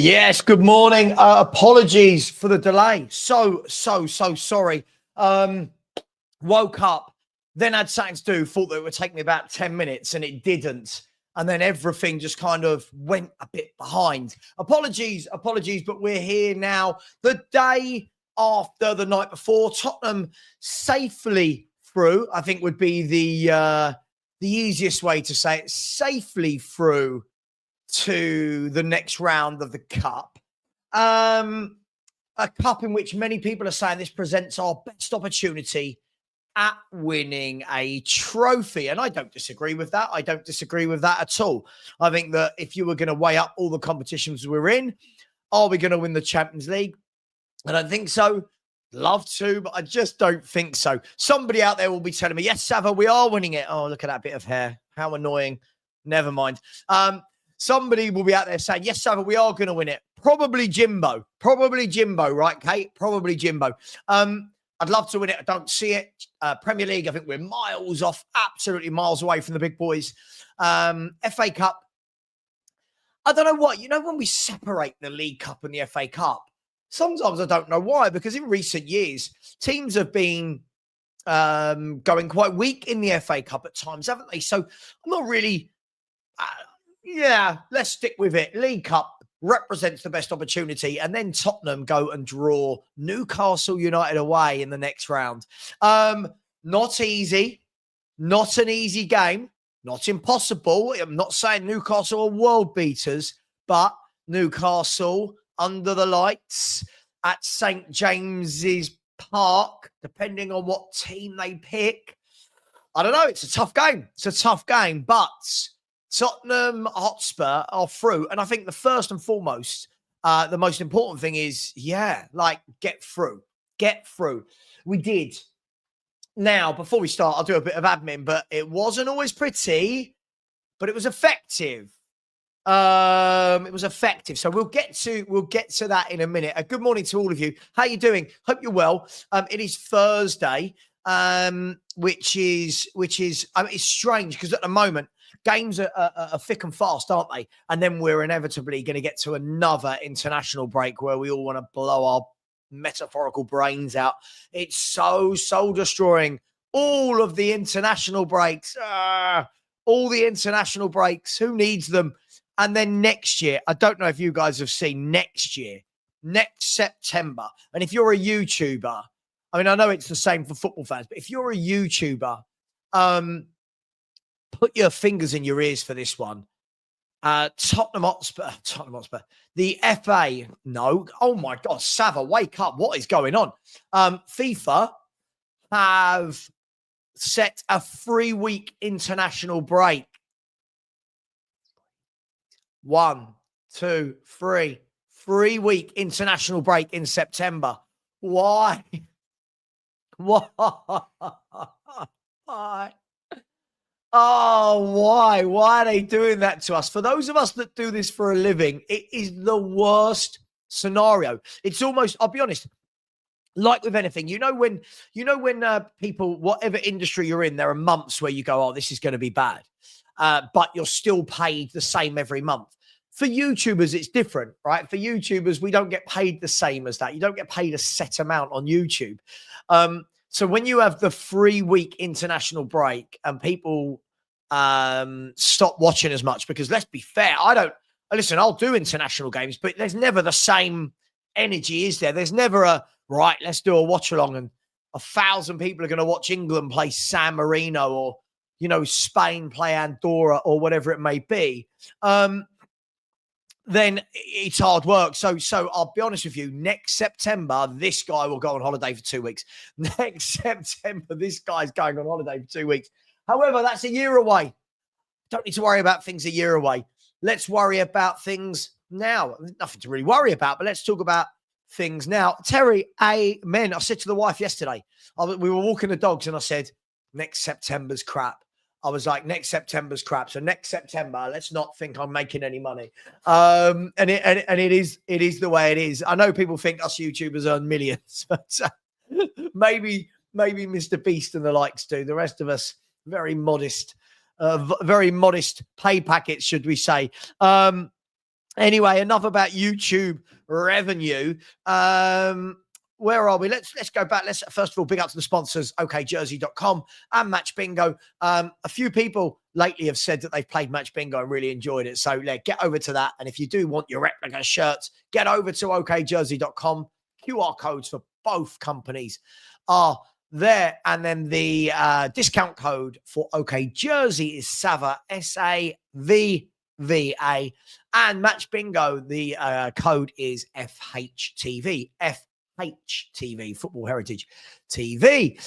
Yes, good morning. Apologies for the delay. So sorry. Woke up, then had something to do, thought that it would take me about 10 minutes and it didn't. And then everything just kind of went a bit behind. Apologies, but we're here now. The day after the night before, Tottenham safely through, I think would be the easiest way to say it, safely through to the next round of the cup. A cup in which many people are saying this presents our best opportunity at winning a trophy. And I don't disagree with that. I don't disagree with that at all. I think that if you were going to weigh up all the competitions we're in, are we going to win the Champions League? I don't think so. Love to, but I just don't think so. Somebody out there will be telling me, yes, Savva, we are winning it. Oh, look at that bit of hair. How annoying. Never mind. Somebody will be out there saying, yes, Savva, we are going to win it. Probably Jimbo, right, Kate? Probably Jimbo. I'd love to win it. I don't see it. Premier League, I think we're miles off, absolutely miles away from the big boys. FA Cup, I don't know what. You know, when we separate the League Cup and the FA Cup, sometimes I don't know why, because in recent years, teams have been going quite weak in the FA Cup at times, haven't they? So I'm not really... yeah, let's stick with it. League Cup represents the best opportunity, and then Tottenham go and draw Newcastle United away in the next round. Not easy, not an easy game, not impossible. I'm not saying Newcastle are world beaters, but Newcastle under the lights at St. James's Park, depending on what team they pick. I don't know. It's a tough game. It's a tough game, but Tottenham Hotspur are through. And I think the first and foremost, the most important thing is, get through. Get through. We did. Now, before we start, I'll do a bit of admin, but it wasn't always pretty, but it was effective. It was effective. So we'll get to that in a minute. Good morning to all of you. How you doing? Hope you're well. It is Thursday, which is it's strange because at the moment, games are thick and fast, aren't they? And then we're inevitably going to get to another international break where we all want to blow our metaphorical brains out. It's so destroying. All of the international breaks. All the international breaks. Who needs them? And then next year, I don't know if you guys have seen next September. And if you're a YouTuber, I mean, I know it's the same for football fans, but if you're a YouTuber, put your fingers in your ears for this one. Tottenham Hotspur. The FA, no. Oh my God, Savva, wake up. What is going on? FIFA have set a 3-week international break. 1, 2, 3. 3-week international break in September. Why? Why? Oh, why? Why are they doing that to us? For those of us that do this for a living, it is the worst scenario. It's almost, I'll be honest, like with anything, when people, whatever industry you're in, there are months where you go, oh, this is going to be bad. But you're still paid the same every month. For YouTubers, it's different, right? For YouTubers, we don't get paid the same as that. You don't get paid a set amount on YouTube. So when you have the 3-week international break and people stop watching as much, because let's be fair, I'll do international games, but there's never the same energy, is there? There's never let's do a watch along and 1,000 people are going to watch England play San Marino or, Spain play Andorra or whatever it may be. Then it's hard work. So I'll be honest with you, next September, this guy will go on holiday for 2 weeks. Next September, this guy's going on holiday for 2 weeks. However, that's a year away. Don't need to worry about things a year away. Let's worry about things now. Nothing to really worry about, but let's talk about things now. Terry, amen. I said to the wife yesterday, we were walking the dogs and I said, next September's crap. I was like, next September's crap. So next September, let's not think I'm making any money. And it is the way it is. I know people think us YouTubers earn millions, but maybe Mr. Beast and the likes do. The rest of us, very modest pay packets, should we say. Anyway, enough about YouTube revenue. Where are we? Let's go back. Let's first of all big up to the sponsors, okjersey.com and Match Bingo. A few people lately have said that they've played Match Bingo and really enjoyed it. So get over to that. And if you do want your replica shirts, get over to okjersey.com. QR codes for both companies are there. And then the discount code for OK Jersey is Savva, SAVVA. And Match Bingo, the code is fhtv, FHTV, Football Heritage TV.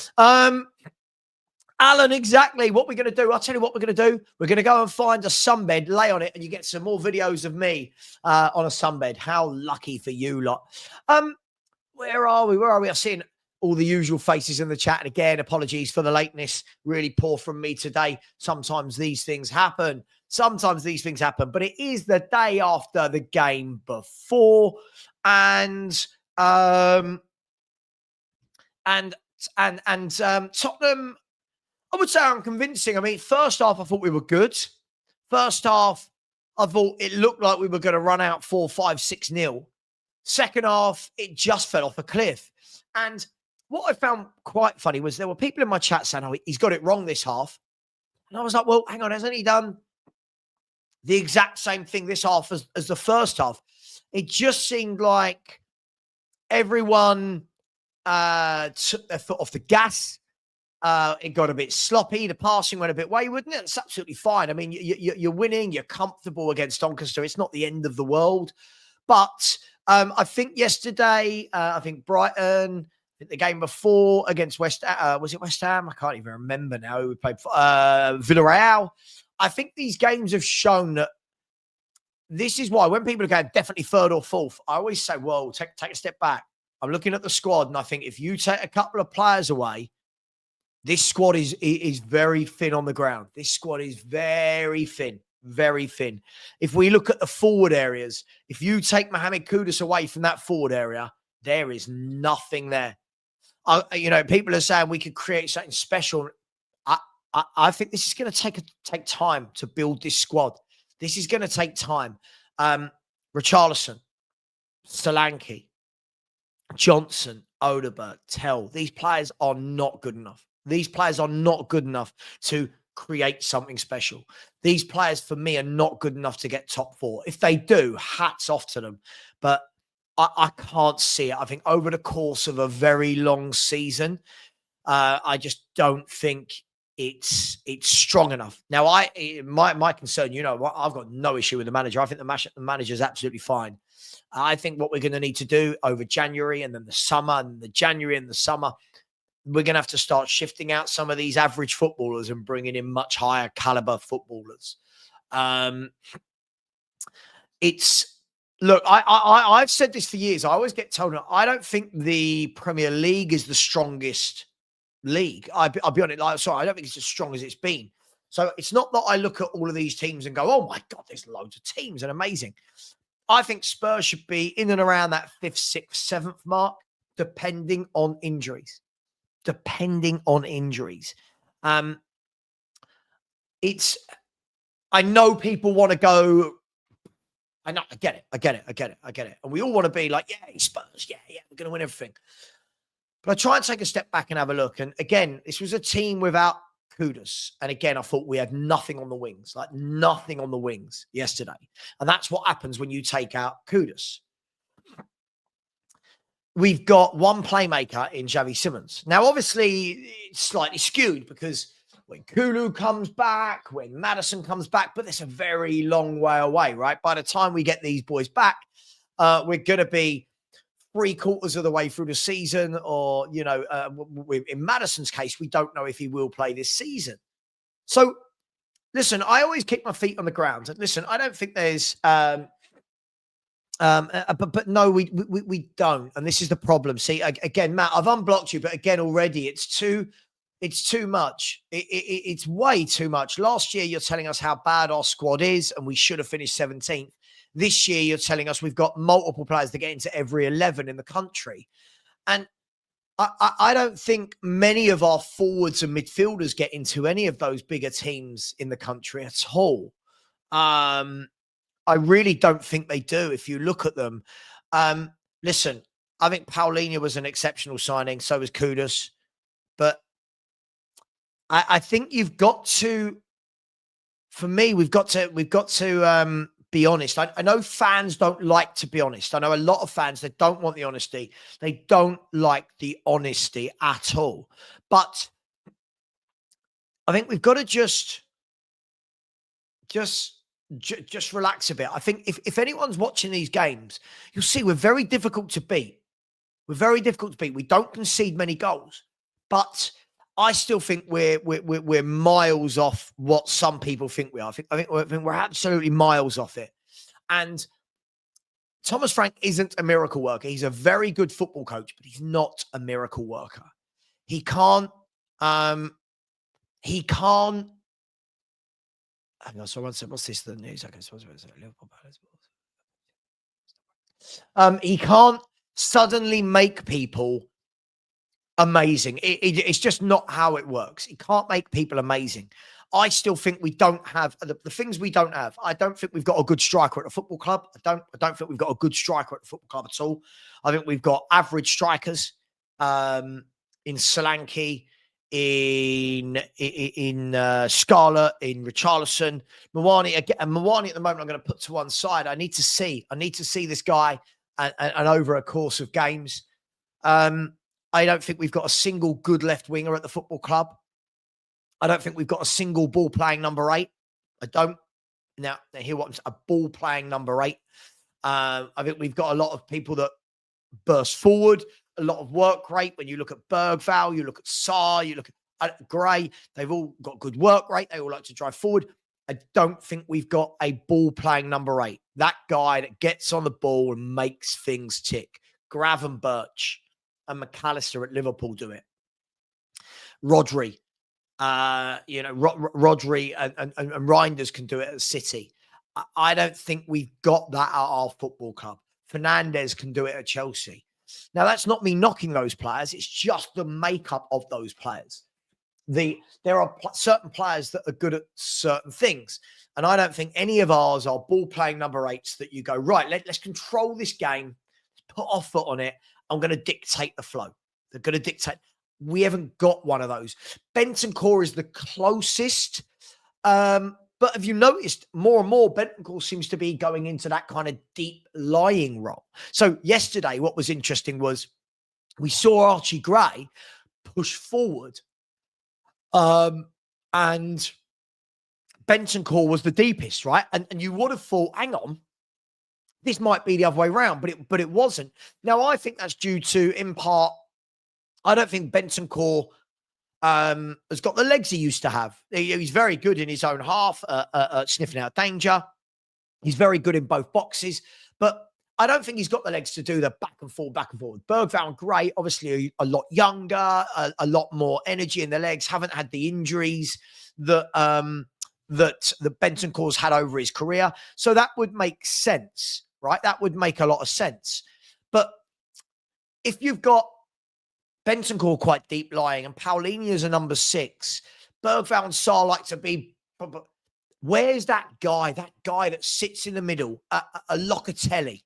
Alan, exactly what we're going to do. I'll tell you what we're going to do. We're going to go and find a sunbed, lay on it, and you get some more videos of me on a sunbed. How lucky for you lot. Where are we? I'm seeing all the usual faces in the chat. And again, apologies for the lateness. Really poor from me today. Sometimes these things happen. But it is the day after the game before. And Tottenham, I would say unconvincing. I mean, first half, I thought we were good. First half, I thought it looked like we were going to run out 4-5-6-0. Second half, it just fell off a cliff. And what I found quite funny was there were people in my chat saying, oh, he's got it wrong this half. And I was like, well, hang on, hasn't he done the exact same thing this half as the first half? It just seemed like everyone took their foot off the gas. It got a bit sloppy. The passing went a bit wayward. And it's absolutely fine. I mean, you're winning. You're comfortable against Doncaster. It's not the end of the world. But I think yesterday, I think Brighton, the game before against was it West Ham? I can't even remember now. We played Villarreal. I think these games have shown that this is why when people are going definitely third or fourth, I always say, well, take a step back. I'm looking at the squad, and I think if you take a couple of players away, this squad is very thin on the ground. This squad is very thin, very thin. If we look at the forward areas, if you take Mohamed Kudus away from that forward area, there is nothing there. People are saying we could create something special. I think this is going to take time to build this squad. This is going to take time. Richarlison, Solanke, Johnson, Odeberg, Tell. These players are not good enough. These players are not good enough to create something special. These players, for me, are not good enough to get top four. If they do, hats off to them. But I can't see it. I think over the course of a very long season, I just don't think it's strong enough. Now, my concern, I've got no issue with the manager. I think the manager is absolutely fine. I think what we're going to need to do over January and then the summer and the January and the summer, we're going to have to start shifting out some of these average footballers and bringing in much higher caliber footballers. Look, I've said this for years. I always get told I don't think the Premier League is the strongest league. I'll be honest. I don't think it's as strong as it's been. So it's not that I look at all of these teams and go, oh my God, there's loads of teams and amazing. I think Spurs should be in and around that 5th, 6th, 7th mark, depending on injuries. I know people want to go. I get it. And we all want to be like, yeah, Spurs, yeah, we're going to win everything. But I try and take a step back and have a look. And again, this was a team without Kudus. And again, I thought we had nothing on the wings yesterday. And that's what happens when you take out Kudus. We've got one playmaker in Xavi Simons. Now, obviously, it's slightly skewed because when Kulu comes back, when Maddison comes back, but that's a very long way away, right? By the time we get these boys back, we're going to be 3/4 of the way through the season, or, in Maddison's case, we don't know if he will play this season. So, listen, I always keep my feet on the ground. And listen, I don't think there's, but no, we don't. And this is the problem. See, again, Matt, I've unblocked you, but again, already it's too much. It's way too much. Last year, you're telling us how bad our squad is, and we should have finished 17th. This year, you're telling us we've got multiple players that get into every 11 in the country. And I don't think many of our forwards and midfielders get into any of those bigger teams in the country at all. I I really don't think they do. If you look at them, listen, I think Palhinha was an exceptional signing. So was Kudus, but I think you've got to. For me, we've got to be honest. I know fans don't like to be honest. I know a lot of fans that don't want the honesty. They don't like the honesty at all. But I think we've got to just relax a bit. I think if anyone's watching these games, you'll see we're very difficult to beat. We're very difficult to beat. We don't concede many goals, but I still think we're miles off what some people think we are. I think we're absolutely miles off it. And Thomas Frank isn't a miracle worker. He's a very good football coach, but he's not a miracle worker. He can't. Hang on, so what's this? The news? Okay, so Liverpool. He can't suddenly make people amazing. It's just not how it works. He can't make people amazing. I still think we don't have the things we don't have. I don't think we've got a good striker at the football club. I don't think we've got a good striker at the football club at all. I think we've got average strikers in Solanke, in Scarlett, in Richarlison, Mawani again. And Mawani at the moment, I'm going to put to one side. I need to see this guy and over a course of games. I don't think we've got a single good left winger at the football club. I don't think we've got a single ball playing number 8. I don't. Now hear what I'm saying. A ball playing number 8. I think we've got a lot of people that burst forward, a lot of work rate. When you look at Bergvall, you look at Sarr, you look at Gray, they've all got good work rate. They all like to drive forward. I don't think we've got a ball playing number 8. That guy that gets on the ball and makes things tick. Gravenberch and McAllister at Liverpool do it. Rodri, Rodri and Reinders can do it at City. I don't think we've got that at our football club. Fernandes can do it at Chelsea. Now, that's not me knocking those players. It's just the makeup of those players. There are certain players that are good at certain things. And I don't think any of ours are ball-playing number 8s that you go, right, let's control this game, put our foot on it. I'm going to dictate the flow. They're going to dictate. We haven't got one of those. Bentancur is the closest. But have you noticed more and more Bentancur seems to be going into that kind of deep lying role? So yesterday, what was interesting was we saw Archie Gray push forward and Bentancur was the deepest, right? And you would have thought, hang on, this might be the other way around, but it wasn't. Now, I think that's due to, in part, I don't think Bentancur has got the legs he used to have. He's very good in his own half, sniffing out danger. He's very good in both boxes, but I don't think he's got the legs to do the back and forward. Bergvall and Gray, obviously a lot younger, a lot more energy in the legs, haven't had the injuries that Bentancur's had over his career. So that would make sense, right? That would make a lot of sense. But if you've got Bentancur quite deep lying and Palhinha's a number 6, Bergvall and Sarr like to be... Where's that guy that sits in the middle, a Locatelli?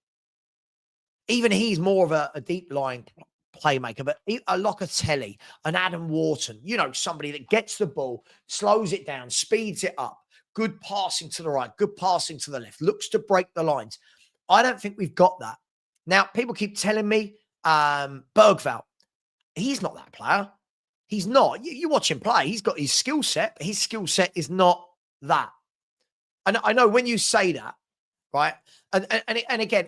Even he's more of a deep lying playmaker, but a Locatelli, an Adam Wharton, somebody that gets the ball, slows it down, speeds it up, good passing to the right, good passing to the left, looks to break the lines. I don't think we've got that. Now, people keep telling me Bergvall, he's not that player. He's not. You watch him play, he's got his skill set, but his skill set is not that. And I know when you say that, right? And again,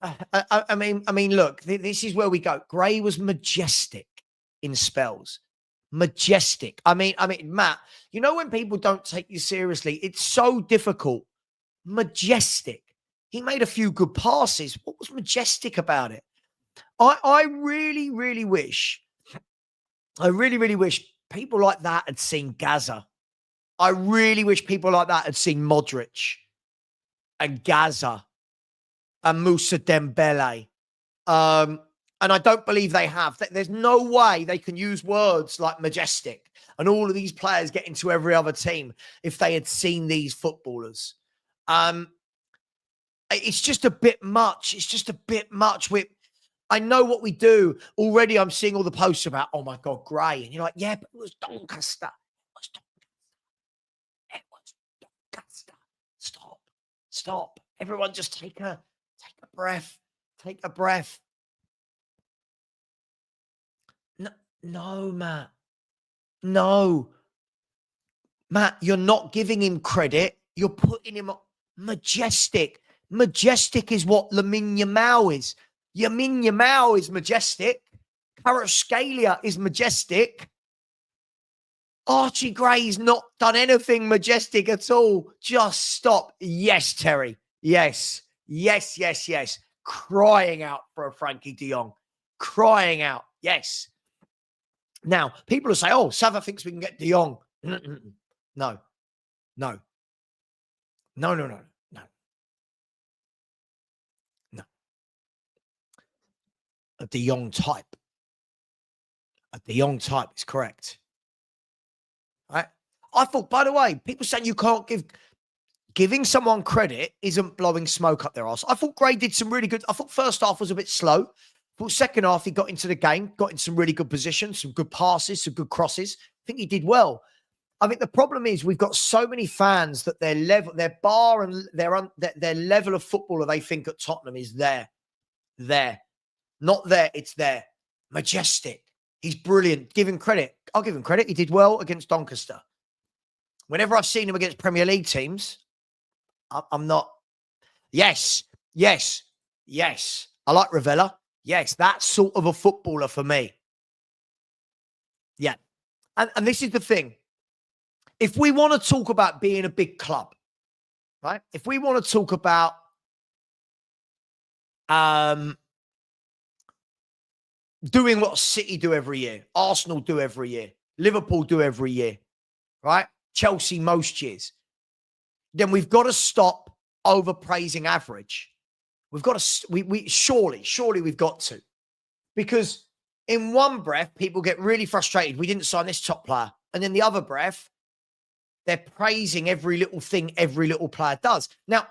I mean, look, this is where we go. Gray was majestic in spells. Majestic. I mean, Matt, when people don't take you seriously, it's so difficult. Majestic. He made a few good passes. What was majestic about it? I really, really wish people like that had seen Gaza. I really wish people like that had seen Modric and Gaza and Moussa Dembele. And I don't believe they have. There's no way they can use words like majestic and all of these players get into every other team if they had seen these footballers. It's just a bit much. It's just a bit much. I know what we do already. I'm seeing all the posts about, oh my God, Gray. And you're like, yeah, but it was Doncaster. It was Doncaster. Stop. Everyone just take a breath. Take a breath. No, Matt. No. Matt, you're not giving him credit. You're putting him majestic. Majestic is what Lamine Yamal is. Lamine Yamal is majestic. Kvaratskhelia is majestic. Archie Gray's not done anything majestic at all. Just stop. Yes, Terry. Yes. Crying out for a Frankie de Jong. Crying out. Yes. Now, people will say, oh, Savva thinks we can get de Jong. No. A de Jong type. A de Jong type is correct. Right? I thought, by the way, people saying you can't giving someone credit isn't blowing smoke up their arse. I thought Gray did some really good. I thought first half was a bit slow. I thought second half he got into the game, got in some really good positions, some good passes, some good crosses. I think he did well. I think the problem is we've got so many fans that their level, their bar and their level of footballer they think at Tottenham is there. Not there, it's there. Majestic. He's brilliant. Give him credit. I'll give him credit. He did well against Doncaster. Whenever I've seen him against Premier League teams, I'm not. Yes. I like Ravella. Yes, that sort of a footballer for me. Yeah. And this is the thing. If we want to talk about being a big club, right? If we want to talk about doing what City do every year, Arsenal do every year, Liverpool do every year, right? Chelsea most years, then we've got to stop overpraising average. We've got to, surely we've got to. Because in one breath, people get really frustrated. We didn't sign this top player. And in the other breath, they're praising every little thing every little player does. Now,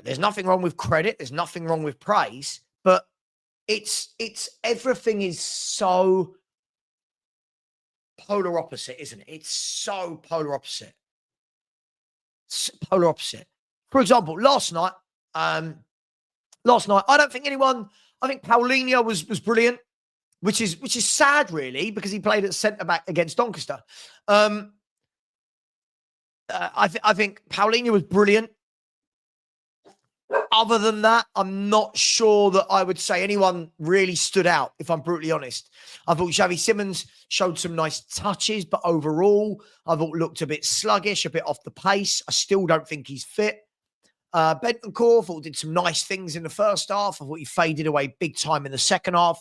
there's nothing wrong with credit. There's nothing wrong with praise. But it's everything is so polar opposite, isn't it? It's so polar opposite. Polar opposite. For example, last night, I don't think I think Palhinha was brilliant, which is sad really, because he played at centre-back against Doncaster. I think Palhinha was brilliant. Other than that, I'm not sure that I would say anyone really stood out, if I'm brutally honest. I thought Xavi Simons showed some nice touches, but overall, I thought looked a bit sluggish, a bit off the pace. I still don't think he's fit. Bentancur, I thought did some nice things in the first half. I thought he faded away big time in the second half.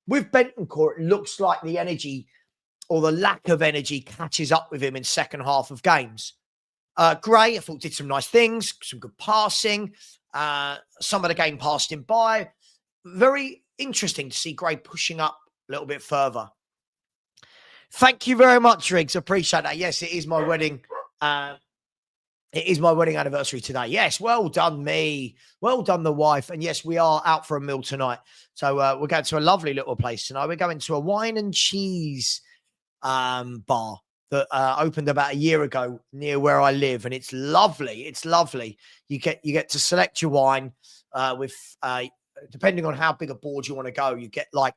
With Bentancur, it looks like the energy or the lack of energy catches up with him in second half of games. Gray, I thought did some nice things, some good passing. Some of the game passed him by. Very interesting to see Gray pushing up a little bit further. Thank you very much, Riggs. Appreciate that. Yes, it is my wedding. It is my wedding anniversary today. Yes, well done me. Well done the wife. And yes, we are out for a meal tonight. So we're going to a lovely little place tonight. We're going to a wine and cheese bar that opened about a year ago near where I live, and it's lovely. It's lovely. You get to select your wine with depending on how big a board you want to go. You get like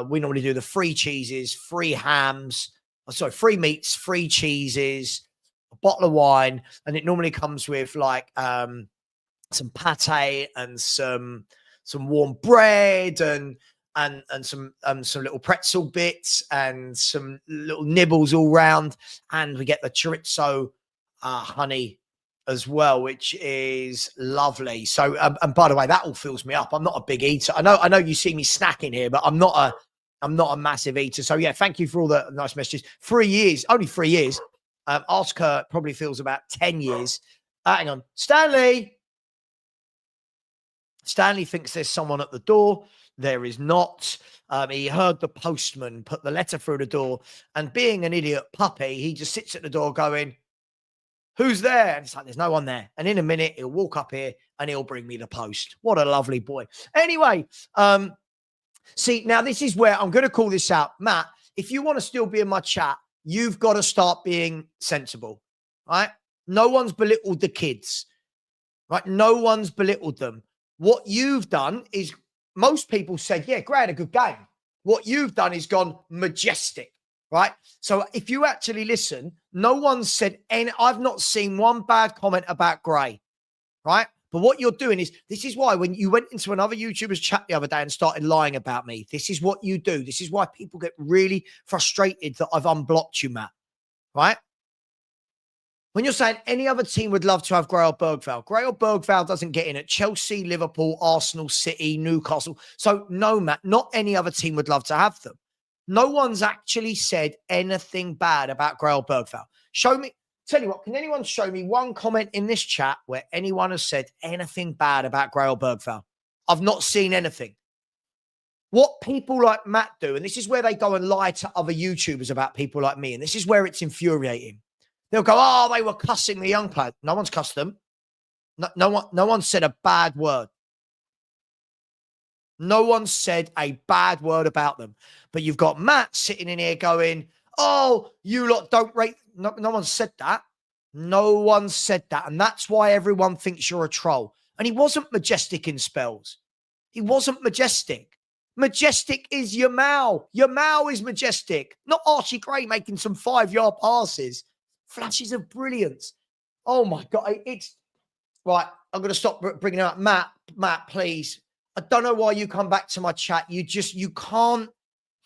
we normally do the free cheeses, free hams, free meats, free cheeses, a bottle of wine, and it normally comes with like some pate and some warm bread and some little pretzel bits and some little nibbles all round. And we get the chorizo honey as well, which is lovely. So, and by the way, that all fills me up. I'm not a big eater. I know you see me snacking here, but I'm not a massive eater. So yeah, thank you for all the nice messages. 3 years, only 3 years. Ask her probably feels about 10 years. Hang on. Stanley thinks there's someone at the door. There is not. He heard the postman put the letter through the door, and being an idiot puppy, he just sits at the door going, Who's there? And it's like, there's no one there. And in a minute, he'll walk up here and he'll bring me the post. What a lovely boy. Anyway, see, now this is where I'm going to call this out. Matt, if you want to still be in my chat, you've got to start being sensible, right? No one's belittled the kids, right? No one's belittled them. What you've done is, most people said, yeah, Gray had a good game. What you've done is gone majestic, right? So if you actually listen, no one said, and I've not seen one bad comment about Gray, right? But what you're doing is, this is why when you went into another YouTuber's chat the other day and started lying about me, this is what you do. This is why people get really frustrated that I've unblocked you, Matt, right? When you're saying any other team would love to have Gray or Bergvall, Gray or Bergvall doesn't get in at Chelsea, Liverpool, Arsenal, City, Newcastle. So no, Matt, not any other team would love to have them. No one's actually said anything bad about Gray or Bergvall. Show me. Tell you what, can anyone show me one comment in this chat where anyone has said anything bad about Gray or Bergvall? I've not seen anything. What people like Matt do, and this is where they go and lie to other YouTubers about people like me, and this is where it's infuriating. They'll go, oh, they were cussing the young player. No one's cussed them. No one said a bad word. No one said a bad word about them. But you've got Matt sitting in here going, oh, you lot don't rate. No one said that. No one said that. And that's why everyone thinks you're a troll. And he wasn't majestic in spells. He wasn't majestic. Majestic is Yamal. Yamal is majestic. Not Archie Gray making some 5-yard passes. Flashes of brilliance. Oh, my God. It's right. I'm going to stop bringing it up. Matt, please. I don't know why you come back to my chat. You can't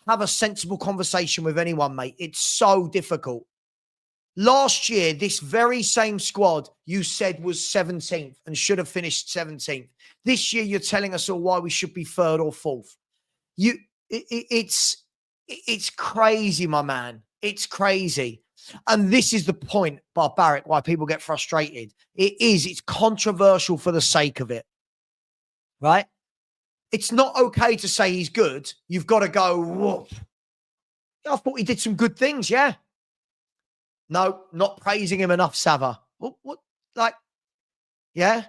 have a sensible conversation with anyone, mate. It's so difficult. Last year, this very same squad you said was 17th and should have finished 17th. This year, you're telling us all why we should be 3rd or 4th. It's crazy, my man. It's crazy. And this is the point, Barbaric, why people get frustrated. It's controversial for the sake of it, right? It's not okay to say he's good. You've got to go, whoa. I thought he did some good things, yeah. No, not praising him enough, Savva. What? Like, yeah?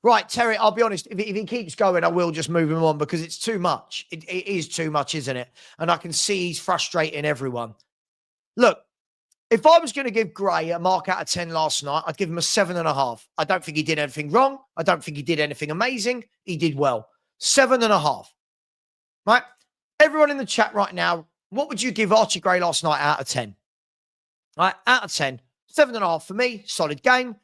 Right, Terry, I'll be honest. If he keeps going, I will just move him on because it's too much. It is too much, isn't it? And I can see he's frustrating everyone. Look, if I was going to give Gray a mark out of 10 last night, I'd give him a 7.5. I don't think he did anything wrong. I don't think he did anything amazing. He did well. 7.5. Right? Everyone in the chat right now, what would you give Archie Gray last night out of 10? Right? Out of 10. 7.5 for me. Solid game.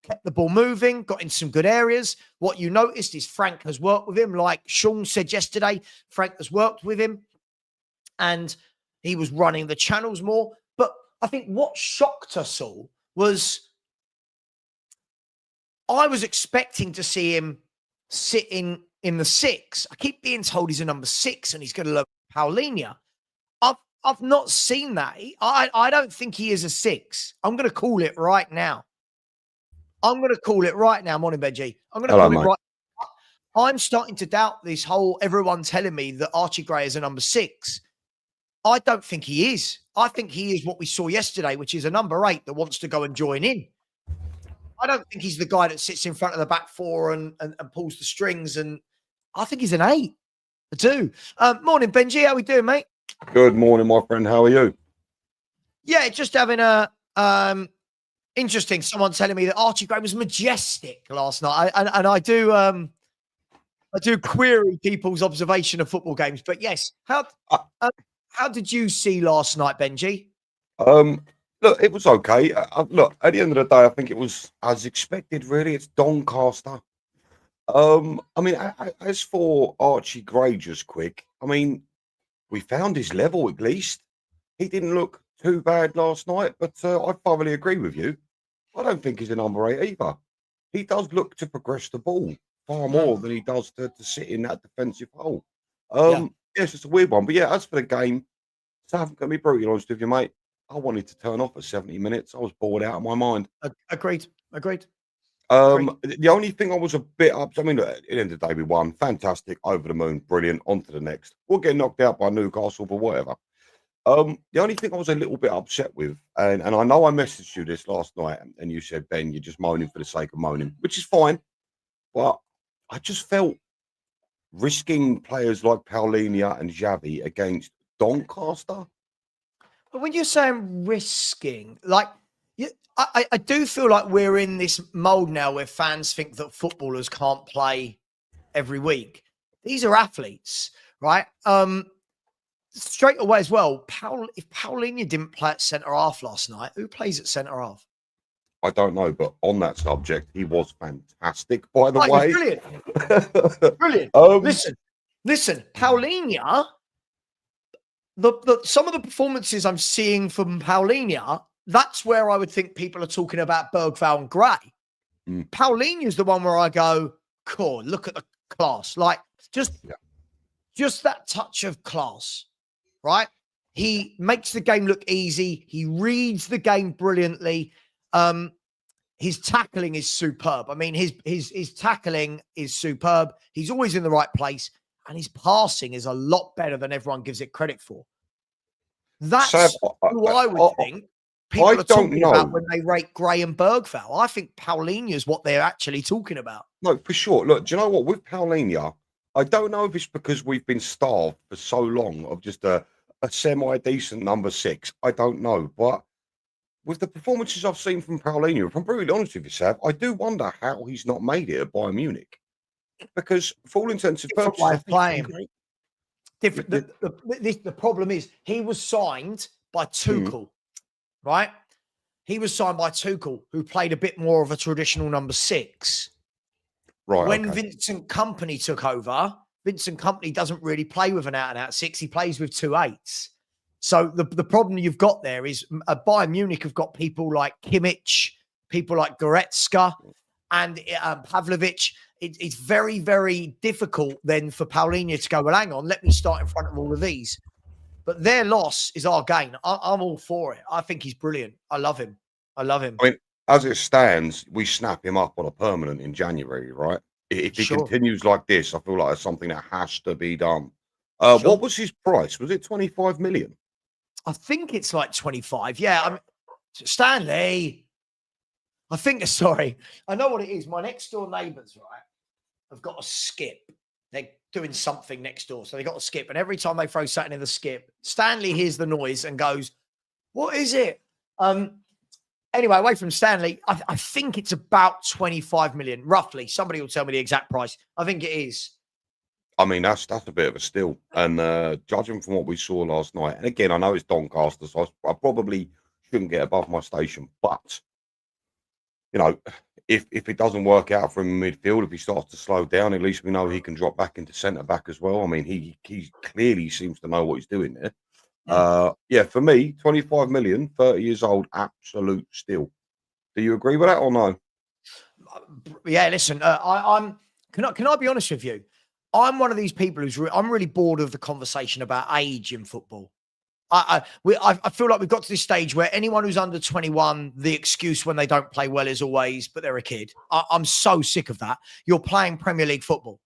Kept the ball moving. Got in some good areas. What you noticed is Frank has worked with him. Like Sean said yesterday, Frank has worked with him. And he was running the channels more. But I think what shocked us all was I was expecting to see him sitting in the 6. I keep being told he's a number 6 and he's going to love Palhinha. I've not seen that. I don't think he is a 6. I'm going to call it right now. Morning, Benji. I'm going to call it right now. I'm starting to doubt this whole everyone telling me that Archie Gray is a number 6. I don't think he is. I think he is what we saw yesterday, which is a number 8 that wants to go and join in. I don't think he's the guy that sits in front of the back 4 and pulls the strings. And I think he's an 8. I do. Morning, Benji. How we doing, mate? Good morning, my friend. How are you? Yeah, just having a interesting. Someone telling me that Archie Gray was majestic last night, and I do query people's observation of football games. But yes, how did you see last night, Benji? Look, it was okay. Look, at the end of the day, I think it was as expected. Really, it's Doncaster. I mean, as for Archie Gray, just quick. I mean, we found his level at least. He didn't look too bad last night, but I thoroughly agree with you. I don't think he's a number 8 either. He does look to progress the ball far more than he does to sit in that defensive hole. It's just a weird one. But yeah, as for the game, so I'm going to be brutally honest with you, mate. I wanted to turn off at 70 minutes. I was bored out of my mind. Agreed. The only thing I was a bit up. I mean, at the end of the day, we won. Fantastic, over the moon, brilliant. On to the next. We'll get knocked out by Newcastle, but whatever. The only thing I was a little bit upset with, and I know I messaged you this last night, and you said, Ben, you're just moaning for the sake of moaning, which is fine. But I just felt risking players like Palhinha and Xavi against Doncaster. But when you're saying risking, like, I do feel like we're in this mold now where fans think that footballers can't play every week. These are athletes, right? Straight away as well, if Palhinha didn't play at centre half last night, who plays at centre half? I don't know, but on that subject, he was fantastic, by the Oh, way. Brilliant. Brilliant. Listen, Palhinha, some of the performances I'm seeing from Palhinha, that's where I would think people are talking about Bergvall and Gray. Palhinha is the one where I go, cool, look at the class. Like, just that touch of class, right? He makes the game look easy. He reads the game brilliantly. His tackling is superb. I mean, his tackling is superb. He's always in the right place, and his passing is a lot better than everyone gives it credit for. That's who I would think people are talking about when they rate Gray and Bergvall. I think Palhinha is what they're actually talking about. No, for sure. Look, do you know what? With Palhinha, I don't know if it's because we've been starved for so long of just a semi-decent number 6. I don't know, but with the performances I've seen from Palhinha, if I'm brutally honest with you, Sav, I do wonder how he's not made it at Bayern Munich. Because for all intents and purposes, way of playing. Different. The problem is he was signed by Tuchel, right? He was signed by Tuchel, who played a bit more of a traditional number 6. Right. When Vincent Kompany took over, Vincent Kompany doesn't really play with an out-and-out 6. He plays with 2 8s. So the problem you've got there is Bayern Munich have got people like Kimmich, people like Goretzka, and Pavlovic. It's very, very difficult then for Palhinha to go, well, hang on, let me start in front of all of these. But their loss is our gain. I'm all for it. I think he's brilliant. I love him. I mean, as it stands, we snap him up on a permanent in January, right? If he continues like this, I feel like it's something that has to be done. What was his price? Was it 25 million? I think it's like 25. Yeah. I mean, Stanley. I think, sorry, I know what it is. My next door neighbours, right, have got a skip. They're doing something next door. So they got a skip. And every time they throw something in the skip, Stanley hears the noise and goes, what is it? Anyway, away from Stanley, I think it's about 25 million, roughly. Somebody will tell me the exact price. I think it is. I mean, that's a bit of a steal. And judging from what we saw last night, and again, I know it's Doncaster, so I probably shouldn't get above my station. But, you know, if it doesn't work out for him in midfield, if he starts to slow down, at least we know he can drop back into centre-back as well. I mean, he clearly seems to know what he's doing there. Yeah, for me, 25 million, 30 years old, absolute steal. Do you agree with that or no? Yeah, listen, can I be honest with you? I'm one of these people I'm really bored of the conversation about age in football. I feel like we've got to this stage where anyone who's under 21, the excuse when they don't play well is always, but they're a kid. I'm so sick of that. You're playing Premier League football,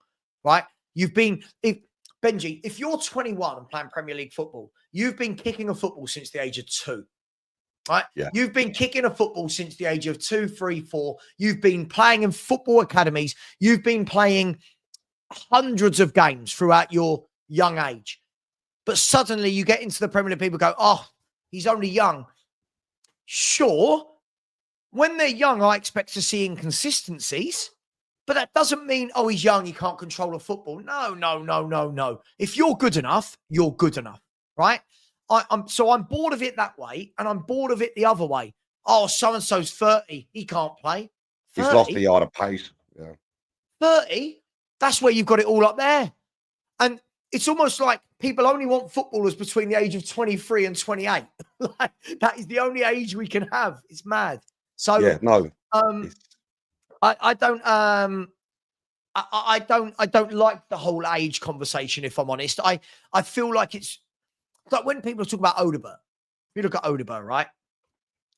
right? Benji, if you're 21 and playing Premier League football, you've been kicking a football since the age of 2, right? Yeah. You've been kicking a football since the age of 2, 3, 4. You've been playing in football academies. You've been playing hundreds of games throughout your young age. But suddenly you get into the Premier League, people go, oh, he's only young. Sure, when they're young, I expect to see inconsistencies. But that doesn't mean, oh, he's young, he can't control a football. No. If you're good enough, you're good enough, right? I'm bored of it that way, and I'm bored of it the other way. Oh, so-and-so's 30, he can't play. 30? He's lost the yard of pace. Yeah. 30, that's where you've got it all up there. And it's almost like people only want footballers between the age of 23 and 28. Like, that is the only age we can have. It's mad. So, yeah, no. I don't like the whole age conversation, if I'm honest. I feel like it's like when people talk about Odegaard. If you look at Odegaard, right?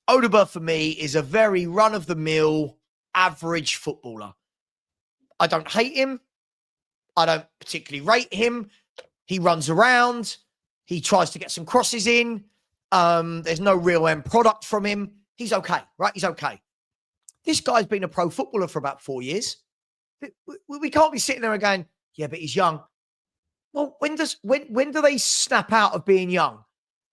Odegaard for me is a very run-of-the-mill, average footballer. I don't hate him. I don't particularly rate him. He runs around. He tries to get some crosses in. There's no real end product from him. He's okay, right? He's okay. This guy's been a pro footballer for about 4 years. We can't be sitting there and going, yeah, but he's young. Well, when do they snap out of being young?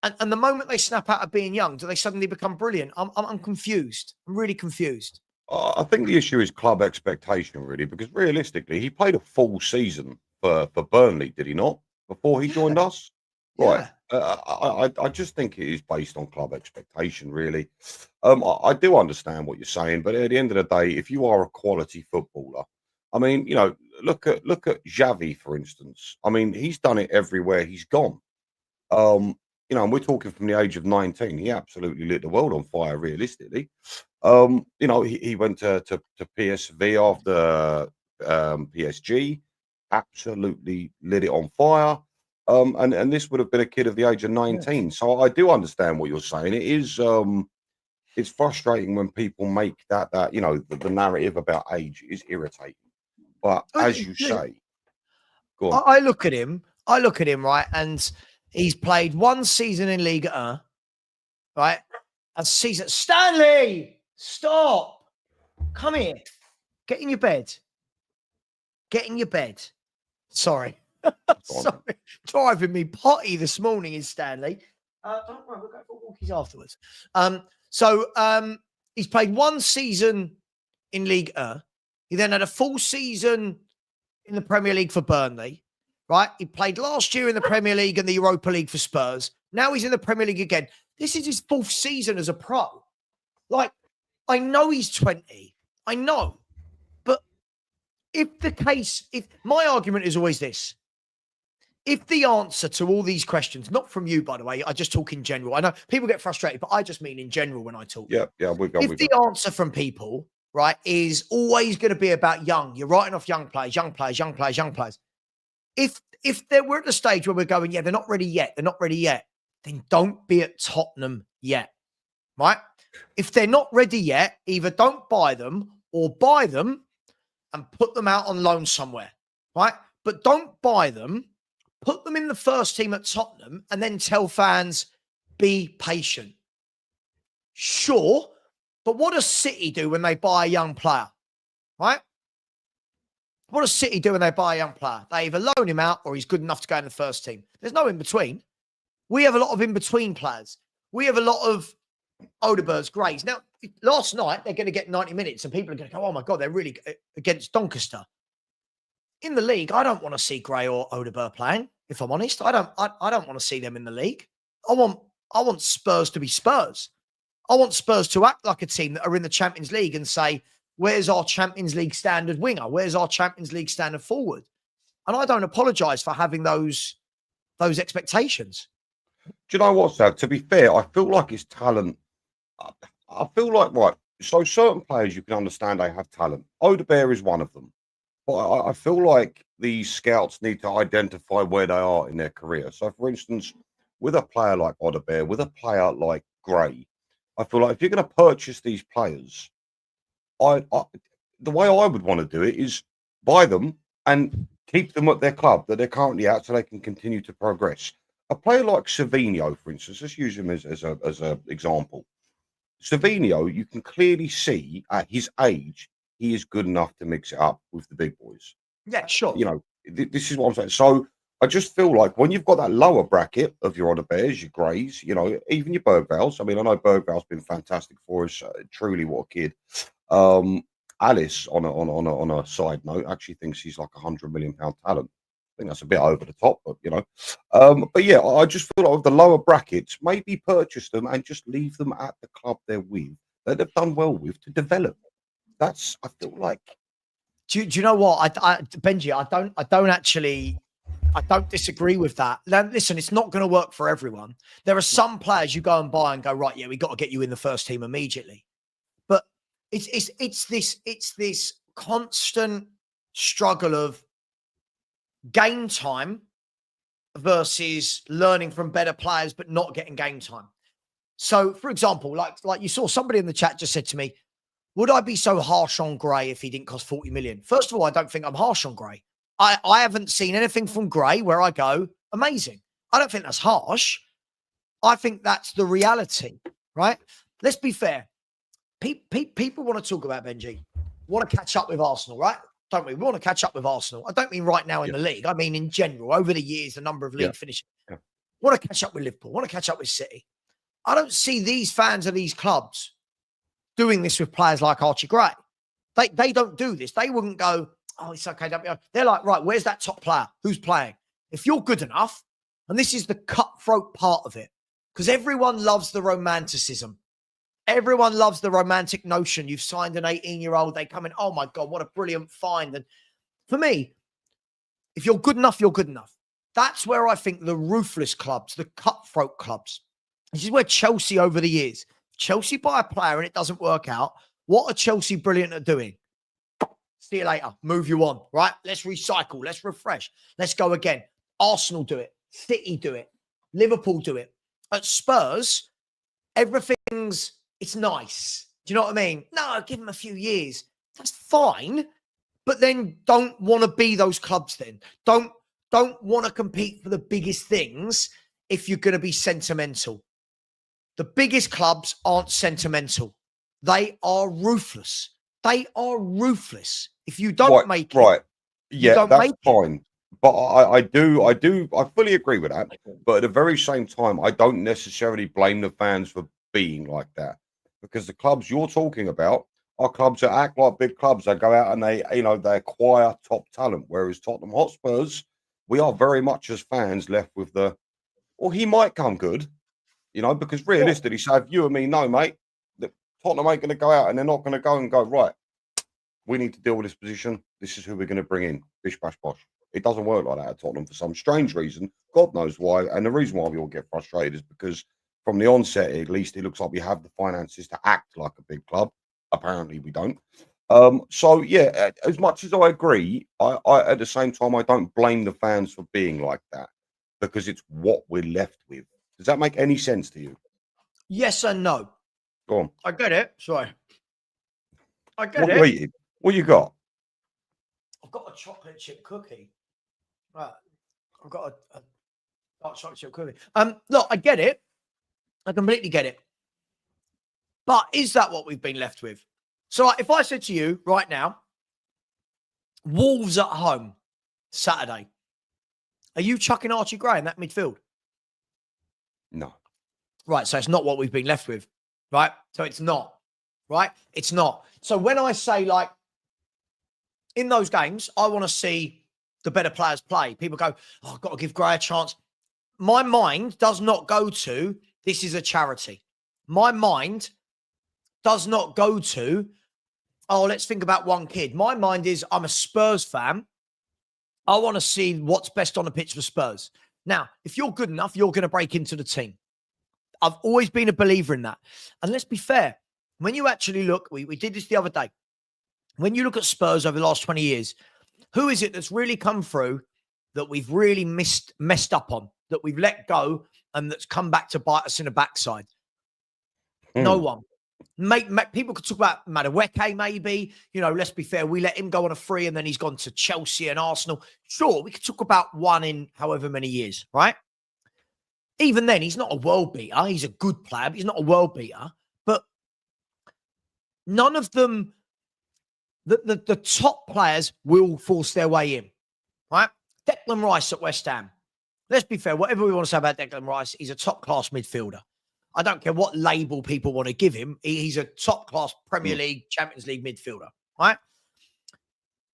And the moment they snap out of being young, do they suddenly become brilliant? I'm confused. I'm really confused. I think the issue is club expectation, really, because realistically, he played a full season for Burnley, did he not? Before he joined us, right? I just think it is based on club expectation, really. I do understand what you're saying, but at the end of the day, if you are a quality footballer, I mean, you know, look at Xavi, for instance. I mean, he's done it everywhere he's gone. You know, and we're talking from the age of 19. He absolutely lit the world on fire, realistically. You know, he went to PSV after PSG, absolutely lit it on fire. And this would have been a kid of the age of 19. Yes. So I do understand what you're saying. It is it's frustrating when people make that you know, the narrative about age is irritating. But as you say, go on. I look at him, right, and he's played one season in Liga 1, right? A season. Stanley, stop. Come here. Get in your bed. Get in your bed. Sorry. Sorry. Driving me potty this morning is Stanley. Don't worry, we'll go for walkies afterwards. He's played one season in Ligue 1. He then had a full season in the Premier League for Burnley, right? He played last year in the Premier League and the Europa League for Spurs. Now he's in the Premier League again. This is his 4th season as a pro. Like, I know he's 20. I know. But if my argument is always this, if the answer to all these questions, not from you, by the way, I just talk in general. I know people get frustrated, but I just mean in general when I talk. Yeah, If the answer from people, right, is always going to be about young, you're writing off young players. If we're at the stage where we're going, yeah, they're not ready yet, then don't be at Tottenham yet, right? If they're not ready yet, either don't buy them or buy them and put them out on loan somewhere, right? But don't buy them, put them in the first team at Tottenham and then tell fans, be patient. Sure, but what does City do when they buy a young player, right? What does City do when they buy a young player? They either loan him out or he's good enough to go in the first team. There's no in-between. We have a lot of in-between players. We have a lot of Odegaard's greys. Now, last night, they're going to get 90 minutes and people are going to go, oh my God, they're really against Doncaster. In the league, I don't want to see Gray or Odegaard playing, if I'm honest. I don't want to see them in the league. I want Spurs to be Spurs. I want Spurs to act like a team that are in the Champions League and say, where's our Champions League standard winger? Where's our Champions League standard forward? And I don't apologise for having those expectations. Do you know what, Sav? To be fair, I feel like it's talent. I feel like, right, so certain players, you can understand they have talent. Odegaard is one of them. But I feel like these scouts need to identify where they are in their career. So, for instance, with a player like Odegaard, with a player like Gray, I feel like if you're going to purchase these players, the way I would want to do it is buy them and keep them at their club that they're currently at so they can continue to progress. A player like Savinho, for instance, let's use him as an example. Savinho, you can clearly see at his age, he is good enough to mix it up with the big boys. Yeah, sure. You know, this is what I'm saying. So I just feel like when you've got that lower bracket of your Odegaards, your Greys, you know, even your Bergvals. I mean, I know Bergval's been fantastic for us. Truly, what a kid. Alice, on a side note, actually thinks he's like £100 million talent. I think that's a bit over the top, but you know. But yeah, I just feel like with the lower brackets, maybe purchase them and just leave them at the club they're with that they've done well with to develop. That's, I feel like. Do you know what, Benji? I don't disagree with that. Now, listen, it's not going to work for everyone. There are some players you go and buy and go, right, yeah, we got to get you in the first team immediately. But it's this constant struggle of game time versus learning from better players but not getting game time. So, for example, like you saw somebody in the chat just said to me, would I be so harsh on Gray if he didn't cost 40 million? First of all, I don't think I'm harsh on Gray. I haven't seen anything from Gray where I go, amazing. I don't think that's harsh. I think that's the reality, right? Let's be fair. People want to talk about Benji, want to catch up with Arsenal, right? Don't we? We want to catch up with Arsenal. I don't mean right now in the league. I mean in general, over the years, the number of league finishes. Want to catch up with Liverpool, want to catch up with City. I don't see these fans of these clubs doing this with players like Archie Gray. They don't do this. They wouldn't go, oh, it's okay. They're like, right, where's that top player? Who's playing? If you're good enough, and this is the cutthroat part of it, because everyone loves the romanticism. Everyone loves the romantic notion. You've signed an 18-year-old. They come in, oh, my God, what a brilliant find. And for me, if you're good enough, you're good enough. That's where I think the ruthless clubs, the cutthroat clubs, this is where Chelsea over the years, Chelsea buy a player and it doesn't work out. What are Chelsea brilliant at doing? See you later. Move you on, right? Let's recycle. Let's refresh. Let's go again. Arsenal do it. City do it. Liverpool do it. At Spurs, it's nice. Do you know what I mean? No, give them a few years. That's fine. But then don't want to be those clubs then. Don't want to compete for the biggest things if you're going to be sentimental. The biggest clubs aren't sentimental. They are ruthless. They are ruthless. If you don't make it, right. Yeah, that's fine. But I fully agree with that. But at the very same time, I don't necessarily blame the fans for being like that. Because the clubs you're talking about are clubs that act like big clubs. They go out and they acquire top talent. Whereas Tottenham Hotspurs, we are very much as fans left with he might come good, because realistically, so if you and me know, mate, that Tottenham ain't going to go out and they're not going to go and go, right, we need to deal with this position. This is who we're going to bring in. Bish, bash, bosh. It doesn't work like that at Tottenham for some strange reason. God knows why. And the reason why we all get frustrated is because from the onset, at least, it looks like we have the finances to act like a big club. Apparently, we don't. So, yeah, as much as I agree, I at the same time, I don't blame the fans for being like that because it's what we're left with. Does that make any sense to you? Yes and no. Go on. I get it. Sorry. I get what it. What are you eating? What you got? I've got a chocolate chip cookie. Right. I've got a dark chocolate chip cookie. Look, I get it. I completely get it. But is that what we've been left with? So if I said to you right now, Wolves at home, Saturday, are you chucking Archie Gray in that midfield? No. Right, so it's not what we've been left with, right? So it's not, right? It's not. So when I say, like, in those games, I want to see the better players play. People go, oh, I've got to give Gray a chance. My mind does not go to, this is a charity. My mind does not go to, oh, let's think about one kid. My mind is, I'm a Spurs fan. I want to see what's best on the pitch for Spurs. Now, if you're good enough, you're going to break into the team. I've always been a believer in that. And let's be fair. When you actually look, we did this the other day. When you look at Spurs over the last 20 years, who is it that's really come through that we've really messed up on, that we've let go and that's come back to bite us in the backside? No one. People could talk about Madueke, maybe. Let's be fair. We let him go on a free and then he's gone to Chelsea and Arsenal. Sure, we could talk about one in however many years, right? Even then, he's not a world beater. He's a good player, but he's not a world beater. But none of them, the top players will force their way in, right? Declan Rice at West Ham. Let's be fair. Whatever we want to say about Declan Rice, he's a top-class midfielder. I don't care what label people want to give him. He's a top-class Premier League, Champions League midfielder, right?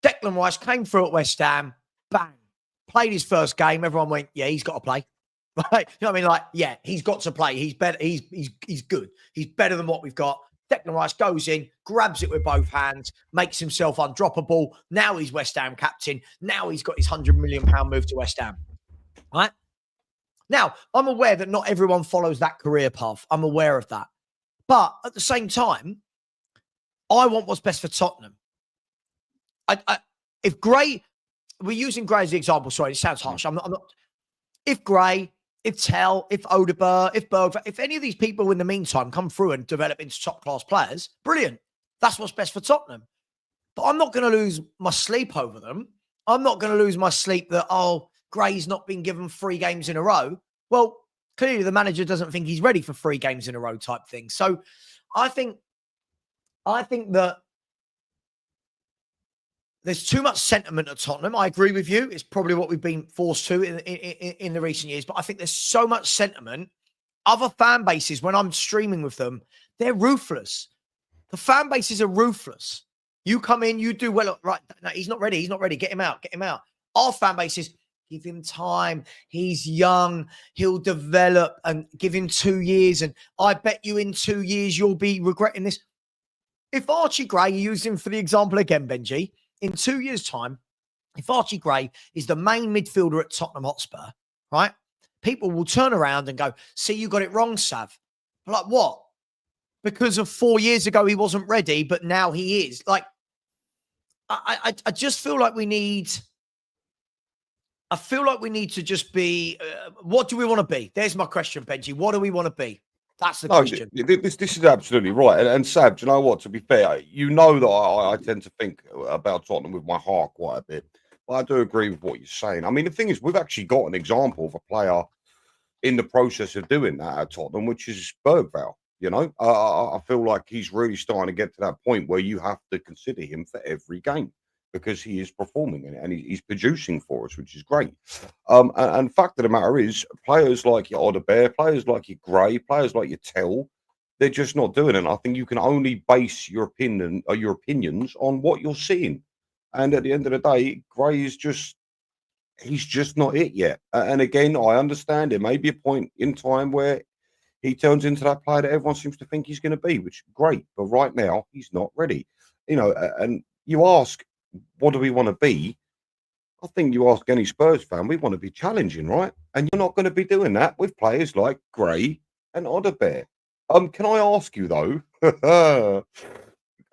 Declan Rice came through at West Ham, bang, played his first game. Everyone went, yeah, he's got to play. Right? You know what I mean? Like, yeah, he's got to play. He's better. He's good. He's better than what we've got. Declan Rice goes in, grabs it with both hands, makes himself undroppable. Now he's West Ham captain. Now he's got his £100 million move to West Ham. Right? Now, I'm aware that not everyone follows that career path. I'm aware of that. But at the same time, I want what's best for Tottenham. If Gray, we're using Gray as the example. Sorry, it sounds harsh. I'm not. If Gray, if Tell, if Odegaard, if Berg, if any of these people in the meantime come through and develop into top-class players, brilliant. That's what's best for Tottenham. But I'm not going to lose my sleep over them. I'm not going to lose my sleep that, Gray's not been given 3 games in a row. Well, clearly the manager doesn't think he's ready for 3 games in a row type thing. So I think that there's too much sentiment at Tottenham. I agree with you. It's probably what we've been forced to in the recent years. But I think there's so much sentiment. Other fan bases, when I'm streaming with them, they're ruthless. The fan bases are ruthless. You come in, you do well. Right, no, he's not ready. He's not ready. Get him out. Get him out. Our fan bases, give him time. He's young. He'll develop, and give him 2 years. And I bet you in 2 years, you'll be regretting this. If Archie Gray, you use him for the example again, Benji, in 2 years' time, if Archie Gray is the main midfielder at Tottenham Hotspur, right, people will turn around and go, see, you got it wrong, Sav. Like, what? Because of 4 years ago, he wasn't ready, but now he is. Like, I just feel like we need... I feel like we need to just be... what do we want to be? There's my question, Benji. What do we want to be? That's the question. This is absolutely right. And Sav, do you know what? To be fair, you know that I tend to think about Tottenham with my heart quite a bit. But I do agree with what you're saying. I mean, the thing is, we've actually got an example of a player in the process of doing that at Tottenham, which is Bergvall. You know, I feel like he's really starting to get to that point where you have to consider him for every game because he is performing and he's producing for us, which is great. And fact of the matter is, players like your Odebear, players like your Gray, players like your Tell, they're just not doing it. I think you can only base your opinion or your opinions on what you're seeing. And at the end of the day, Gray is he's just not it yet. And again, I understand there may be a point in time where he turns into that player that everyone seems to think he's going to be, which is great. But right now, he's not ready. You know, and you ask, what do we want to be? I think you ask any Spurs fan, we want to be challenging, right? And you're not going to be doing that with players like Gray and Odebear. Can I ask you, though?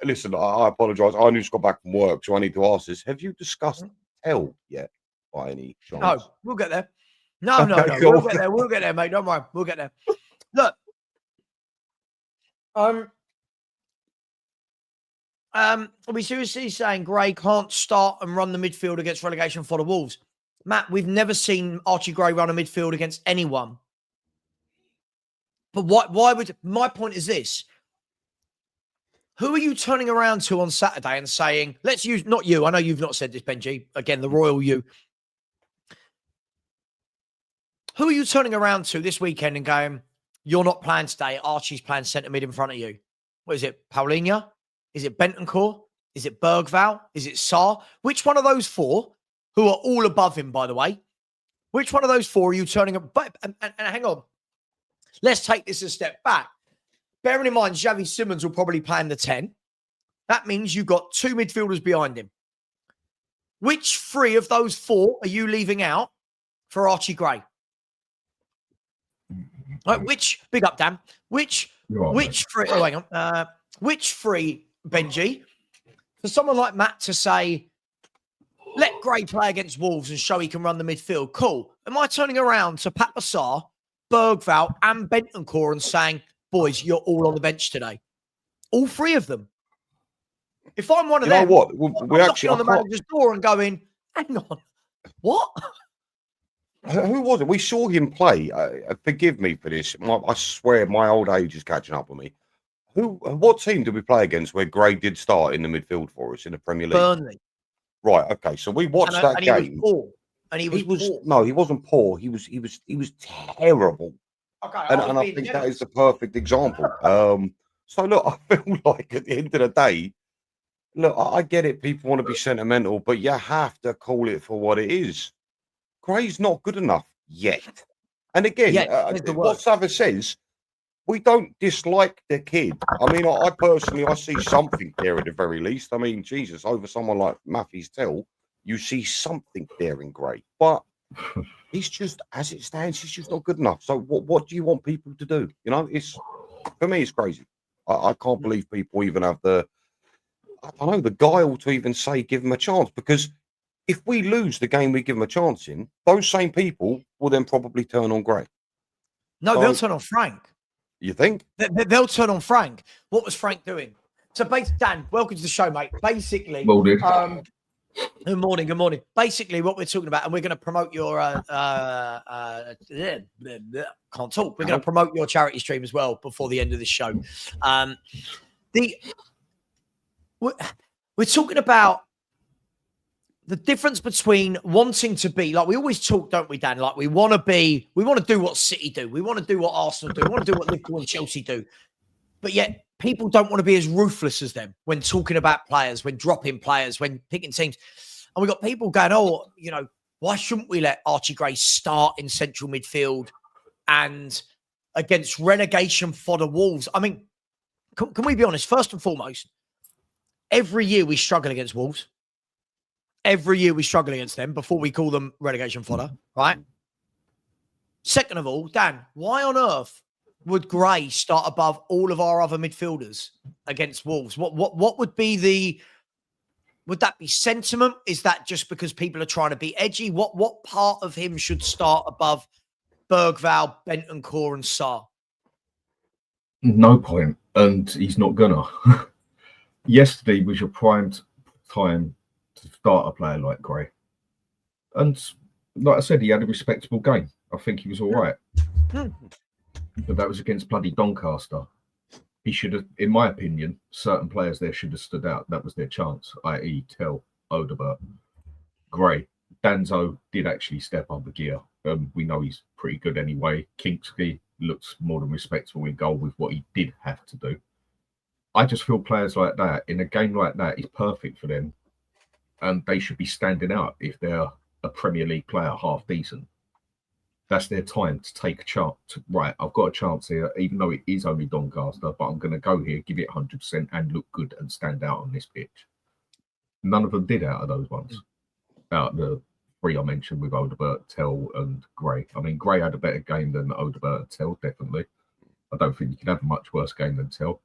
Listen, I apologise. I just got back from work, so I need to ask this. Have you discussed Tell yet, by any chance? No, we'll get there. No. Cool. We'll get there. We'll get there, mate. Don't worry. We'll get there. Look, are we seriously saying Gray can't start and run the midfield against relegation for the Wolves? Matt, we've never seen Archie Gray run a midfield against anyone. But why would... My point is this. Who are you turning around to on Saturday and saying, let's use... Not you. I know you've not said this, Benji. Again, the royal you. Who are you turning around to this weekend and going... You're not playing today. Archie's playing centre mid in front of you. What is it? Palhinha? Is it Bentancur? Is it Bergvall? Is it Sarr? Which one of those 4, who are all above him, by the way, which one of those 4 are you turning up? And hang on. Let's take this a step back. Bearing in mind, Xavi Simons will probably play in the 10. That means you've got 2 midfielders behind him. Which 3 of those 4 are you leaving out for Archie Gray? Big up, Dan. Which 3? Oh, hang on. Which 3, Benji, for someone like Matt to say, let Gray play against Wolves and show he can run the midfield? Cool. Am I turning around to Pat Sarr, Bergvall, and Bentancur and saying, boys, you're all on the bench today? All 3 of them. If I'm one of them, what? I'm knocking on the manager's door and going, hang on, what? Who was it? We saw him play. Forgive me for this. I swear my old age is catching up with me. What team did we play against where Gray did start in the midfield for us in the Premier League? Burnley. Right. Okay. So we watched that game. He was poor. And he was poor. No, he wasn't poor. He was terrible. Okay. And I think that is the perfect example. So look, I feel like at the end of the day, look, I get it. People want to be sentimental, but you have to call it for what it is. Gray's not good enough yet. And again, what Savva says, we don't dislike the kid. I mean, I personally, I see something there at the very least. I mean, Jesus, over someone like Matthew's Tell, you see something there in Gray. But he's just, as it stands, he's just not good enough. So what do you want people to do? You know, for me, it's crazy. I can't believe people even have the guile to even say, give him a chance, because if we lose the game we give them a chance in, those same people will then probably turn on Gray. No, they'll turn on Frank. You think? They'll turn on Frank. What was Frank doing? So, Dan, welcome to the show, mate. Basically, Good morning. Good morning. Basically, what we're talking about, and we're going to promote your can't talk. We're going to promote your charity stream as well before the end of the show. We're talking about the difference between wanting to be, like we always talk, don't we, Dan? Like we want to do what City do. We want to do what Arsenal do. We want to do what Liverpool and Chelsea do. But yet people don't want to be as ruthless as them when talking about players, when dropping players, when picking teams. And we've got people going, oh, why shouldn't we let Archie Gray start in central midfield and against relegation fodder Wolves? I mean, can we be honest? First and foremost, every year we struggle against Wolves. Every year we struggle against them before we call them relegation fodder, right? Second of all, Dan, why on earth would Gray start above all of our other midfielders against Wolves? What would be would that be sentiment? Is that just because people are trying to be edgy? What part of him should start above Bergvall, Bentancur and Sarr? No point, and he's not gonna. Yesterday was your prime time to start a player like Gray. And like I said, he had a respectable game. I think he was all right. But that was against bloody Doncaster. He should have, in my opinion, certain players there should have stood out. That was their chance, i.e. Tell, Odobert, Gray. Danzo did actually step up a gear. We know he's pretty good anyway. Kingsley looks more than respectable in goal with what he did have to do. I just feel players like that, in a game like that, is perfect for them. And they should be standing out if they're a Premier League player, half decent. That's their time to take a chance. Right, I've got a chance here, even though it is only Doncaster, but I'm going to go here, give it 100% and look good and stand out on this pitch. None of them did out of those ones. Out of the three I mentioned with Odobert, Tell and Gray. I mean, Gray had a better game than Odobert and Tell, definitely. I don't think you can have a much worse game than Tell.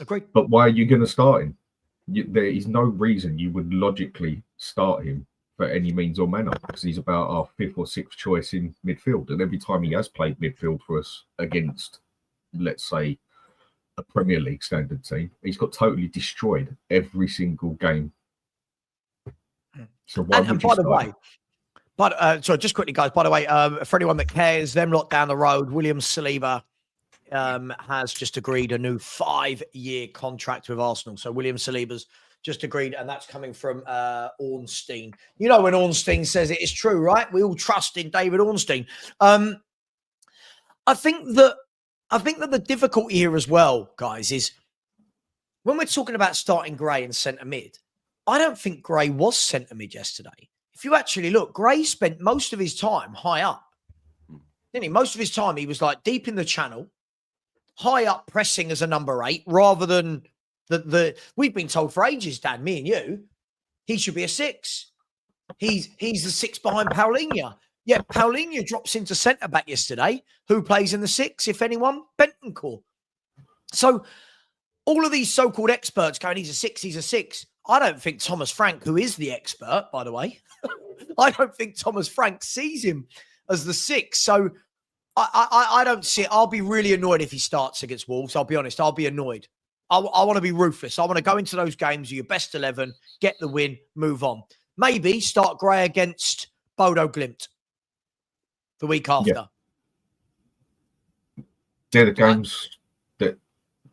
Agreed. But why are you going to start him? There is no reason you would logically start him for any means or manner, because he's about our fifth or sixth choice in midfield. And every time he has played midfield for us against, let's say, a Premier League standard team, he's got totally destroyed every single game. So why would you by the start way, but sorry, just quickly, guys. By the way, for anyone that cares, them lot down the road, William Saliba has just agreed a new 5-year contract with Arsenal. So William Saliba's just agreed, and that's coming from Ornstein. You know, when Ornstein says it is true, right? We all trust in David Ornstein. I think that the difficulty here as well, guys, is when we're talking about starting Gray in centre mid, I don't think Gray was centre mid yesterday. If you actually look, Gray spent most of his time high up. Didn't he? Most of his time he was like deep in the channel, high up pressing as a number 8, rather than we've been told for ages, Dan, me and you, he should be a 6. He's the 6 behind Palhinha. Yeah, Palhinha drops into centre back yesterday. Who plays in the 6, if anyone? Bentancur. So all of these so-called experts going, he's a 6, he's a 6. I don't think Thomas Frank, who is the expert, by the way, I don't think Thomas Frank sees him as the 6. So I don't see it. I'll be really annoyed if he starts against Wolves. I'll be honest. I'll be annoyed. I want to be ruthless. I want to go into those games with your best 11, get the win, move on. Maybe start Gray against Bodo Glimt the week after. Yeah. They're the games that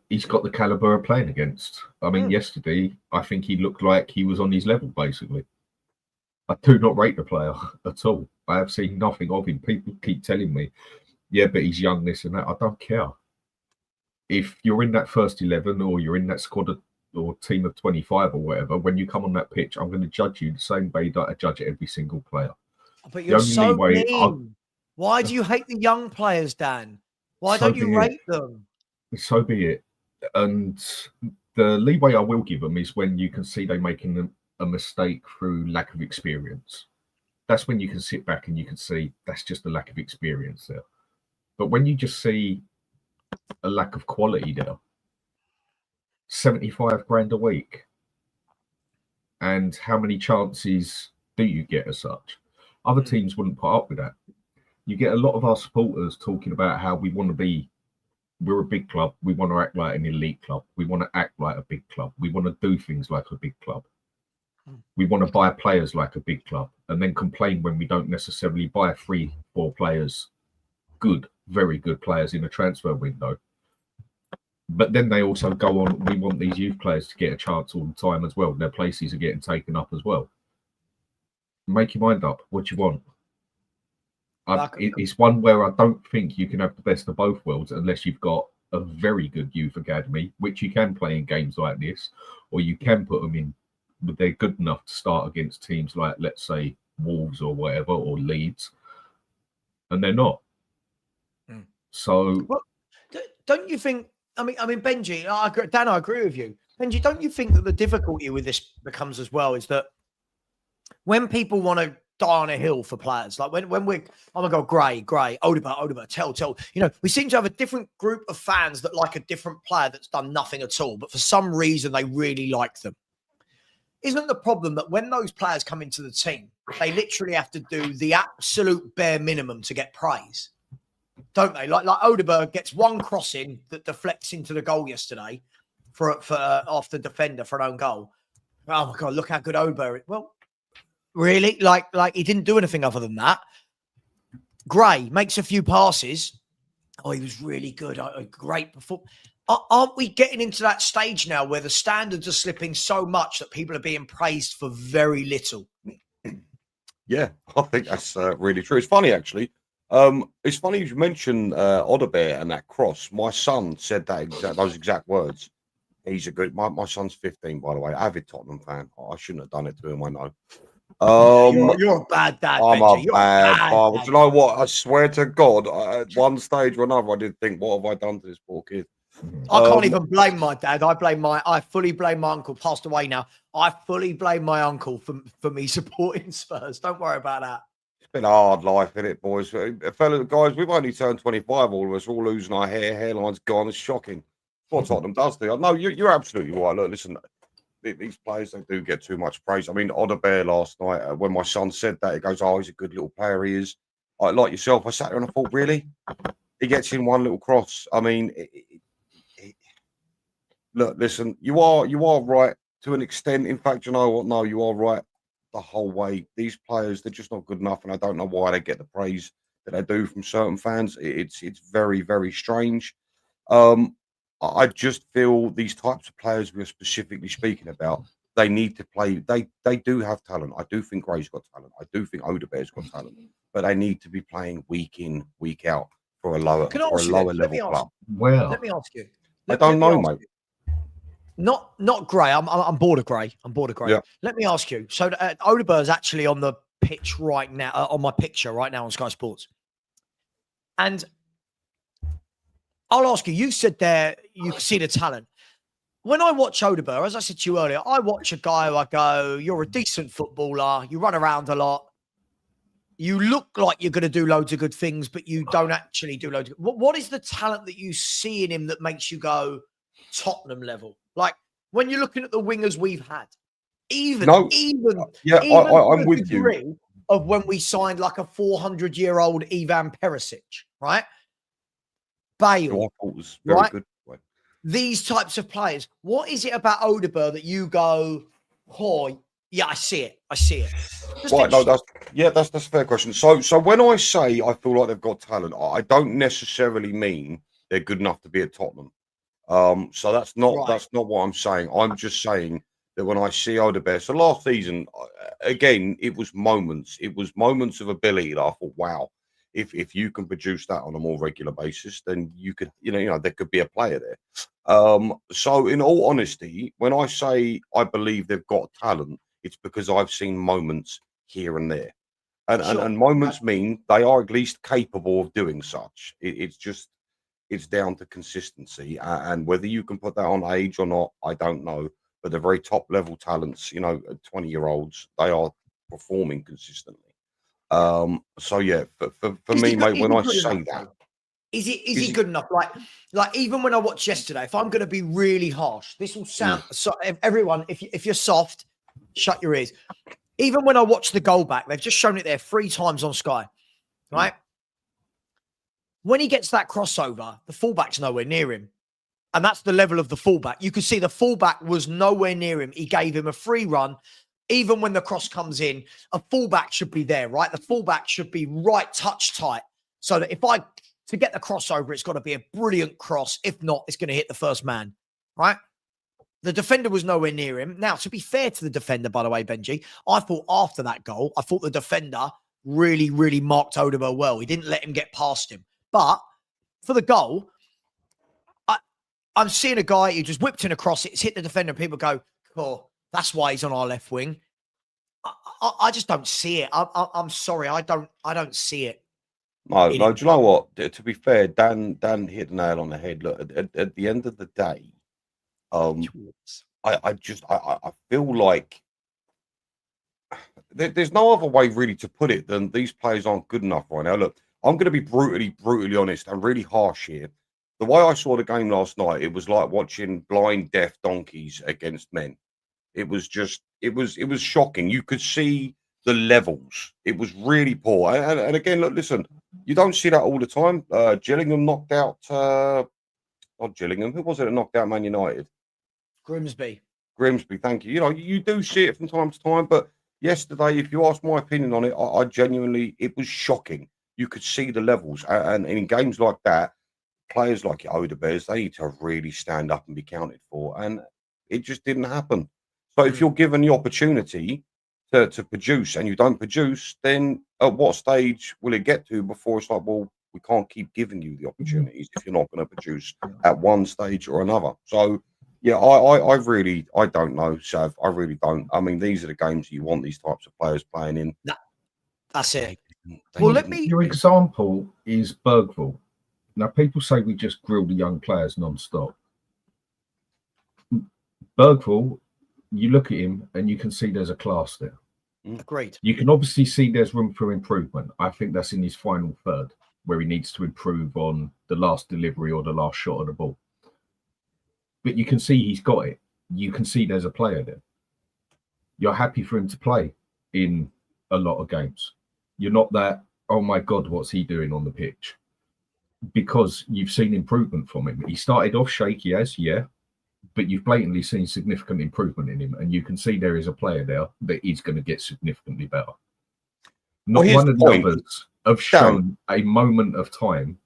he's got the calibre of playing against. I mean, yesterday, I think he looked like he was on his level, basically. I do not rate the player at all. I have seen nothing of him. People keep telling me, yeah, but he's young, this and that. I don't care. If you're in that first 11 or you're in that squad or team of 25 or whatever, when you come on that pitch, I'm going to judge you the same way that I judge every single player. But you're so mean. Why do you hate the young players, Dan? Why don't you rate them? So be it. And the leeway I will give them is when you can see they're making a mistake through lack of experience. That's when you can sit back and you can see that's just a lack of experience there. But when you just see a lack of quality there, 75 grand a week, and how many chances do you get as such? Other teams wouldn't put up with that. You get a lot of our supporters talking about how we want to be, we're a big club, we want to act like an elite club, we want to act like a big club, we want to do things like a big club. We want to buy players like a big club and then complain when we don't necessarily buy 3-4 players, very good players in a transfer window. But then they also go on, we want these youth players to get a chance all the time as well. Their places are getting taken up as well. Make your mind up. What you want? It's one where I don't think you can have the best of both worlds unless you've got a very good youth academy, which you can play in games like this, or you can put them in, but they're good enough to start against teams like, let's say, Wolves or whatever, or Leeds, and they're not. So, well, don't you think? I mean, Benji, Dan, I agree with you. Benji, don't you think that the difficulty with this becomes as well is that when people want to die on a hill for players, like when we're, oh my God, Gray, Odegaard, tell, we seem to have a different group of fans that like a different player that's done nothing at all, but for some reason they really like them. Isn't the problem that when those players come into the team, they literally have to do the absolute bare minimum to get praise? Don't they? Like Odegaard gets one crossing that deflects into the goal yesterday for off the defender for an own goal. Oh my God, look how good Odegaard is. Well, really? Like he didn't do anything other than that. Gray makes a few passes. Oh, he was really good. A great performance. Aren't we getting into that stage now where the standards are slipping so much that people are being praised for very little? Yeah, I think that's really true. It's funny, actually. It's funny you mentioned Odegaard and that cross. My son said those exact words. He's a good. My son's 15, by the way, avid Tottenham fan. I shouldn't have done it to him. I know. You're a bad dad. I'm Benji. a bad father. Do you know what? I swear to God, at one stage or another, I did think, what have I done to this poor kid? I can't even blame my dad. I fully blame my uncle. Passed away now. I fully blame my uncle for me supporting Spurs. Don't worry about that. It's been a hard life, isn't it, boys? Fellow guys, we've only turned 25. All of us, all losing our hairline's gone. It's shocking. What Tottenham does to you. No, you're absolutely right. Look, listen, these players, they do get too much praise. I mean, Odegaard last night, when my son said that, he goes, "Oh, he's a good little player. He is." Like yourself, I sat there and I thought, really, he gets in one little cross. I mean. Look, listen, you are right to an extent. In fact, you know what? No, you are right the whole way. These players, they're just not good enough, and I don't know why they get the praise that they do from certain fans. It's very, very strange. I just feel these types of players we're specifically speaking about, they need to play. They do have talent. I do think Gray's got talent. I do think Odegaard's got talent, but they need to be playing week in, week out for a lower level club. Well, let me ask you. I don't know, mate. Not Gray. I'm bored of Gray. Yeah. Let me ask you. So Odegaard is actually on the pitch right now, on my picture right now on Sky Sports. And I'll ask you. You said there you see the talent. When I watch Odegaard, as I said to you earlier, I watch a guy who I go, "You're a decent footballer. You run around a lot. You look like you're going to do loads of good things, but you don't actually do loads of good." What is the talent that you see in him that makes you go Tottenham level? Like when you're looking at the wingers we've had, I'm with you. Of when we signed like a 400-year-old Ivan Perisic, right? Bale, was very good. These types of players. What is it about Odegaard that you go, "Oh, yeah, I see it. Right, no, that's a fair question. So when I say I feel like they've got talent, I don't necessarily mean they're good enough to be at Tottenham. So that's not what I'm saying. I'm just saying that when I see Odegaard, so last season, again, it was moments of ability that I thought, wow, if you can produce that on a more regular basis, then you could, there could be a player there. So in all honesty, when I say I believe they've got talent, it's because I've seen moments here and there. And moments mean they are at least capable of doing such. It's down to consistency, and whether you can put that on age or not, I don't know. But the very top level talents, 20-year-olds, they are performing consistently. So yeah, for me, mate, when I say that, is he good enough? Like even when I watched yesterday, if I'm going to be really harsh, this will sound so. Everyone, if you're soft, shut your ears. Even when I watched the goal back, they've just shown it there 3 times on Sky, right? When he gets that crossover, the fullback's nowhere near him. And that's the level of the fullback. You could see the fullback was nowhere near him. He gave him a free run. even when the cross comes in, a fullback should be there, right? The fullback should be right touch tight so that to get the crossover, it's got to be a brilliant cross. If not, it's going to hit the first man, right? The defender was nowhere near him. Now, to be fair to the defender, by the way, Benji, I thought after that goal, I thought the defender really, really marked Odegaard well. He didn't let him get past him. But for the goal, I'm seeing a guy who just whipped in across it. It's hit the defender and people go, oh, that's why he's on our left wing. I just don't see it. I'm sorry. I don't see it. No, do you know what? To be fair, Dan hit the nail on the head. Look, at the end of the day, I feel like there's no other way really to put it than these players aren't good enough right now. Look, I'm going to be brutally honest and really harsh here. The way I saw the game last night, it was like watching blind, deaf donkeys against men. It was shocking. You could see the levels. It was really poor. And again, look, listen, you don't see that all the time. Gillingham knocked out, not Gillingham. Who was it that knocked out Man United? Grimsby, thank you. You know, you do see it from time to time, but yesterday, if you ask my opinion on it, I genuinely, it was shocking. You could see the levels. And in games like that, players like Odegaard, they need to really stand up and be counted for. And it just didn't happen. So if you're given the opportunity to produce and you don't produce, then at what stage will it get to before it's like, well, we can't keep giving you the opportunities if you're not going to produce at one stage or another. So, yeah, I don't know, Sav. I really don't. I mean, these are the games you want these types of players playing in. That's it. Your example is Bergvall. Now, people say we just grill the young players non-stop. Bergvall, you look at him and you can see there's a class there. Agreed. You can obviously see there's room for improvement. I think that's in his final third, where he needs to improve on the last delivery or the last shot of the ball. But you can see he's got it. You can see there's a player there. You're happy for him to play in a lot of games. You're not that, oh my God, what's he doing on the pitch? Because you've seen improvement from him. He started off shaky but you've blatantly seen significant improvement in him, and you can see there is a player there that is going to get significantly better. Not one of the others have shown a moment of time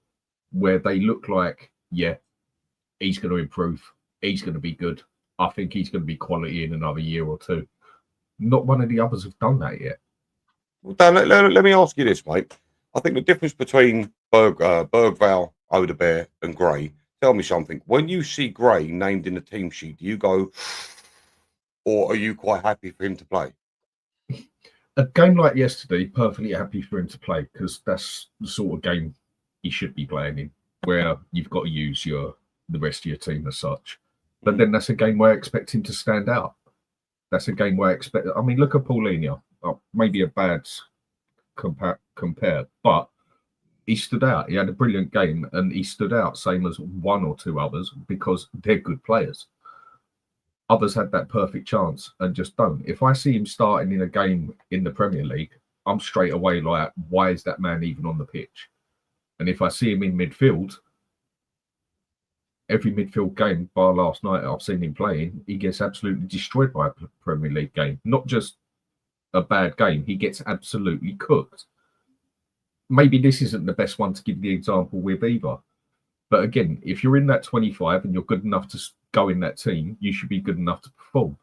where they look like, yeah, he's going to improve. He's going to be good. I think he's going to be quality in another year or two. Not one of the others have done that yet. Well, Dan, let me ask you this, mate. I think the difference between Bergvall, Odegaard, and Gray, tell me something. When you see Gray named in the team sheet, do you go, or are you quite happy for him to play? A game like yesterday, perfectly happy for him to play, because that's the sort of game he should be playing in, where you've got to use the rest of your team as such. But then that's a game where I expect him to stand out. That's a game where I mean, look at Palhinha. Maybe a bad compare, but he stood out. He had a brilliant game, and he stood out, same as one or two others, because they're good players. Others had that perfect chance and just don't. If I see him starting in a game in the Premier League, I'm straight away like, why is that man even on the pitch? And if I see him in midfield, every midfield game, bar last night I've seen him playing, he gets absolutely destroyed by a Premier League game. Not just a bad game, he gets absolutely cooked. Maybe this isn't the best one to give the example with either. But again, if you're in that 25 and you're good enough to go in that team, you should be good enough to perform.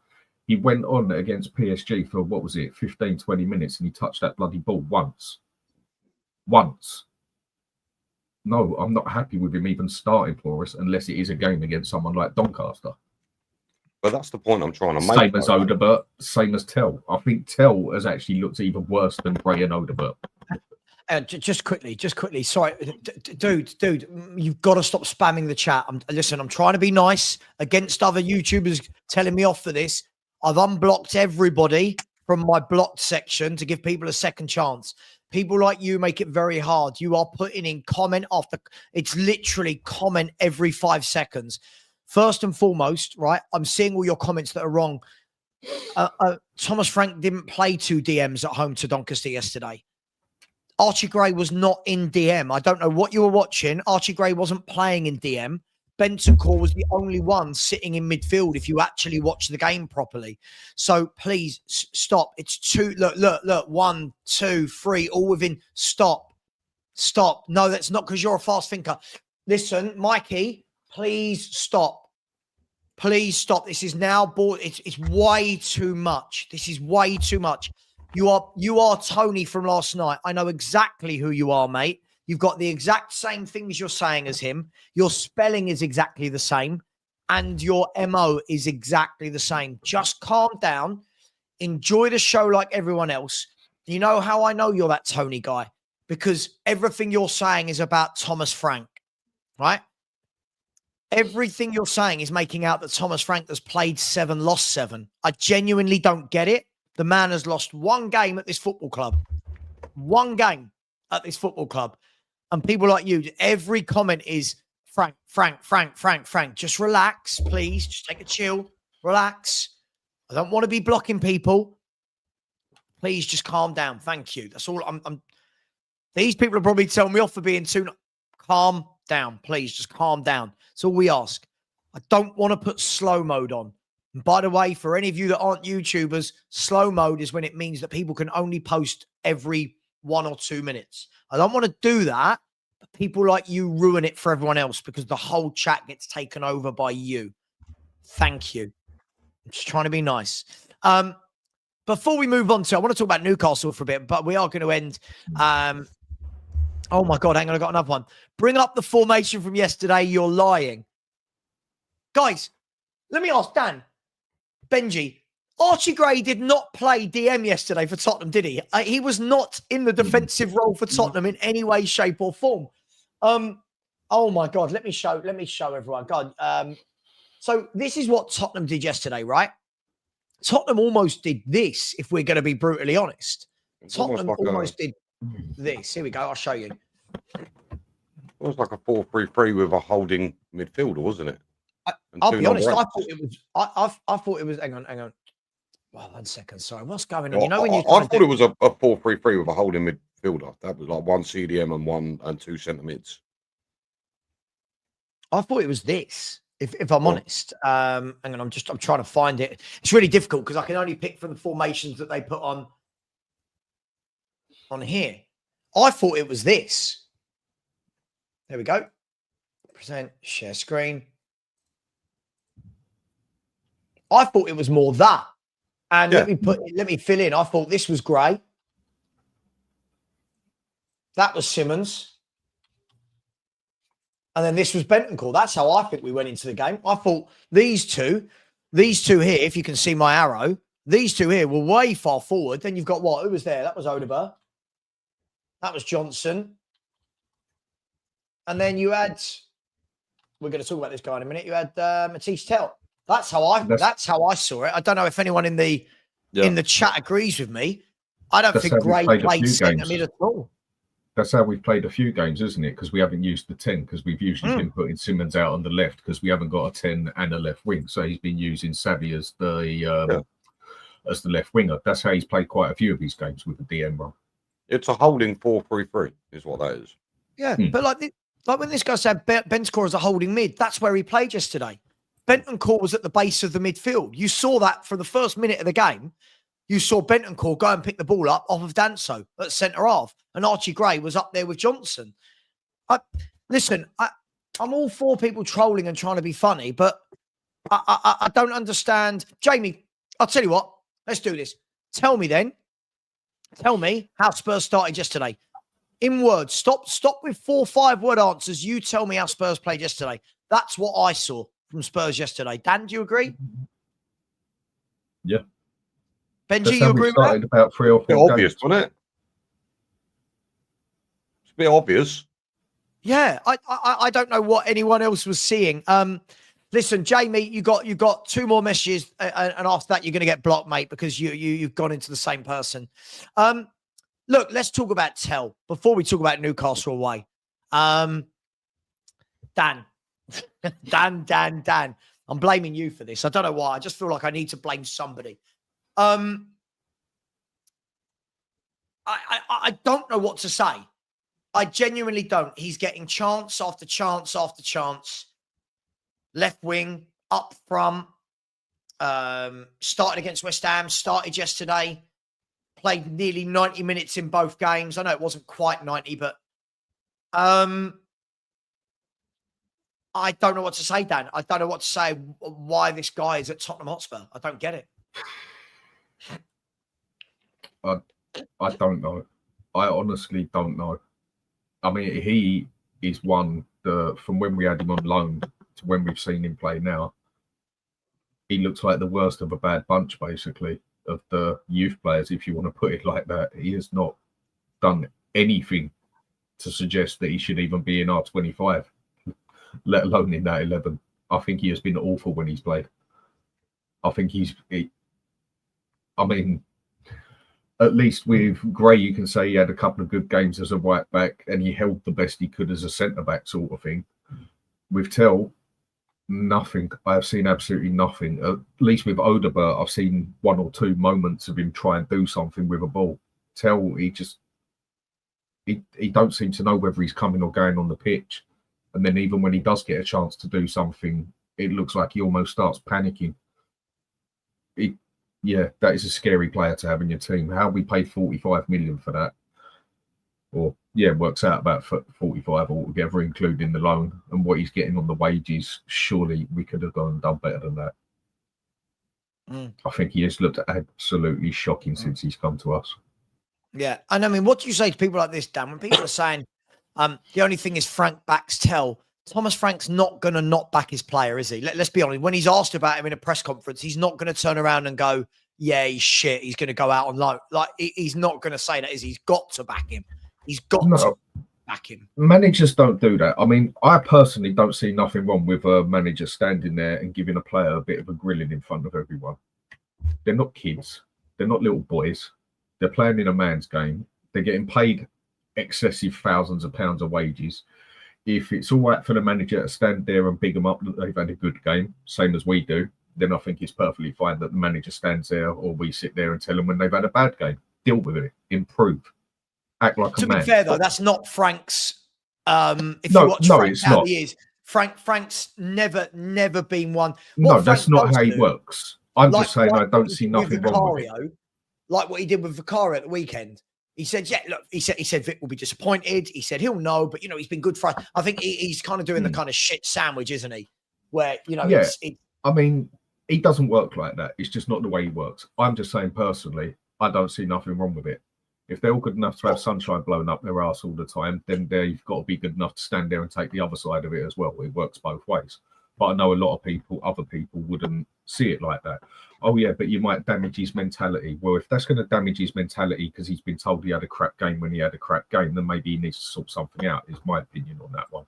He went on against PSG for, 15, 20 minutes, and he touched that bloody ball once. No, I'm not happy with him even starting for us unless it is a game against someone like Doncaster. But that's the point I'm trying to make. Same as Odegaard, same as Tell. I think Tell has actually looked even worse than Gray and Odegaard. Just quickly. Sorry, dude, you've got to stop spamming the chat. I'm trying to be nice against other YouTubers telling me off for this. I've unblocked everybody from my blocked section to give people a second chance. People like you make it very hard. You are putting in comment after. It's literally comment every 5 seconds. First and foremost, right? I'm seeing all your comments that are wrong. Thomas Frank didn't play 2 DMs at home to Doncaster yesterday. Archie Gray was not in DM. I don't know what you were watching. Archie Gray wasn't playing in DM. Bentancur was the only one sitting in midfield if you actually watch the game properly. So please stop. It's two. Look. 1, 2, 3, all within. Stop. No, that's not because you're a fast thinker. Listen, Mikey, please stop. Please stop. This is now bored. It's way too much. This is way too much. You are Tony from last night. I know exactly who you are, mate. You've got the exact same things you're saying as him. Your spelling is exactly the same. And your MO is exactly the same. Just calm down. Enjoy the show like everyone else. You know how I know you're that Tony guy? Because everything you're saying is about Thomas Frank, right? Everything you're saying is making out that Thomas Frank has played 7, lost 7. I genuinely don't get it. The man has lost 1 game at this football club. 1 game at this football club. And people like you, every comment is Frank. Just relax, please. Just take a chill. Relax. I don't want to be blocking people. Please just calm down. Thank you. That's all. These people are probably telling me off for being too... Calm down, please. Just calm down. That's all we ask. I don't want to put slow mode on. And by the way, for any of you that aren't YouTubers, slow mode is when it means that people can only post every 1 or 2 minutes. I don't want to do that, but people like you ruin it for everyone else because the whole chat gets taken over by you. Thank you. I'm just trying to be nice. Before we move on to, I want to talk about Newcastle for a bit, but we are going to end. Oh my God, hang on, I got another one. Bring up the formation from yesterday. You're lying. Guys, let me ask Dan, Benji, Archie Gray did not play DM yesterday for Tottenham, did he? He was not in the defensive role for Tottenham in any way, shape, or form. Oh my God, let me show everyone. God, so this is what Tottenham did yesterday, right? Tottenham almost did this, if we're going to be brutally honest. Tottenham almost did this. Here we go. I'll show you. It was like a 4-3-3 with a holding midfielder, wasn't it? I'll be honest. I thought it was. I thought it was. Hang on. Well, 1 second. Sorry. What's going on? You know when you. I thought it was a 4-3-3 with a holding midfielder. That was like 1 CDM and 2 centre mids. I thought it was this. If I'm honest, hang on. I'm trying to find it. It's really difficult because I can only pick from the formations that they put on here. I thought it was this. There we go. Present, share screen. I thought it was more that. And let me fill in. I thought this was Gray. That was Simmons. And then this was Bentancur. That's how I think we went into the game. I thought these two here, if you can see my arrow, these two here were way far forward. Then you've got what? Who was there? That was Odegaard. That was Johnson. And then you had, we're going to talk about this guy in a minute. You had Matisse Tell. That's how I saw it. I don't know if anyone in the chat agrees with me. I don't think Gray played centre mid at all. That's how we've played a few games, isn't it? Because we haven't used the 10, because we've usually been putting Simmons out on the left because we haven't got a 10 and a left wing. So he's been using Savva as the left winger. That's how he's played quite a few of his games with the DM role. It's a holding 4-3-3 is what that is. Yeah, but like when this guy said Bentancur is a holding mid, that's where he played yesterday. Bentancur was at the base of the midfield. You saw that from the first minute of the game. You saw Bentancur go and pick the ball up off of Danso at centre half, and Archie Gray was up there with Johnson. Listen, I'm all for people trolling and trying to be funny, but I don't understand. Jamie, I'll tell you what. Let's do this. Tell me how Spurs started yesterday. In words, stop with 4 or 5 word answers. You tell me how Spurs played yesterday. That's what I saw from Spurs yesterday. Dan, do you agree? Yeah. Benji, you agree with that? About 3 or 4 games. Obvious, wasn't it? It's a bit obvious. Yeah, I don't know what anyone else was seeing. Listen, Jamie, you got 2 more messages, and after that you're going to get blocked, mate, because you've gone into the same person. Look, let's talk about Tell before we talk about Newcastle away. Dan. I'm blaming you for this. I don't know why. I just feel like I need to blame somebody. I don't know what to say. I genuinely don't. He's getting chance after chance after chance. left wing, up front. Started against West Ham, started yesterday, played nearly 90 minutes in both games. I know it wasn't quite 90, but I don't know what to say, Dan. I don't know what to say why this guy is at Tottenham Hotspur. I don't get it. I don't know. I honestly don't know. I mean, he is one from when we had him on loan to when we've seen him play now. He looks like the worst of a bad bunch, basically, of the youth players, if you want to put it like that. He has not done anything to suggest that he should even be in R25, let alone in that 11. I think he has been awful when he's played. I think I mean, at least with Gray, you can say he had a couple of good games as a right back and he held the best he could as a centre back, sort of thing. With Tell, nothing. I have seen absolutely nothing. At least with Odegaard, I've seen one or two moments of him try and do something with a ball. Tell, he don't seem to know whether he's coming or going on the pitch. And then even when he does get a chance to do something, it looks like he almost starts panicking. Yeah, that is a scary player to have in your team. How we paid 45 million for that? Or, yeah, works out about 45 altogether, including the loan. And what he's getting on the wages, surely we could have gone and done better than that. I think he has looked absolutely shocking since he's come to us. Yeah. And I mean, what do you say to people like this, Dan? When people are saying the only thing is Frank backs Tell, Thomas Frank's not going to not back his player, is he? Let's be honest. When he's asked about him in a press conference, he's not going to turn around and go, yeah, he's shit. He's going to go out on loan. Like, he's not going to say that, is he? He's got to back him. He's got to back him. Managers don't do that. I mean, I personally don't see nothing wrong with a manager standing there and giving a player a bit of a grilling in front of everyone. They're not kids. They're not little boys. They're playing in a man's game. They're getting paid excessive thousands of pounds of wages. If it's all right for the manager to stand there and big them up that they've had a good game, same as we do, then I think it's perfectly fine that the manager stands there or we sit there and tell them when they've had a bad game. Deal with it. Improve. Act like a man. To be fair, though, that's not Frank's. If you watch Frank, it's how not. he is. Frank's never been one. No, that's not how he works. I'm just saying I don't see nothing wrong with it. Like what he did with Vicario at the weekend. He said, yeah, look, he said Vic will be disappointed. He said he'll know, but, he's been good for us. I think he's kind of doing the kind of shit sandwich, isn't he? Where, I mean, he doesn't work like that. It's just not the way he works. I'm just saying personally, I don't see nothing wrong with it. If they're all good enough to have sunshine blown up their arse all the time, then they've got to be good enough to stand there and take the other side of it as well. It works both ways. But I know a lot of other people wouldn't see it like that. Oh, yeah, but you might damage his mentality. Well, if that's going to damage his mentality because he's been told he had a crap game when he had a crap game, then maybe he needs to sort something out, is my opinion on that one.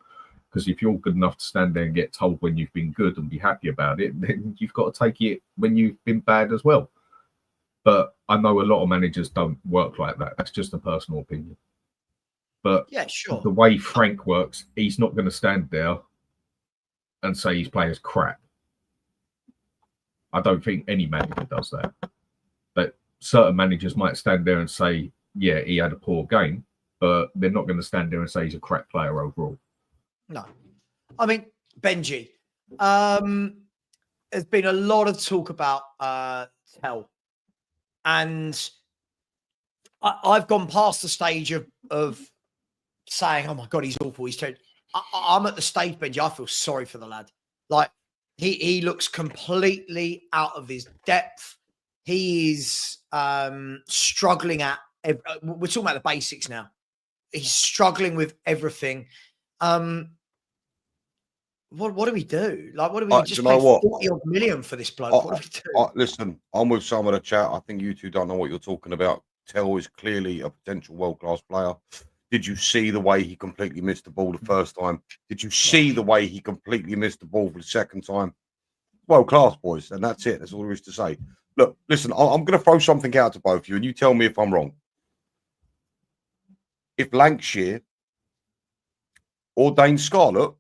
Because if you're good enough to stand there and get told when you've been good and be happy about it, then you've got to take it when you've been bad as well. But I know a lot of managers don't work like that. That's just a personal opinion. But yeah, sure. The way Frank works, he's not going to stand there and say his player's crap. I don't think any manager does that. But certain managers might stand there and say, yeah, he had a poor game, but they're not going to stand there and say he's a crap player overall. No. I mean, Benji, there's been a lot of talk about Tell. And I've gone past the stage of saying, oh, my God, he's awful. He's terrible. I'm at the stage, Benji, I feel sorry for the lad. Like, he looks completely out of his depth. He is struggling we're talking about the basics now. He's struggling with everything. What do we do? Like, what do we just pay 40 odd million for this bloke? What do we do? Listen, I'm with some of the chat. I think you two don't know what you're talking about. Tell is clearly a potential world-class player. Did you see the way he completely missed the ball the first time? Did you see the way he completely missed the ball for the second time? World-class, boys, and that's it. That's all there is to say. Look, listen, I'm going to throw something out to both of you, and you tell me if I'm wrong. If Lancashire or Dane Scarlett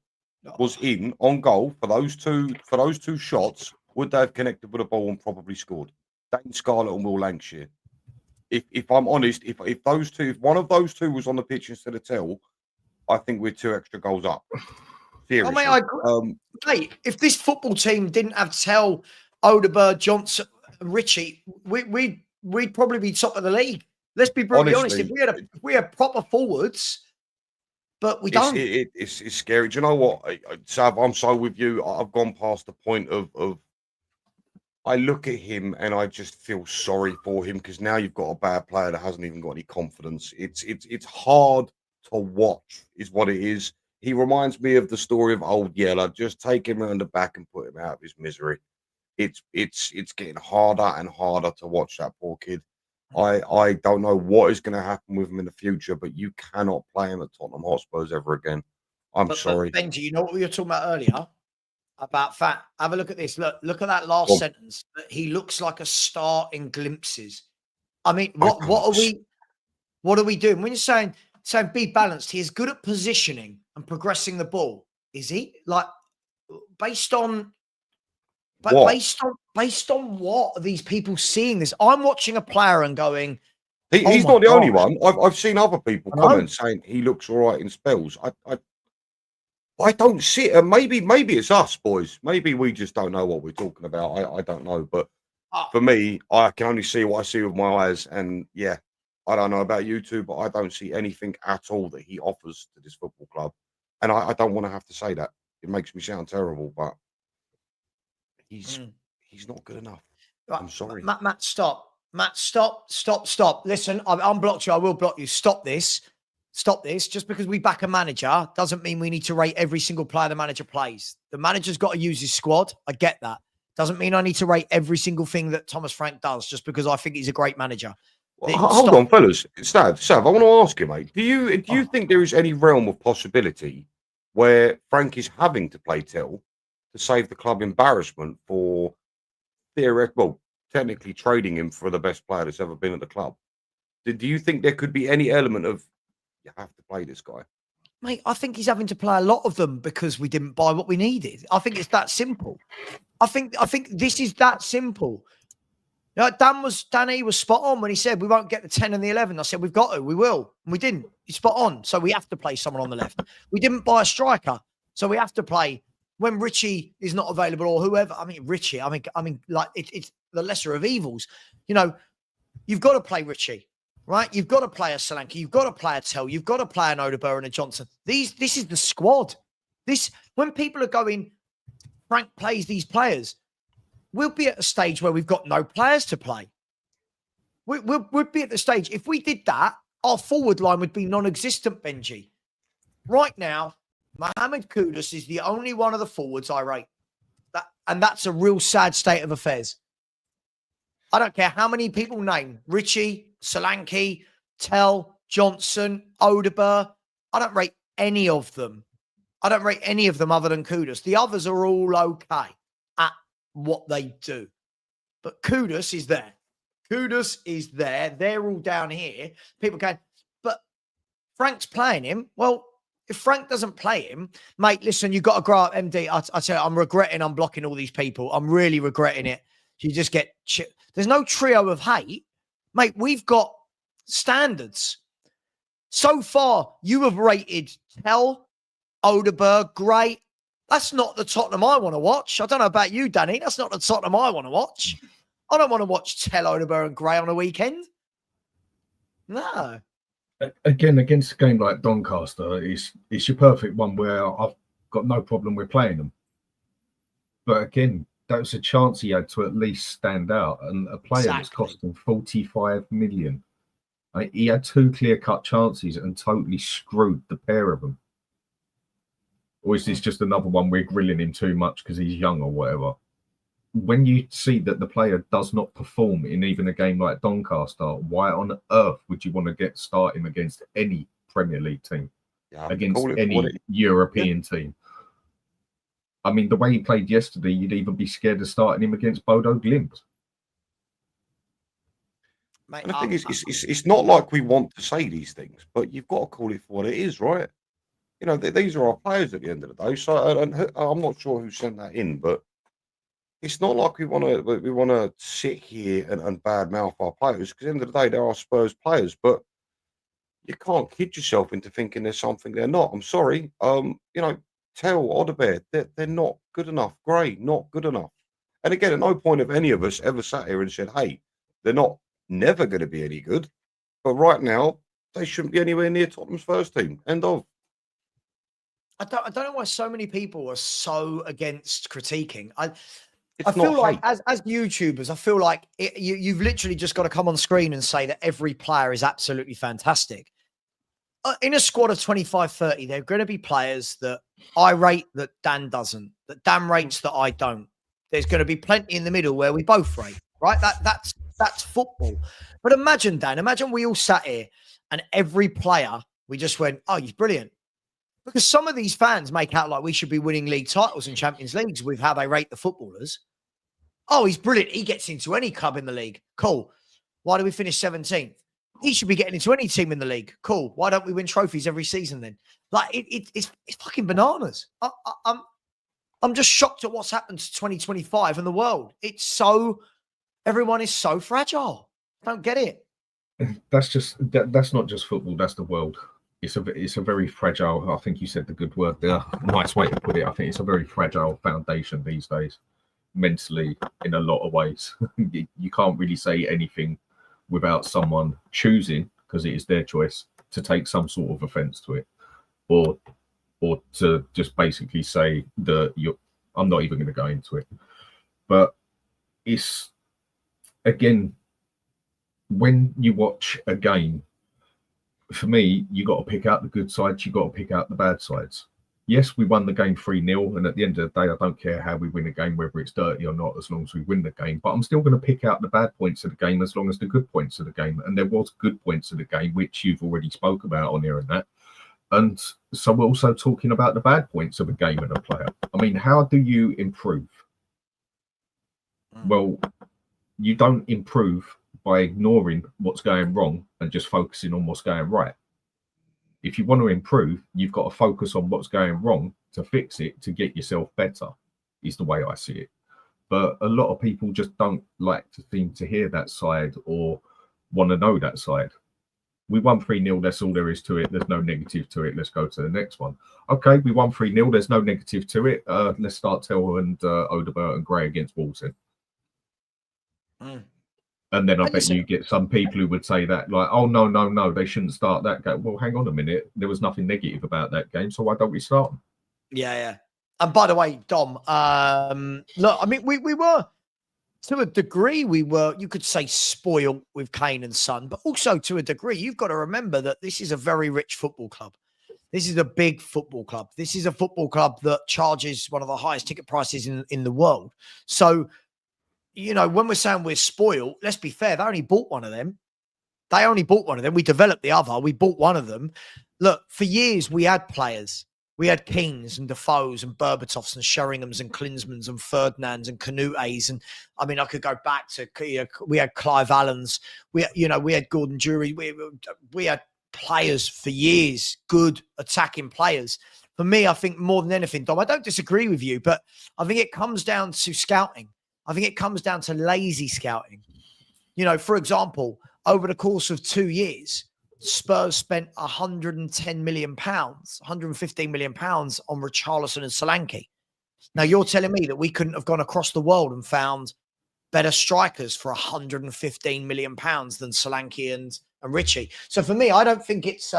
was in on goal for those two shots, would they have connected with the ball and probably scored? Dane Scarlett and Will Lancashire. If I'm honest, if one of those two was on the pitch instead of Tell, I think we're 2 extra goals up. Seriously. I agree. Mate, if this football team didn't have Tell, Odegaard, Johnson, Richie, we'd probably be top of the league. Let's be brutally honest. If we had proper forwards, but we don't. It's scary. Do you know what, Sav? I'm so with you. I've gone past the point of I look at him and I just feel sorry for him, because now you've got a bad player that hasn't even got any confidence. It's hard to watch, is what it is. He reminds me of the story of Old Yeller. Just take him around the back and put him out of his misery. It's getting harder and harder to watch that poor kid. I don't know what is going to happen with him in the future, but you cannot play him at Tottenham Hotspurs ever again. I'm sorry. But Benji, you know what we were talking about earlier? About fat. Have a look at this. Look at that last sentence. He looks like a star in glimpses. I mean, what are we doing? When you're saying be balanced, he is good at positioning and progressing the ball. Is he? Like, based on what are these people seeing this? I'm watching a player and going, he's not the only one. I've seen other people comment saying he looks all right in spells. I don't see it. Maybe it's us, boys. Maybe we just don't know what we're talking about. I don't know. But for me, I can only see what I see with my eyes. And yeah, I don't know about you two, but I don't see anything at all that he offers to this football club. And I don't want to have to say that. It makes me sound terrible, but he's not good enough. Right. I'm sorry. Matt, stop. Matt, stop. Listen, I'm blocked you. I will block you. Stop this. Just because we back a manager doesn't mean we need to rate every single player the manager plays. The manager's got to use his squad. I get that. Doesn't mean I need to rate every single thing that Thomas Frank does just because I think he's a great manager. Well, hold on, fellas. Sav, I want to ask you, mate. Do you think there is any realm of possibility where Frank is having to play Tell to save the club embarrassment for technically trading him for the best player that's ever been at the club? Do you think there could be any element of you have to play this guy? Mate, I think he's having to play a lot of them because we didn't buy what we needed. I think it's that simple. I think this is that simple. You know, Danny was spot on when he said we won't get the 10 and the 11. I said we've got to, we will, and we didn't. He's spot on. So we have to play someone on the left. We didn't buy a striker, so we have to play when Richie is not available or whoever. I mean Richie. I mean, like it's the lesser of evils. You know, you've got to play Richie. Right, you've got to play a Solanke, you've got to play a Tell, you've got to play an Odegaard and a Johnson. This is the squad. When people are going, Frank plays these players, we'll be at a stage where we've got no players to play. We'd be at the stage. If we did that, our forward line would be non-existent, Benji. Right now, Mohamed Kudus is the only one of the forwards I rate. And that's a real sad state of affairs. I don't care how many people name Richie, Solanke, Tell, Johnson, Odegaard. I don't rate any of them. I don't rate any of them other than Kudus. The others are all okay at what they do. But Kudus is there. They're all down here. People going, but Frank's playing him. Well, if Frank doesn't play him, mate, listen, you've got to grow up, MD. I tell you, I'm regretting I'm blocking all these people. I'm really regretting it. You just get... There's no trio of hate. Mate, we've got standards. So far, you have rated Tell, Odegaard, great. That's not the Tottenham I want to watch. I don't know about you, Danny. That's not the Tottenham I want to watch. I don't want to watch Tell, Odegaard and Gray on a weekend. No. Again, against a game like Doncaster, it's your perfect one where I've got no problem with playing them. But again, that was a chance he had to at least stand out, and a player that's cost him 45 million. He had two clear-cut chances and totally screwed the pair of them. Or is this just another one we're grilling him too much because he's young or whatever? When you see that the player does not perform in even a game like Doncaster, why on earth would you want to start him against any Premier League team, against any European team? I mean, the way he played yesterday, you'd even be scared of starting him against Bodo Glimt. And the thing is, it's not like we want to say these things, but you've got to call it for what it is, right? You know, these are our players at the end of the day. So and I'm not sure who sent that in, but it's not like we want to sit here and badmouth our players, because at the end of the day, they're our Spurs players. But you can't kid yourself into thinking there's something they're not. I'm sorry. You know, Tell, Odebear, they're not good enough. Gray, not good enough. And again, at no point have any of us ever sat here and said, hey, they're not never going to be any good. But right now, they shouldn't be anywhere near Tottenham's first team. End of. I don't know why so many people are so against critiquing. I It's feel not like hate. as YouTubers, I feel like you've literally just got to come on screen and say that every player is absolutely fantastic. In a squad of 25, 30, there are going to be players that I rate that Dan doesn't, that Dan rates that I don't. There's going to be plenty in the middle where we both rate, right? That's football. But imagine, Dan, imagine we all sat here and every player, we just went, oh, he's brilliant. Because some of these fans make out like we should be winning league titles and Champions Leagues with how they rate the footballers. Oh, he's brilliant. He gets into any club in the league. Cool. Why do we finish 17th? He should be getting into any team in the league. Cool. Why don't we win trophies every season then? Like it's fucking bananas. I'm just shocked at what's happened to 2025 and the world. Everyone is so fragile. Don't get it. That's not just football. That's the world. It's a very fragile. I think you said the good word there. Nice way to put it. I think it's a very fragile foundation these days, mentally, in a lot of ways. You can't really say anything without someone choosing, because it is their choice, to take some sort of offence to it, or to just basically say that I'm not even going to go into it. But it's, again, when you watch a game, for me, you got to pick out the good sides, you got to pick out the bad sides. Yes, we won the game 3-0, and at the end of the day, I don't care how we win a game, whether it's dirty or not, as long as we win the game. But I'm still going to pick out the bad points of the game as long as the good points of the game. And there was good points of the game, which you've already spoke about on here and that. And so we're also talking about the bad points of a game and a player. I mean, how do you improve? Well, you don't improve by ignoring what's going wrong and just focusing on what's going right. If you want to improve, you've got to focus on what's going wrong to fix it, to get yourself better, is the way I see it. But a lot of people just don't like to seem to hear that side or want to know that side. We won 3-0, that's all there is to it. There's no negative to it. Let's go to the next one. Okay, we won 3-0, there's no negative to it. Let's start Tell and Odegaard and Gray against Walton. And then I bet you get some people who would say that, like, oh, no, they shouldn't start that game. Well, hang on a minute. There was nothing negative about that game, so why don't we start them? Yeah. And by the way, Dom, look, I mean, we were, to a degree, you could say, spoiled with Kane and Son, but also to a degree, you've got to remember that this is a very rich football club. This is a big football club. This is a football club that charges one of the highest ticket prices in the world. So, you know, when we're saying we're spoiled, let's be fair, they only bought one of them. We developed the other. We bought one of them. Look, for years, we had players. We had Kings and Defoes and Berbatovs and Sheringhams and Klinsmans and Ferdinands and Canutes. And I mean, I could go back to, we had Clive Allens. We had Gordon Jury. We had players for years, good attacking players. For me, I think more than anything, Dom, I don't disagree with you, but I think it comes down to scouting. I think it comes down to lazy scouting. You know, for example, over the course of 2 years, Spurs spent £110 million, £115 million on Richarlison and Solanke. Now, you're telling me that we couldn't have gone across the world and found better strikers for £115 million than Solanke and Richie. So for me, I don't think it's,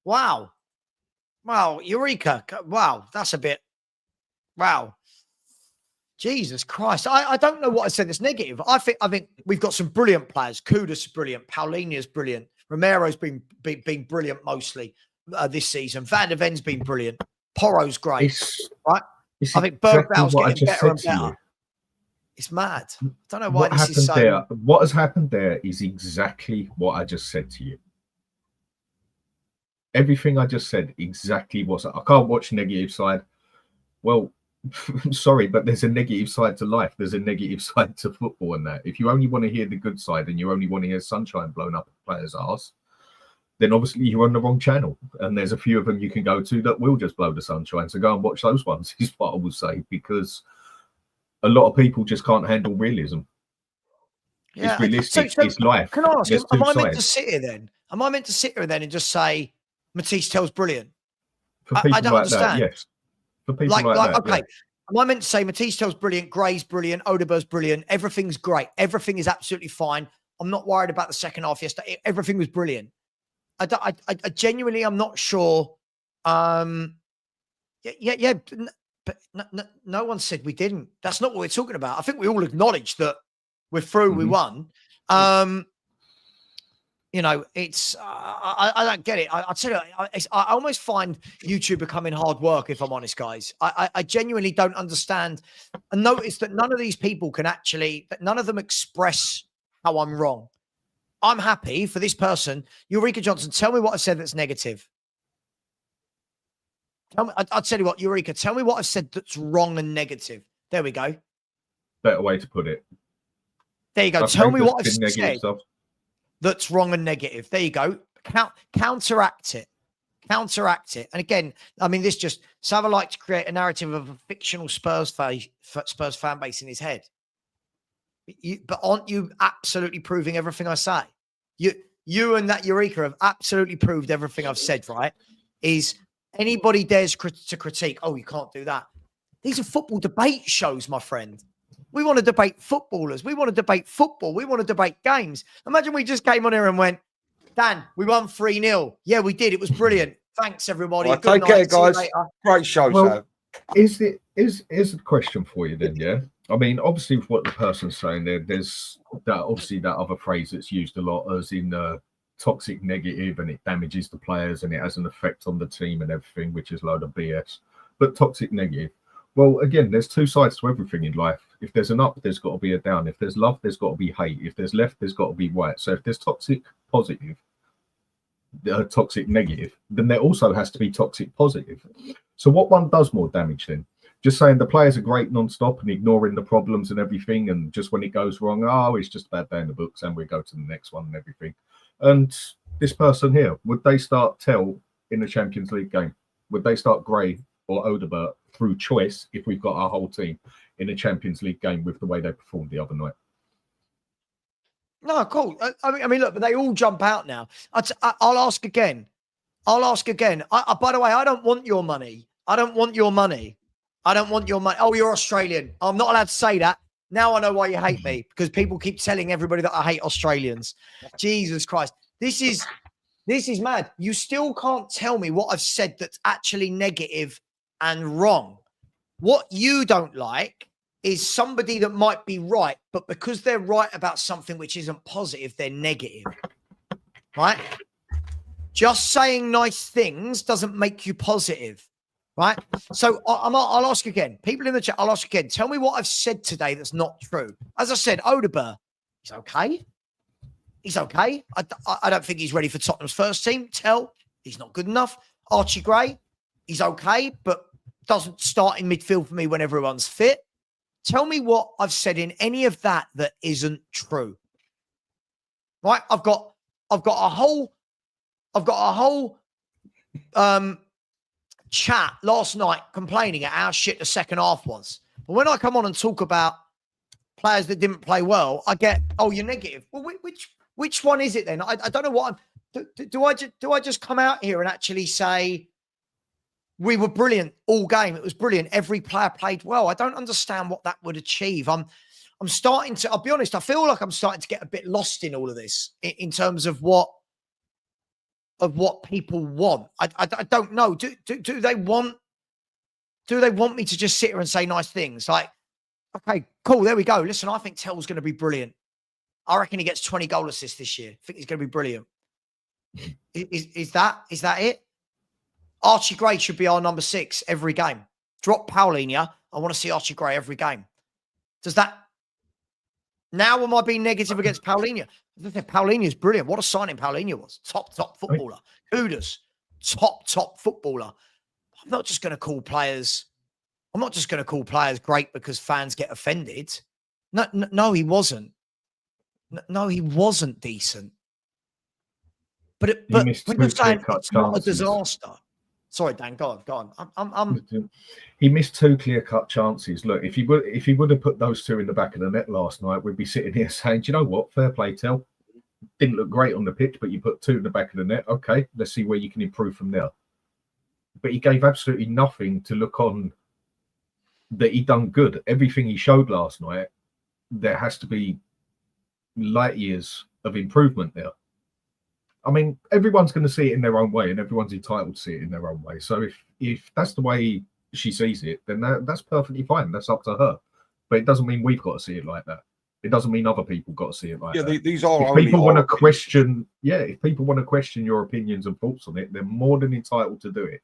wow, eureka. Wow, that's a bit, wow. Jesus Christ. I don't know what I said that's negative. I think we've got some brilliant players. Kuda's brilliant. Palhinha's brilliant. Romero's been brilliant mostly this season. Van der Ven's been brilliant. Porro's great. Right? I think Bergvall's getting better and better. It's mad. I don't know why this is so... There, what has happened there is exactly what I just said to you. Everything I just said, exactly what... I can't watch negative side. Well... I'm sorry, but there's a negative side to life. There's a negative side to football and that. If you only want to hear the good side and you only want to hear sunshine blown up a player's arse, then obviously you're on the wrong channel. And there's a few of them you can go to that will just blow the sunshine. So go and watch those ones, is what I would say, because a lot of people just can't handle realism. Yeah. It's realistic. It's life. Can I ask, am I meant to sit here then? Am I meant to sit here then and just say Matisse Tell's brilliant? For people I don't like that, understand. yes. For people like that, okay. yeah. Am I meant to say Matisse Tell's brilliant, Gray's brilliant, Odeber's brilliant, everything's great, everything is absolutely fine. I'm not worried about the second half yesterday. Everything was brilliant. I genuinely, I'm not sure. Yeah, but no one said we didn't. That's not what we're talking about. I think we all acknowledge that we're through. We won. You know, it's I don't get it. I tell you, I almost find YouTube becoming hard work. If I'm honest, guys, I genuinely don't understand. And notice that none of these people can actually, that none of them express how I'm wrong. I'm happy for this person, Eureka Johnson. Tell me what I've said that's negative. Tell me, I'll tell you what, Eureka. Tell me what I've said that's wrong and negative. There we go. Better way to put it. There you go. Okay, tell me what I've said stuff that's wrong and negative. There you go. Counteract it. Counteract it. And again, I mean, this just Savva likes to create a narrative of a fictional Spurs fan base in his head. But aren't you absolutely proving everything I say? You and that Eureka have absolutely proved everything I've said, right? Is anybody dares to critique, oh, you can't do that. These are football debate shows, my friend. We want to debate footballers. We want to debate football. We want to debate games. Imagine we just came on here and went, Dan, we won 3-0. Yeah, we did. It was brilliant. Thanks, everybody. Right, take care, guys. Great show, well, Is a question for you then, yeah? I mean, obviously, with what the person's saying there's that obviously that other phrase that's used a lot as in toxic negative, and it damages the players and it has an effect on the team and everything, which is a load of BS. But toxic negative. Well, again, there's two sides to everything in life. If there's an up, there's got to be a down. If there's love, there's got to be hate. If there's left, there's got to be right. So if there's toxic positive, toxic negative, then there also has to be toxic positive. So what one does more damage then? Just saying the players are great non-stop and ignoring the problems and everything, and just when it goes wrong, oh, it's just a bad day in the books and we go to the next one and everything. And this person here, would they start Tell in the Champions League game? Would they start Gray or Odebert through choice if we've got our whole team in a Champions League game with the way they performed the other night? No, cool. I mean, look, but they all jump out now. I'll ask again. I'll ask again. By the way, I don't want your money. I don't want your money. I don't want your money. Oh, you're Australian. I'm not allowed to say that. Now I know why you hate me, because people keep telling everybody that I hate Australians. Jesus Christ. This is mad. You still can't tell me what I've said that's actually negative and wrong. What you don't like is somebody that might be right, but because they're right about something which isn't positive, they're negative. Right? Just saying nice things doesn't make you positive. Right? So I'll ask again. People in the chat, I'll ask again. Tell me what I've said today that's not true. As I said, Odeberg, he's okay. He's okay. I don't think he's ready for Tottenham's first team. Tell, he's not good enough. Archie Gray, he's okay, but doesn't start in midfield for me when everyone's fit. Tell me what I've said in any of that that isn't true. Right? I've got a whole chat last night complaining at how shit the second half was. But when I come on and talk about players that didn't play well, I get, oh, you're negative. Well, which one is it then? I don't know what I'm. Do I just come out here and actually say we were brilliant all game? It was brilliant. Every player played well. I don't understand what that would achieve. I'm starting to. I'll be honest. I feel like I'm starting to get a bit lost in all of this in terms of what people want. I don't know. Do they want me to just sit here and say nice things? Like, okay, cool, there we go. Listen, I think Tell's going to be brilliant. I reckon he gets 20 goal assists this year. I think he's going to be brilliant. Is that it? Archie Gray should be our number 6 every game. Drop Palhinha. I want to see Archie Gray every game. Does that... Now am I being negative against Palhinha? Palhinha is brilliant. What a signing Palhinha was. Top footballer. Kudos. Top footballer. I'm not just going to call players great because fans get offended. No, he wasn't. No, he wasn't decent. But when you're saying it's not a disaster. Sorry, Dan, go on. He missed 2 clear-cut chances. Look, if he would have put those 2 in the back of the net last night, we'd be sitting here saying, do you know what? Fair play, Tell. Didn't look great on the pitch, but you put 2 in the back of the net. Okay, let's see where you can improve from there. but he gave absolutely nothing to look on that he done good. Everything he showed last night, there has to be light years of improvement there. I mean, everyone's going to see it in their own way, and everyone's entitled to see it in their own way. So if that's the way she sees it, then that's perfectly fine. That's up to her. But it doesn't mean we've got to see it like that. It doesn't mean other people got to see it like that. These are if only people want to opinions. question, if people want to question your opinions and thoughts on it, they're more than entitled to do it.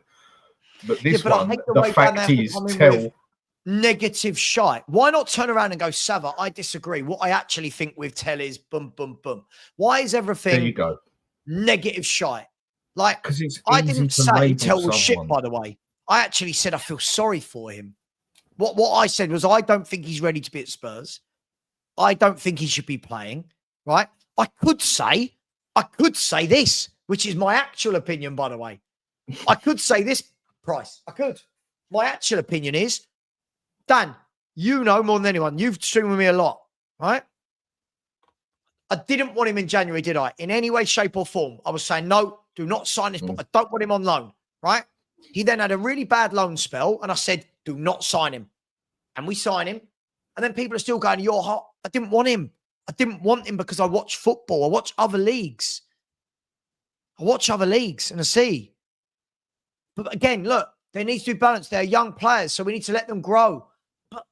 But this one, the fact is, tell negative shite. Why not turn around and go, Savva, I disagree. What I actually think with Tell is boom, boom, boom. Why is everything there you go. Negative shite? Like, Because it's I didn't say Tell was shit, someone. by the way. I actually said I feel sorry for him. What I said was I don't think he's ready to be at Spurs. I don't think he should be playing, right? I could say this, which is my actual opinion, by the way. I could say this, Price. I could. My actual opinion is, Dan, you know more than anyone. You've streamed with me a lot, right? I didn't want him in January, did I? In any way, shape, or form. I was saying, no, do not sign this. I don't want him on loan, right? He then had a really bad loan spell, and I said, do not sign him. And we sign him. And then people are still going, you're hot. I didn't want him. I didn't want him because I watch football. I watch other leagues. And I see. But again, look, there needs to be balance. They're young players, so we need to let them grow. But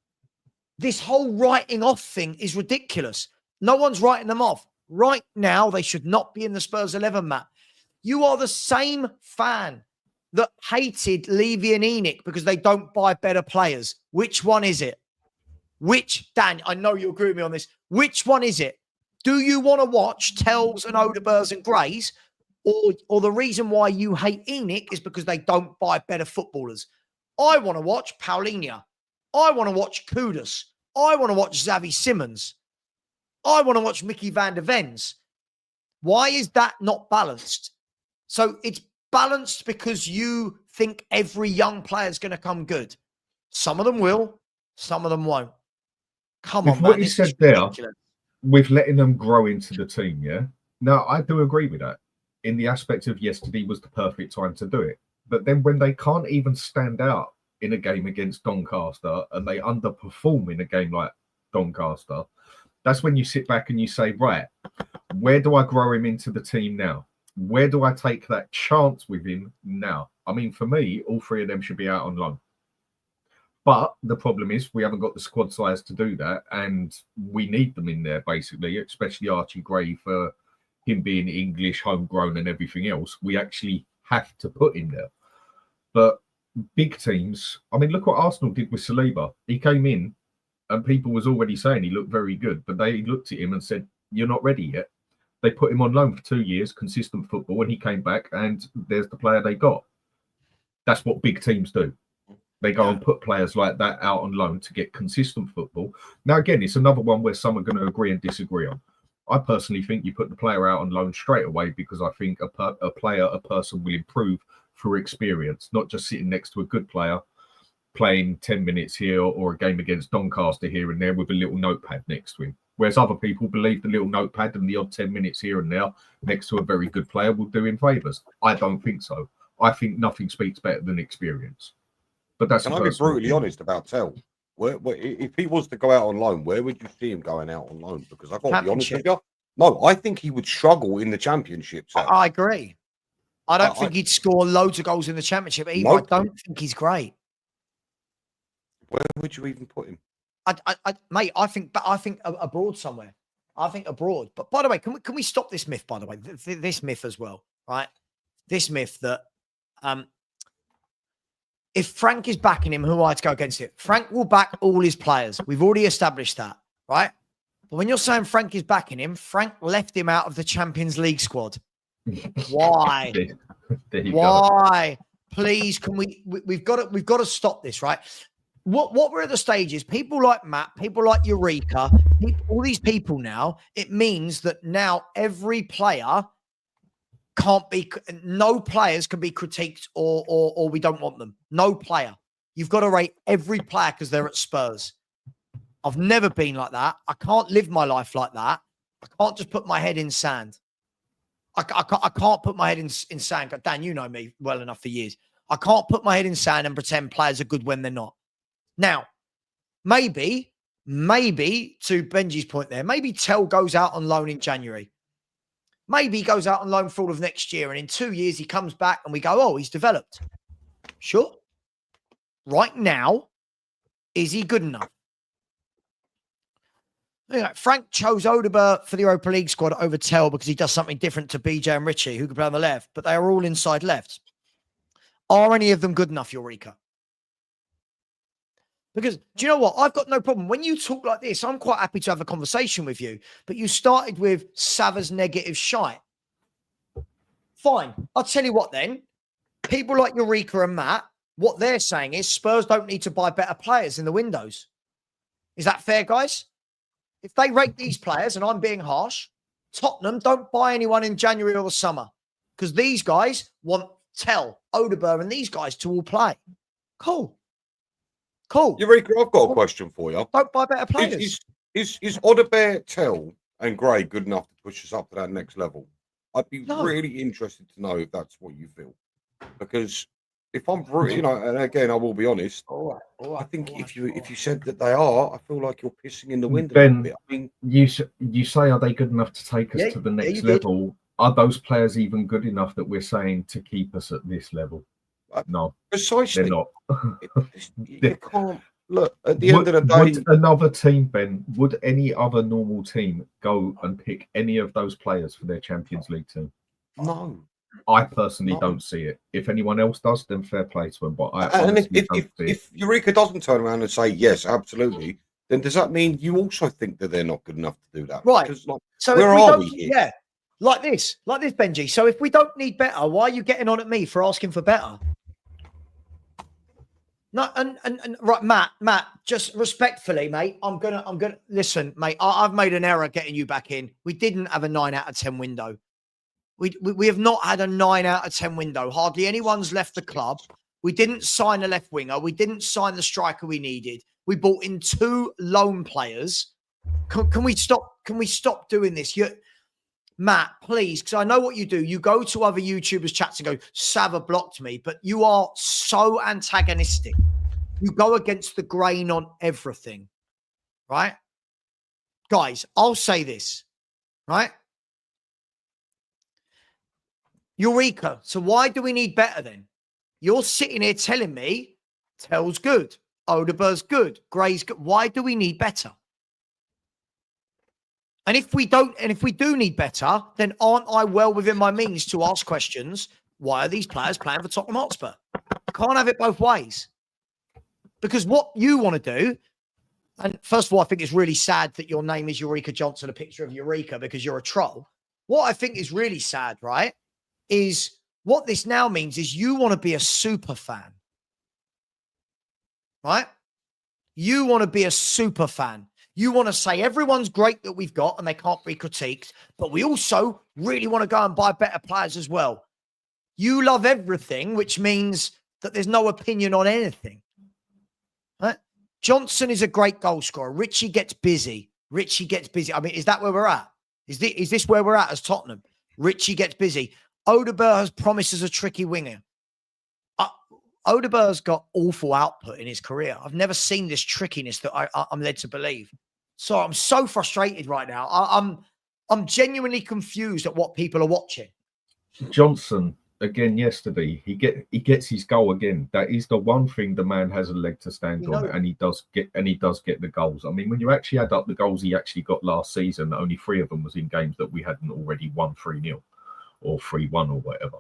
this whole writing off thing is ridiculous. No one's writing them off. Right now, they should not be in the Spurs 11, Matt. You are the same fan that hated Levy and Enoch because they don't buy better players. Which one is it? Dan, I know you agree with me on this. Which one is it? Do you want to watch Tells and Odebers and Greys? Or the reason why you hate Enoch is because they don't buy better footballers? I want to watch Palhinha. I want to watch Kudus. I want to watch Xavi Simons. I want to watch Mickey van der Vens. Why is that not balanced? So it's balanced because you think every young player is going to come good. Some of them will, some of them won't. Come on, man. What you said there, with letting them grow into the team, yeah? Now, I do agree with that. In the aspect of yesterday was the perfect time to do it. But then when they can't even stand out in a game against Doncaster and they underperform in a game like Doncaster, that's when you sit back and you say, right, where do I grow him into the team now? Where do I take that chance with him now? I mean, for me, all three of them should be out on loan. But the problem is we haven't got the squad size to do that, and we need them in there, basically, especially Archie Gray for him being English, homegrown and everything else. We actually have to put him there. But big teams, I mean, look what Arsenal did with Saliba. He came in and people was already saying he looked very good, but they looked at him and said, you're not ready yet. They put him on loan for 2 years, consistent football, and he came back and there's the player they got. That's what big teams do. They go and put players like that out on loan to get consistent football. Now, again, it's another one where some are going to agree and disagree on. I personally think you put the player out on loan straight away because I think a person will improve through experience, not just sitting next to a good player playing 10 minutes here or a game against Doncaster here and there with a little notepad next to him. Whereas other people believe the little notepad and the odd 10 minutes here and there next to a very good player will do him favours. I don't think so. I think nothing speaks better than experience. But that's. Can I be brutally honest about Tell? Where, if he was to go out on loan, where would you see him going out on loan? Because I've got to be honest with you. No, I think he would struggle in the championship. I agree. I don't think he'd score loads of goals in the championship either. I don't think he's great. Where would you even put him? Mate, I think abroad somewhere. I think abroad. But by the way, can we stop this myth? By the way, this myth as well, right? This myth that if Frank is backing him, who are to go against it? Frank will back all his players. We've already established that, right? But when you're saying Frank is backing him, Frank left him out of the Champions League squad. Why? Why? Please, can we've got to stop this, right? What we're at the stage is people like Matt, people like Eureka, all these people now, it means that now every player no players can be critiqued or we don't want them. No player. You've got to rate every player because they're at Spurs. I've never been like that. I can't live my life like that. I can't just put my head in sand. I can't put my head in sand. Dan, you know me well enough for years. I can't put my head in sand and pretend players are good when they're not. Now, maybe to Benji's point there, maybe Tell goes out on loan in January. Maybe he goes out on loan for all of next year, and in 2 years he comes back and we go, oh, he's developed. Sure. Right now, is he good enough? Frank chose Odegaard for the Europa League squad over Tell because he does something different to BJ and Richie, who can play on the left, but they are all inside left. Are any of them good enough, Eureka? Because, do you know what? I've got no problem. When you talk like this, I'm quite happy to have a conversation with you, but you started with Savva's negative shite. Fine. I'll tell you what then. People like Eureka and Matt, what they're saying is Spurs don't need to buy better players in the windows. Is that fair, guys? If they rate these players, and I'm being harsh, Tottenham don't buy anyone in January or the summer because these guys want Tell, Odegaard, and these guys to all play. Cool. Eureka, I've got a question for you. Don't buy better players. Is Odegaard, Tell, and Gray good enough to push us up to that next level? I'd be really interested to know if that's what you feel. Because if I'm, and again, I will be honest. I think if you said that they are, I feel like you're pissing in the wind. Ben, a bit. I mean, you say, are they good enough to take us to the next level? Are those players even good enough that we're saying to keep us at this level? No, precisely. They're not. You can't look at the end of the day. Would another team, Ben? Would any other normal team go and pick any of those players for their Champions League team? No. I personally don't see it. If anyone else does, then fair play to them. But if Eureka doesn't turn around and say yes, absolutely, then does that mean you also think that they're not good enough to do that? Right. Because, so where are we here? Yeah, like this, Benji. So if we don't need better, why are you getting on at me for asking for better? No, and right, Matt, just respectfully, mate. I'm gonna listen, mate. I've made an error getting you back in. We didn't have a 9 out of 10 window. We have not had a 9 out of 10 window. Hardly anyone's left the club. We didn't sign a left winger. We didn't sign the striker we needed. We brought in 2 loan players. Can we stop? Can we stop doing this? Matt, please, because I know what you do. You go to other YouTubers' chats and go, Savva blocked me, but you are so antagonistic. You go against the grain on everything, right? Guys, I'll say this, right? Eureka. So why do we need better then? You're sitting here telling me Tell's good, Odegaard's good, Gray's good. Why do we need better? And if we do need better, then aren't I well within my means to ask questions? Why are these players playing for Tottenham Hotspur? I can't have it both ways. Because what you want to do, and first of all, I think it's really sad that your name is Eureka Johnson, a picture of Eureka, because you're a troll. What I think is really sad, right, is what this now means is you want to be a super fan. Right? You want to be a super fan. You want to say everyone's great that we've got and they can't be critiqued, but we also really want to go and buy better players as well. You love everything, which means that there's no opinion on anything. Right? Johnson is a great goal scorer. Richie gets busy. I mean, is that where we're at? Is this where we're at as Tottenham? Richie gets busy. Odegaard has promised as a tricky winger. Odegaard's got awful output in his career. I've never seen this trickiness that I'm led to believe. So I'm so frustrated right now. I'm genuinely confused at what people are watching. Johnson again yesterday. He gets his goal again. That is the one thing the man has a leg to stand on, and he does get the goals. I mean, when you actually add up the goals he actually got last season, only 3 of them was in games that we hadn't already won 3-0 or 3-1 or whatever.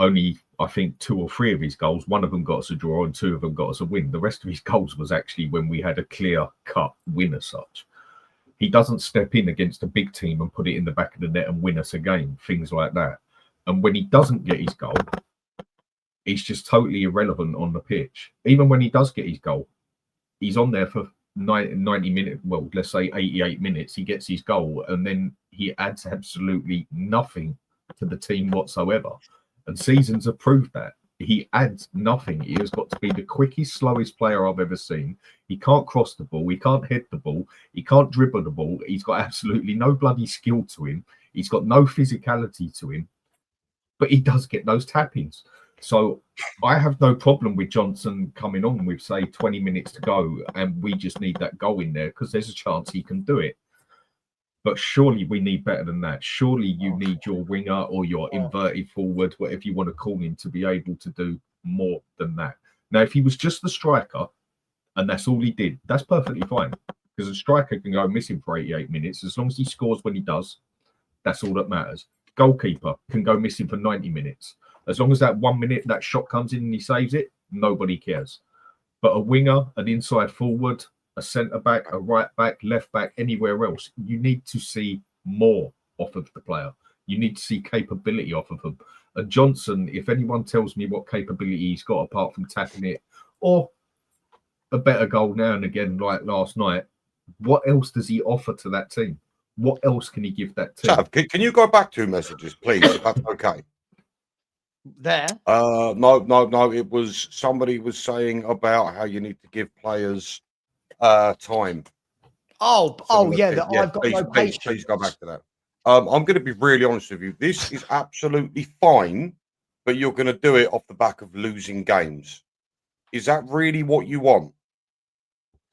Only, I think, 2 or 3 of his goals, one of them got us a draw and 2 of them got us a win. The rest of his goals was actually when we had a clear-cut win as such. He doesn't step in against a big team and put it in the back of the net and win us a game, things like that. And when he doesn't get his goal, he's just totally irrelevant on the pitch. Even when he does get his goal, he's on there for 90 minutes, well, let's say 88 minutes, he gets his goal, and then he adds absolutely nothing to the team whatsoever. And seasons have proved that. He adds nothing. He has got to be the quickest, slowest player I've ever seen. He can't cross the ball. He can't head the ball. He can't dribble the ball. He's got absolutely no bloody skill to him. He's got no physicality to him. But he does get those tap-ins. So I have no problem with Johnson coming on with, say, 20 minutes to go, and we just need that goal in there because there's a chance he can do it. But surely we need better than that. Surely you need your winger or your inverted forward, whatever you want to call him, to be able to do more than that. Now, if he was just the striker and that's all he did, that's perfectly fine. Because a striker can go missing for 88 minutes. As long as he scores when he does, that's all that matters. Goalkeeper can go missing for 90 minutes. As long as that 1 minute, that shot comes in and he saves it, nobody cares. But a winger, an inside forward, a centre-back, a right-back, left-back, anywhere else, you need to see more off of the player. You need to see capability off of them. And Johnson, if anyone tells me what capability he's got apart from tapping it or a better goal now and again like last night, what else does he offer to that team? What else can he give that team? Sav, can you go back 2 messages, please, if that's okay? There. No. It was somebody was saying about how you need to give players time. Yeah. I've got no patience. Please go back to that. I'm going to be really honest with you. This is absolutely fine, but you're going to do it off the back of losing games. Is that really what you want?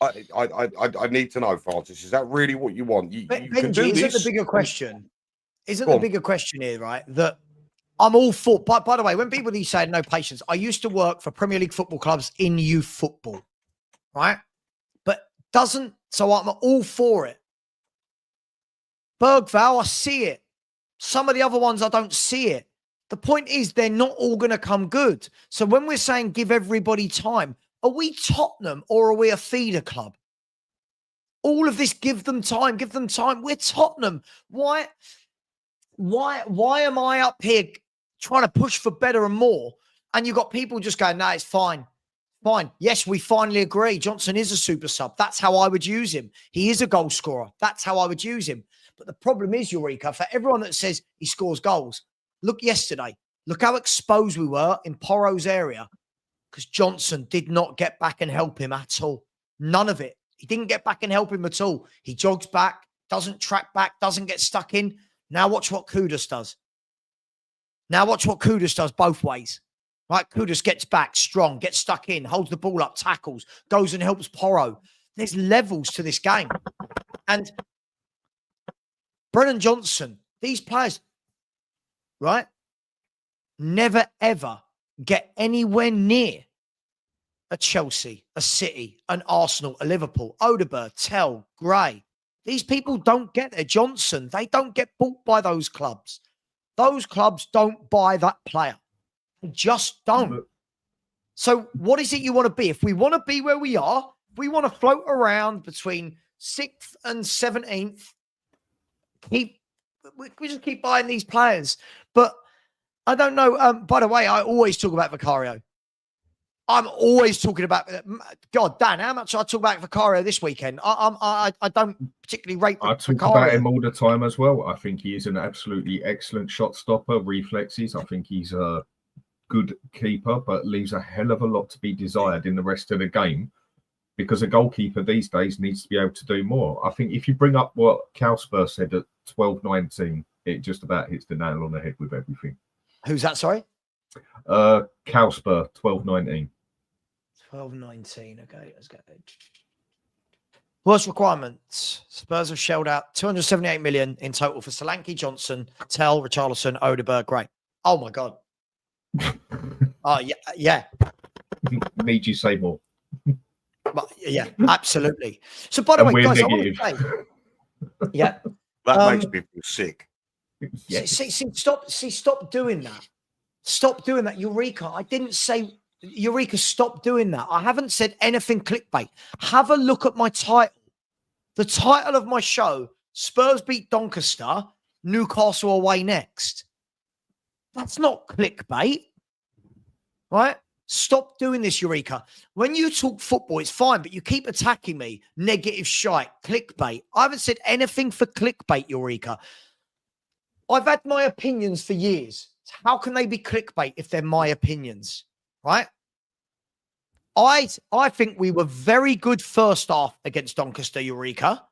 I need to know, Francis. Is that really what you want? You can do Benji, this. isn't the bigger question? Isn't the bigger question here, right? That I'm all for. By the way, when people say no patience, I used to work for Premier League football clubs in youth football, right? But so I'm all for it. Bergvall, I see it. Some of the other ones, I don't see it. The point is, they're not all going to come good. So when we're saying give everybody time, are we Tottenham or are we a feeder club? All of this, give them time, give them time. We're Tottenham. Why am I up here trying to push for better and more? And you've got people just going, no, it's fine. Fine. Yes, we finally agree. Johnson is a super sub. That's how I would use him. He is a goal scorer. That's how I would use him. But the problem is, Eureka, for everyone that says he scores goals, look yesterday. Look how exposed we were in Porro's area because Johnson did not get back and help him at all. None of it. He didn't get back and help him at all. He jogs back, doesn't track back, doesn't get stuck in. Now watch what Kudus does. Now watch what Kudus does both ways. Right? Kudus gets back strong, gets stuck in, holds the ball up, tackles, goes and helps Porro. There's levels to this game. And Brennan Johnson, these players, right, never, ever get anywhere near a Chelsea, a City, an Arsenal, a Liverpool, Odegaard, Tell, Gray. These people don't get there. Johnson, they don't get bought by those clubs. Those clubs don't buy that player. They just don't. So what is it you want to be? If we want to be where we are, if we want to float around between 6th and 17th, we just keep buying these players. But I don't know. By the way, I always talk about Vicario. I'm always talking about, God, Dan, how much I talk about Vicario this weekend? I don't particularly rate I talk Vicario. about him all the time as well. I think he is an absolutely excellent shot stopper, reflexes. I think he's a good keeper, but leaves a hell of a lot to be desired in the rest of the game because a goalkeeper these days needs to be able to do more. I think if you bring up what Calspur said at 12-19, it just about hits the nail on the head with everything. Who's that, sorry? Calspur, 12-19. 12-19, okay. Let's go. Worst requirements. Spurs have shelled out 278 million in total for Solanke, Johnson, Tell, Richarlison, Odegaard. Great. Oh, my God. Oh, yeah. Need you say more? But, yeah, absolutely. So, by the way, guys, negative. I want to say, yeah. That makes me feel sick. Yeah. Stop doing that. Stop doing that, Eureka. I didn't say, Eureka, stop doing that. I haven't said anything clickbait. Have a look at my title. The title of my show, Spurs beat Doncaster, Newcastle away next. That's not clickbait, right? Stop doing this, Eureka. When you talk football, it's fine, but you keep attacking me. Negative shite, clickbait. I haven't said anything for clickbait, Eureka. I've had my opinions for years. How can they be clickbait if they're my opinions, right? I think we were very good first half against Doncaster, Eureka,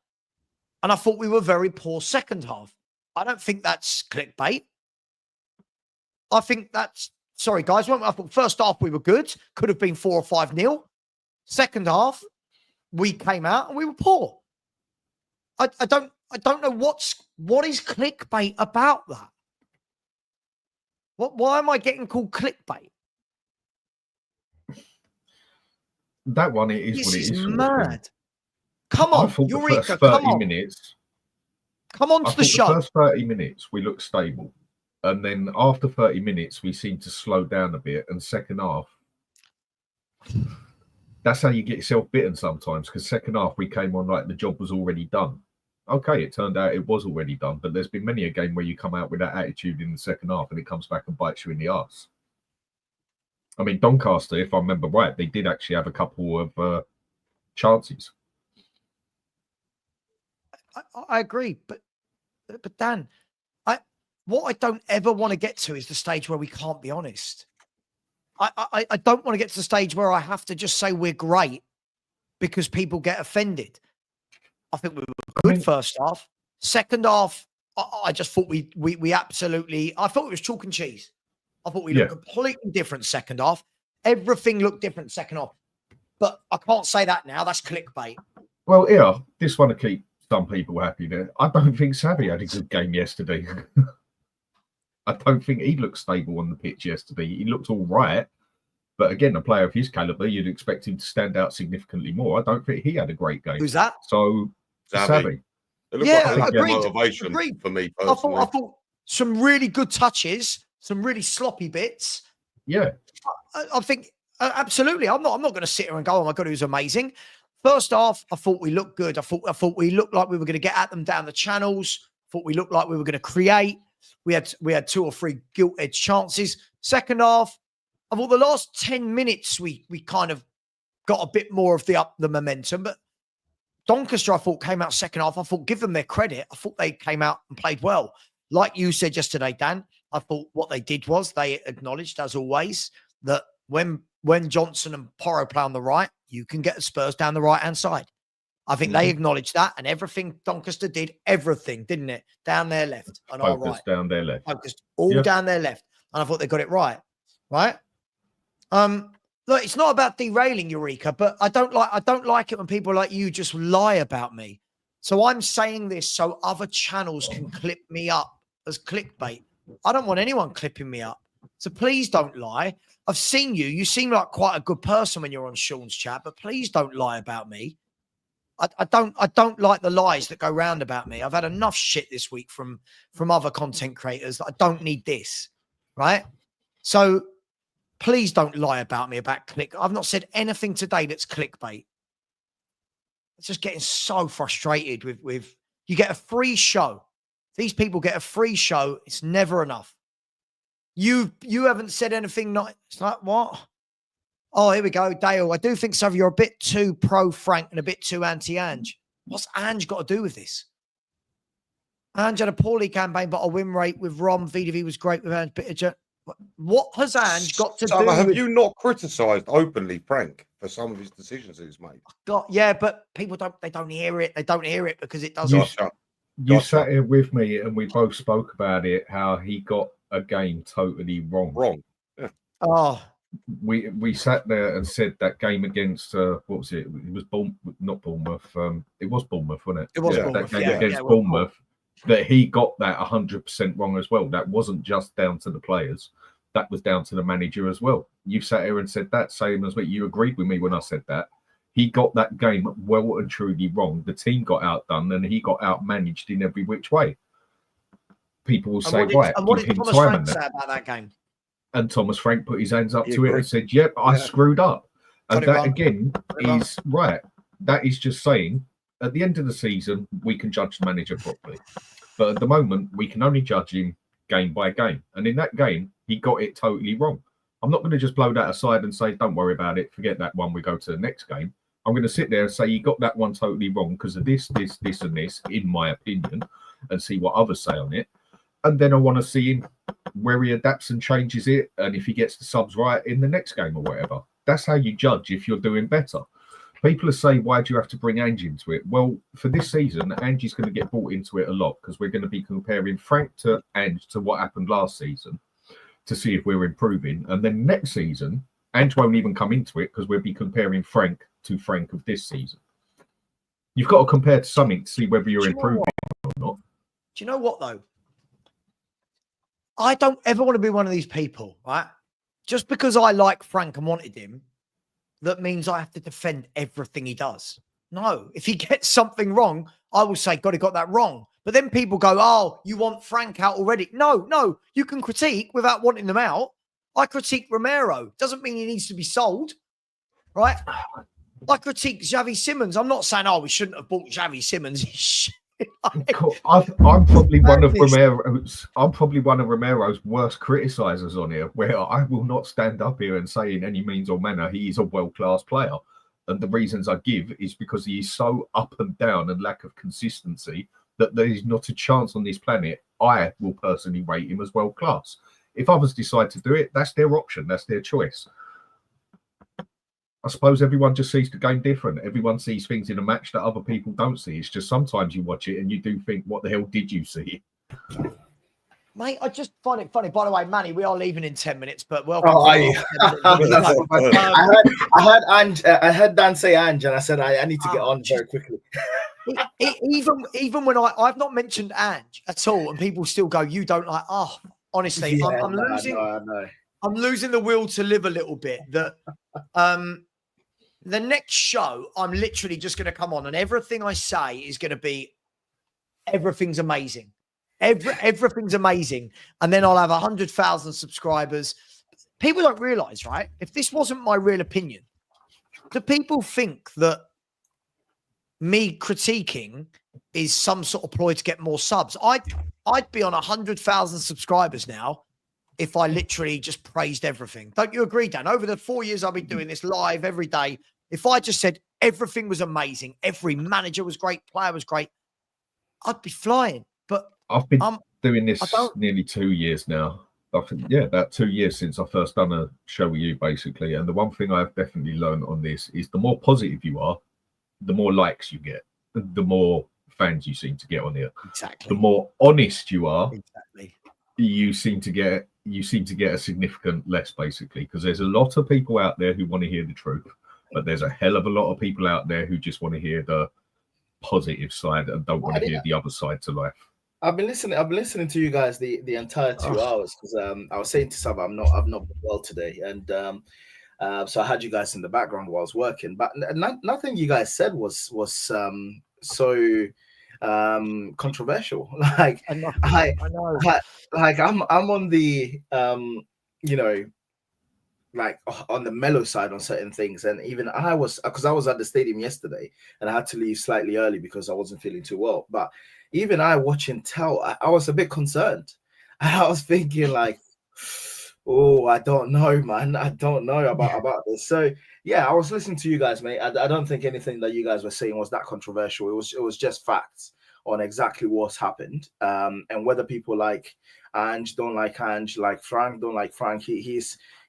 and I thought we were very poor second half. I don't think that's clickbait. I think that's sorry, guys. I thought first half we were good. Could have been 4 or 5-0. Second half, we came out and we were poor. I don't know what is clickbait about that. Why am I getting called clickbait? That one, it is This what it is is. mad. Come on, I thought Eureka, the first come 30 on. minutes. Come on to the show. The first 30 minutes, we looked stable. And then after 30 minutes, we seemed to slow down a bit. And second half, that's how you get yourself bitten sometimes. Because second half, we came on like the job was already done. Okay, it turned out it was already done. But there's been many a game where you come out with that attitude in the second half and it comes back and bites you in the arse. I mean, Doncaster, if I remember right, they did actually have a couple of chances. I agree, but Dan, what I don't ever want to get to is the stage where we can't be honest. I don't want to get to the stage where I have to just say we're great because people get offended. I think we were good first half. Second half, I just thought we absolutely. I thought it was chalk and cheese. I thought we looked completely different second half. Everything looked different second half. But I can't say that now. That's clickbait. Well, yeah, this one to keep some people happy there. I don't think Savva had a good game yesterday. I don't think he looked stable on the pitch yesterday. He looked all right. But again, a player of his caliber, you'd expect him to stand out significantly more. I don't think he had a great game. Who's that? So, Savva. Yeah, like agreed. motivation for me personally. I thought some really good touches, some really sloppy bits. Yeah. I think absolutely. I'm not going to sit here and go, oh my God, it was amazing. First half, I thought we looked good. I thought we looked like we were going to get at them down the channels. Thought we looked like we were going to create. We had 2 or 3 gilt-edged chances. Second half, I thought the last 10 minutes we kind of got a bit more of the momentum. But Doncaster, I thought, came out second half. I thought, give them their credit. I thought they came out and played well. Like you said yesterday, Dan, I thought what they did was they acknowledged, as always, that when Johnson and Porro play on the right, you can get the Spurs down the right-hand side. I think they acknowledged that, and everything Doncaster did, everything, didn't it? Down their left and our right. Down their left. Focused all down their left. And I thought they got it right. Right? Look, it's not about derailing Eureka, but I don't like it when people like you just lie about me. So I'm saying this so other channels can clip me up as clickbait. I don't want anyone clipping me up. So please don't lie. I've seen you. You seem like quite a good person when you're on Sean's chat, but please don't lie about me. I don't like the lies that go round about me. I've had enough shit this week from other content creators that I don't need this. Right? So please don't lie about me about click. I've not said anything today that's clickbait. It's just getting so frustrated with you get a free show. These people get a free show. It's never enough. You haven't said anything. It's like, what? Oh, here we go. Dale, I do think, Savva, you're a bit too pro-Frank and a bit too anti-Ange. What's Ange got to do with this? Ange had a poorly campaign, but a win rate with Rom. VDV was great with Ange. What has Ange got to do have with... you not criticised openly Frank for some of his decisions that he's made? Yeah, but people don't hear it. They don't hear it because it doesn't... You sat here with me and we both spoke about it, how he got a game totally wrong. Yeah. Oh... We sat there and said that game against what was it? It was not Bournemouth. It was Bournemouth, wasn't it? It was Bournemouth. Bournemouth. That game against Bournemouth, that he got that 100% wrong as well. That wasn't just down to the players. That was down to the manager as well. You sat here and said that same as me. You agreed with me when I said that. He got that game well and truly wrong. The team got outdone and he got outmanaged in every which way. People will say, right. And what did Thomas Frank say about that game? And Thomas Frank put his hands up to it and said, yep, I screwed up. And that again is right. That is just saying at the end of the season, we can judge the manager properly. But at the moment, we can only judge him game by game. And in that game, he got it totally wrong. I'm not going to just blow that aside and say, don't worry about it. Forget that one. We go to the next game. I'm going to sit there and say, you got that one totally wrong because of this, and this, in my opinion, and see what others say on it. And then I want to see him where he adapts and changes it. And if he gets the subs right in the next game or whatever, that's how you judge if you're doing better. People are saying, why do you have to bring Ange into it? Well, for this season, Ange's going to get brought into it a lot because we're going to be comparing Frank to Ange to what happened last season to see if we're improving. And then next season, Ange won't even come into it because we'll be comparing Frank to Frank of this season. You've got to compare to something to see whether you're improving or not. Do you know what, though? I don't ever want to be one of these people, right? Just because I like Frank and wanted him, that means I have to defend everything he does. No, if he gets something wrong, I will say, God, he got that wrong. But then people go, oh, you want Frank out already. No, you can critique without wanting them out. I critique Romero. Doesn't mean he needs to be sold, right? I critique Xavi Simons. I'm not saying, oh, we shouldn't have bought Xavi Simons. I'm probably one of Romero's. I'm probably one of Romero's worst criticisers on here, where I will not stand up here and say in any means or manner he is a world-class player. And the reasons I give is because he is so up and down and lack of consistency that there is not a chance on this planet I will personally rate him as world-class. If others decide to do it, that's their option. That's their choice. I suppose everyone just sees the game different. Everyone sees things in a match that other people don't see. It's just sometimes you watch it and you do think, what the hell did you see? Mate, I just find it funny. By the way, Manny, we are leaving in 10 minutes, but welcome. Oh, are you? I heard Dan say Ange, and I said I need to get on very quickly. Even when I've not mentioned Ange at all, and people still go, you don't like, oh, honestly, Yeah, I'm losing. no. I'm losing the will to live a little bit. That the next show, I'm literally just going to come on, and everything I say is going to be, everything's amazing. Everything's amazing. And then I'll have 100,000 subscribers. People don't realize, right? If this wasn't my real opinion, do people think that me critiquing is some sort of ploy to get more subs? I'd be on 100,000 subscribers now if I literally just praised everything. Don't you agree, Dan? Over the 4 years I've been doing this live every day, if I just said everything was amazing, every manager was great, player was great, I'd be flying. But I've been doing this nearly 2 years now. About 2 years since I first done a show with you, basically. And the one thing I've definitely learned on this is the more positive you are, the more likes you get, the more fans you seem to get on here. Exactly. The more honest you are, exactly, you seem to get a significant less, basically, because there's a lot of people out there who want to hear the truth, but there's a hell of a lot of people out there who just want to hear the positive side and don't want to hear the other side to life. I've been listening to you guys the entire 2 hours because I was saying to Savva, I've not been well today, and so I had you guys in the background while I was working, but nothing you guys said was so controversial. Like I know. I'm on the like on the mellow side on certain things, and even I was at the stadium yesterday and I had to leave slightly early because I wasn't feeling too well. But even I watching Tell, I was a bit concerned. I was thinking like, oh, I don't know, man. I don't know about this. So yeah, I was listening to you guys, mate. I don't think anything that you guys were saying was that controversial. It was just facts on exactly what's happened, and whether people like Ange, don't like Ange, like Frank, don't like Frank. He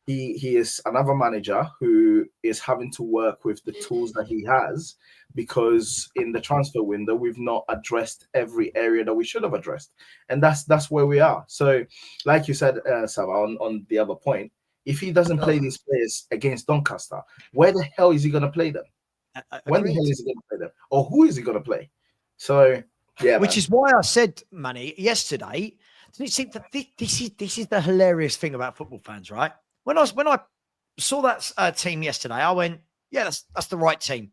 is another manager who is having to work with the tools that he has, because in the transfer window we've not addressed every area that we should have addressed, and that's where we are. So like you said, Savva, on the other point, if he doesn't play these players against Doncaster, where the hell is he going to play them? When the hell is he going to play them, or who is he going to play? So yeah, which is why I said, Manny, yesterday, see, this is the hilarious thing about football fans, right? When I saw that team yesterday, I went, yeah, that's the right team.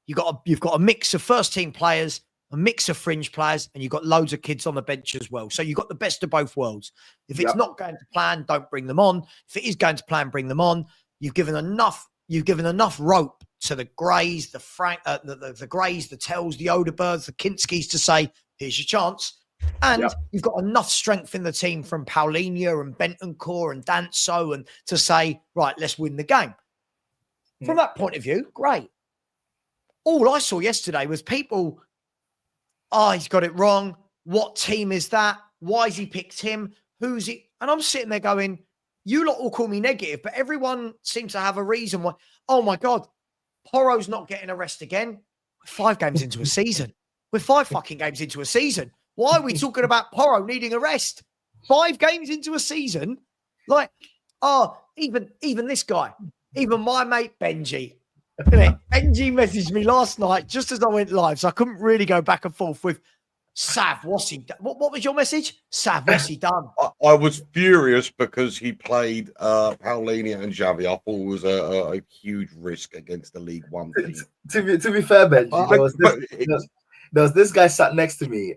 You've got a mix of first team players, a mix of fringe players, and you've got loads of kids on the bench as well. So you've got the best of both worlds. If it's not going to plan, don't bring them on. If it is going to plan, bring them on. You've given enough rope to the Greys, the Greys, the Tells, the Odebergs, the Kinskis to say, here's your chance. And you've got enough strength in the team from Palhinha and Bentancur and Danso and to say, right, let's win the game. From that point of view, great. All I saw yesterday was people, he's got it wrong. What team is that? Why has he picked him? Who's he? And I'm sitting there going, you lot will call me negative, but everyone seems to have a reason why. Oh my God, Porro's not getting a rest again. We're 5 games into a season. We're 5 fucking games into a season. Why are we talking about Porro needing a rest? 5 games into a season, Like, oh, even this guy, even my mate Benji. Benji messaged me last night just as I went live, so I couldn't really go back and forth with Sav. What's he done? What was your message? Sav, what's he done? I was furious because he played Palhinha and Xavi. I thought it was a huge risk against the League One team. To be fair, Benji, there was this guy sat next to me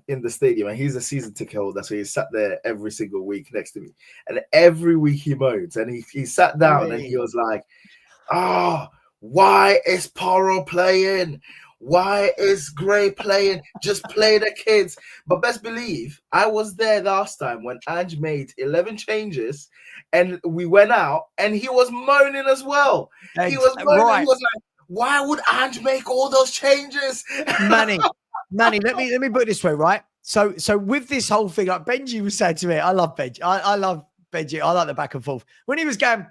in the stadium, and he's a season ticket holder, so he sat there every single week next to me, and every week he moans, and he sat down and he was like, "Oh, why is Porro playing? Why is Gray playing? Just play the kids." But best believe, I was there last time when Ange made 11 changes, and we went out, and he was moaning as well. He was moaning. Right. He was like, "Why would Ange make all those changes?" Manny, let me put it this way, right? So with this whole thing, like Benji was saying to me, I love Benji. I love Benji. I like the back and forth. When he was going,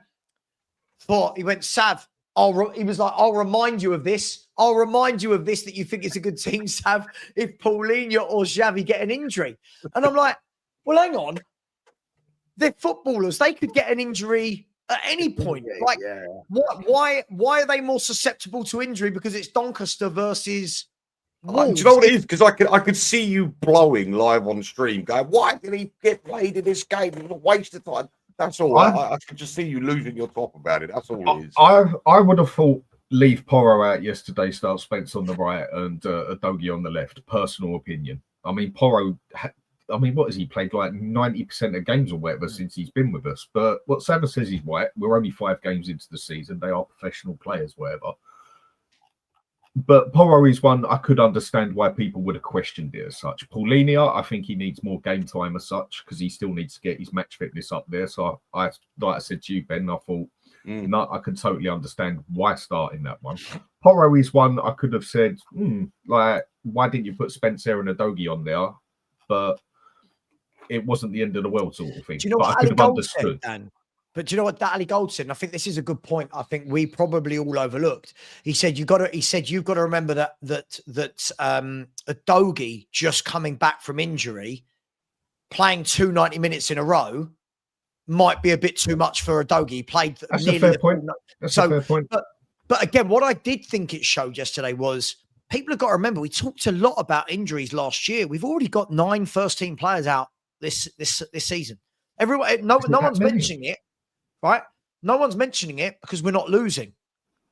he went, Sav, he was like, I'll remind you of this. I'll remind you of this, that you think it's a good team, Sav, if Palhinha or Xavi get an injury. And I'm like, well, hang on. They're footballers. They could get an injury at any point. Why are they more susceptible to injury? Because it's Doncaster versus Wolves. Do you know what it is? Because I could see you blowing live on stream, going, "Why did he get played in this game? It was a waste of time." That's all. I could just see you losing your top about it. That's all it is. I would have thought leave Porro out yesterday, start Spence on the right and Adogi on the left. Personal opinion. I mean, Porro. What has he played, like 90% of games or whatever since he's been with us? But what Savva says is right. We're only 5 games into the season. They are professional players, whatever. But Porro is one I could understand why people would have questioned it as such. Palhinha, I think he needs more game time as such because he still needs to get his match fitness up there. So like I said to you, Ben, I thought, no, I can totally understand why starting that one. Porro is one I could have said, like, why didn't you put Spencer and Adogi on there? But it wasn't the end of the world sort of thing. Do you know but what I could have understood? Dan? But do you know what Ali Gold said? And I think this is a good point. I think we probably all overlooked. He said you've got to remember that Adogi just coming back from injury, playing 90 minutes in a row, might be a bit too much for Adogi. He played That's nearly a fair point. That's a fair point. But again, what I did think it showed yesterday was people have got to remember we talked a lot about injuries last year. We've already got 9 first-team players out this season. Everyone, no one's mentioning it, right? No one's mentioning it because we're not losing.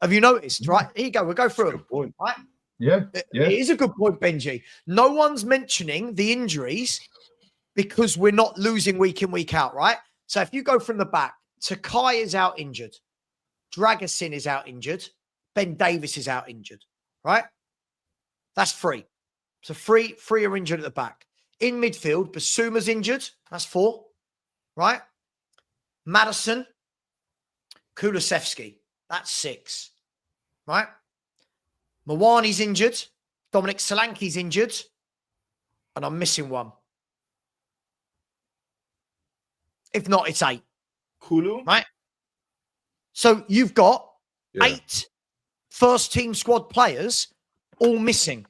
Have you noticed? Right, here you go. We'll go through it. Point. Right? Yeah. It is a good point, Benji. No one's mentioning the injuries because we're not losing week in, week out, right? So if you go from the back, Takai is out injured, Dragosin is out injured, Ben Davis is out injured, right? That's 3. So 3 are injured at the back. In midfield, Basuma's injured. That's 4, right? Madison, Kulusevski. That's 6, right? Mwani's injured. Dominic Solanke's injured. And I'm missing 1. If not, it's 8. Kulu, right? So you've got 8 first-team squad players all missing.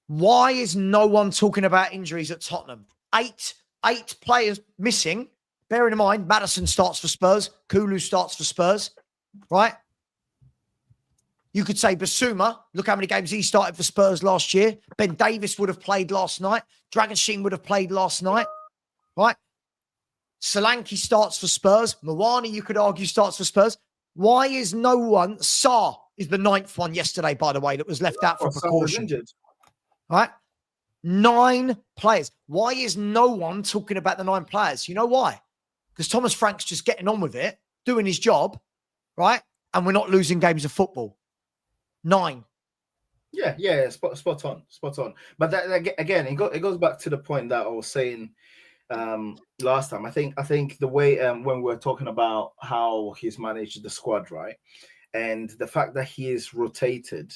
Why is no one talking about injuries at Tottenham? 8 players missing. Bearing in mind, Madison starts for Spurs. Kulu starts for Spurs, right? You could say Basuma, look how many games he started for Spurs last year. Ben Davis would have played last night. Dragosin would have played last night, right? Solanke starts for Spurs. Mwani, you could argue, starts for Spurs. Why is no one? Sarr is the 9th one yesterday, by the way, that was left out for precaution. Right? 9 players. Why is no one talking about the 9 players? You know why? Because Thomas Frank's just getting on with it, doing his job, right? And we're not losing games of football. 9. Yeah, spot on. But that again, it goes back to the point that I was saying last time. I think the way when we're talking about how he's managed the squad, right, and the fact that he is rotated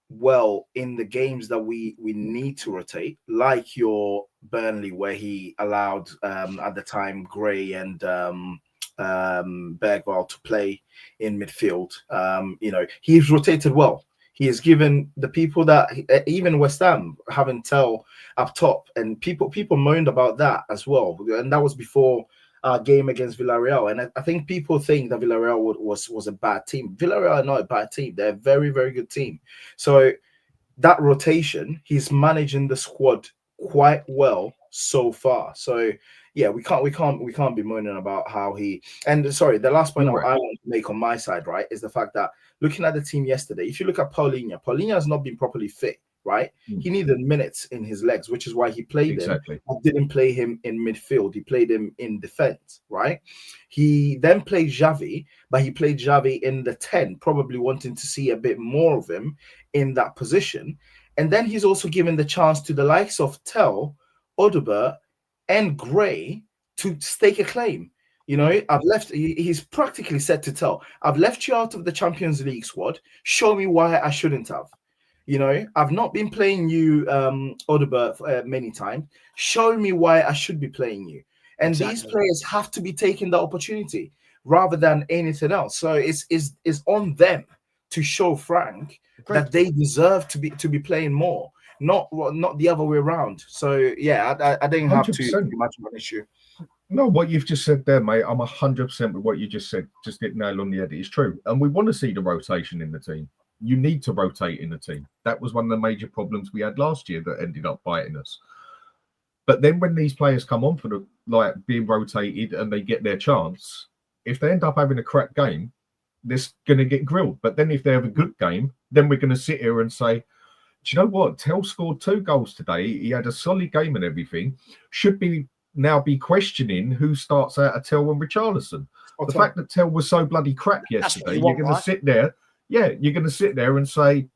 well in the games that we need to rotate, like your Burnley, where he allowed at the time Gray and Bergvall to play in midfield. He's rotated well. He has given the people that even West Ham having Tell up top, and people moaned about that as well. And that was before game against Villarreal. And I think people think that Villarreal was a bad team. Villarreal are not a bad team. They're a very, very good team. So that rotation, he's managing the squad quite well so far. So yeah, we can't be moaning about how he. And sorry, the last point I want to make on my side, right, is the fact that looking at the team yesterday, if you look at Palhinha has not been properly fit, right? He needed minutes in his legs, which is why he played him. I didn't play him in midfield. He played him in defense, right? He then played Xavi, but he played Xavi in the 10, probably wanting to see a bit more of him in that position. And then he's also given the chance to the likes of Tell, Odobert, and Gray to stake a claim. You know, he's practically said to Tell, I've left you out of the Champions League squad. Show me why I shouldn't have. You know, I've not been playing you, Odobert, many times. Show me why I should be playing you. And these players have to be taking the opportunity rather than anything else. So it's on them to show Frank that they deserve to be playing more, not the other way around. So yeah, I didn't have 100%. too much of an issue. No, what you've just said there, mate, I'm 100% with what you just said. Just hit nail on the head. It's true. And we want to see the rotation in the team. You need to rotate in the team. That was one of the major problems we had last year that ended up biting us. But then when these players come on for the being rotated and they get their chance, if they end up having a crap game, they're going to get grilled. But then if they have a good game, then we're going to sit here and say, do you know what? Tell scored 2 goals today. He had a solid game and everything. Should now be questioning who starts out of Tell and Richarlison. The fact that Tell was so bloody crap yesterday, you're going to sit there. Yeah, you're going to sit there and say,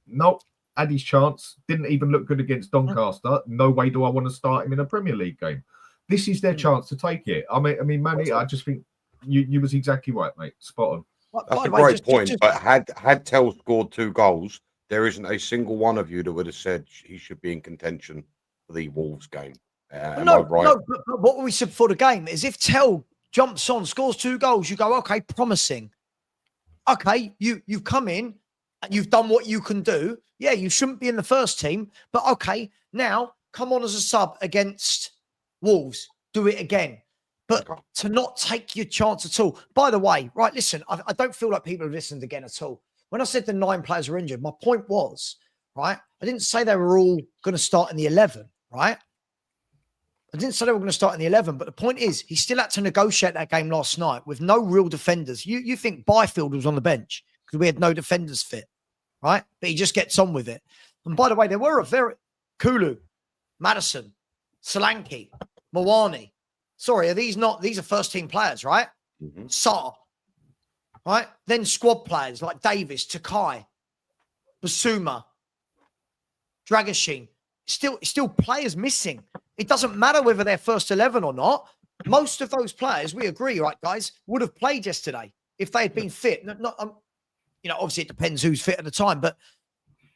nope, had his chance. Didn't even look good against Doncaster. No way do I want to start him in a Premier League game. This is their chance to take it. I mean, Manny, I just think you was exactly right, mate. Spot on. That's a great point. But had Tell scored 2 goals, there isn't a single one of you that would have said he should be in contention for the Wolves game. Am I right? No, but what we said before the game is if Tell jumps on, scores 2 goals, you go, okay, promising. Okay, you've come in and you've done what you can do. Yeah, you shouldn't be in the first team, but okay, now come on as a sub against Wolves. Do it again. But to not take your chance at all. By the way, right, listen, I don't feel like people have listened again at all. When I said the 9 players are injured, my point was, right, I didn't say they were all going to start in the 11, right? I didn't say they were going to start in the 11, but the point is he still had to negotiate that game last night with no real defenders. You think Byfield was on the bench because we had no defenders fit, right? But he just gets on with it. And by the way, there were a very Kulu, Madison, Solanke, Mawani. Sorry, these are first team players, right? Mm-hmm. Sarr, right? Then squad players like Davis, Takai, Basuma, Dragashin. Still players missing. It doesn't matter whether they're first 11 or not. Most of those players, we agree, right, guys, would have played yesterday if they had been fit. Obviously it depends who's fit at the time, but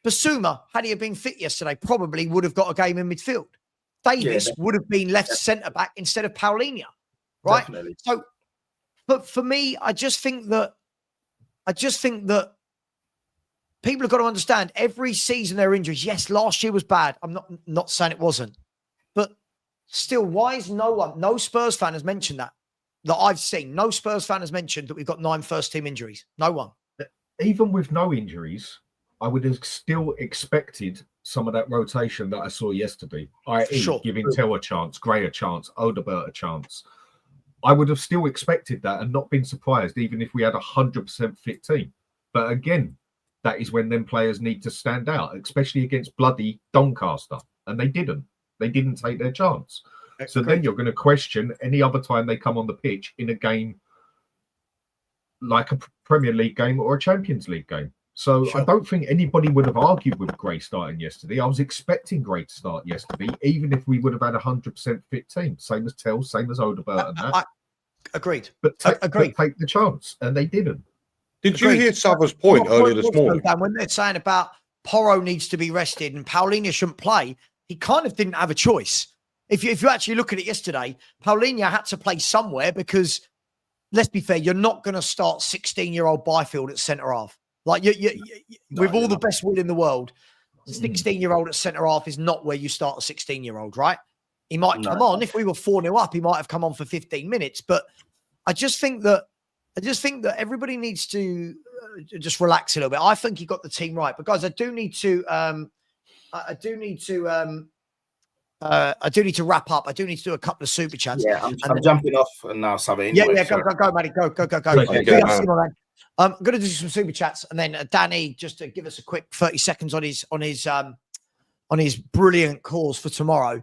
Basuma, had he been fit yesterday, probably would have got a game in midfield. Davis would have been left centre back instead of Palhinha, right? Definitely. So, but for me, I just think that people have got to understand every season there are injuries. Yes, last year was bad. I'm not saying it wasn't. But still, why is no Spurs fan has mentioned that I've seen. No Spurs fan has mentioned that we've got 9 first-team injuries. No one. Even with no injuries, I would have still expected some of that rotation that I saw yesterday, i.e. giving Tell a chance, Gray a chance, Odobert a chance. I would have still expected that and not been surprised even if we had a 100% fit team. But again, that is when them players need to stand out, especially against bloody Doncaster. And they didn't. They didn't take their chance. So then you're going to question any other time they come on the pitch in a game like a Premier League game or a Champions League game. So I don't think anybody would have argued with Gray starting yesterday. I was expecting Gray to start yesterday, even if we would have had a 100% fit team. Same as Tell, same as Odobert and that. Agreed. But take the chance, and they didn't. Did you hear Savva's point earlier this morning? When they're saying about Porro needs to be rested and Palhinha shouldn't play, he kind of didn't have a choice. If you actually look at it yesterday, Palhinha had to play somewhere because, let's be fair, you're not going to start 16-year-old Byfield at centre-half. Like, with all the best will in the world, 16-year-old at centre-half is not where you start a 16-year-old, right? He might come on. If we were 4-0 up, he might have come on for 15 minutes. But I just think that everybody needs to just relax a little bit. I think he got the team right. But guys, I do need to wrap up. I do need to do a couple of super chats. Yeah, I'm jumping off now, Savva. Anyway, yeah, go, Matty. Go. I'm going to do some super chats, and then Danny, just to give us a quick 30 seconds on his brilliant calls for tomorrow.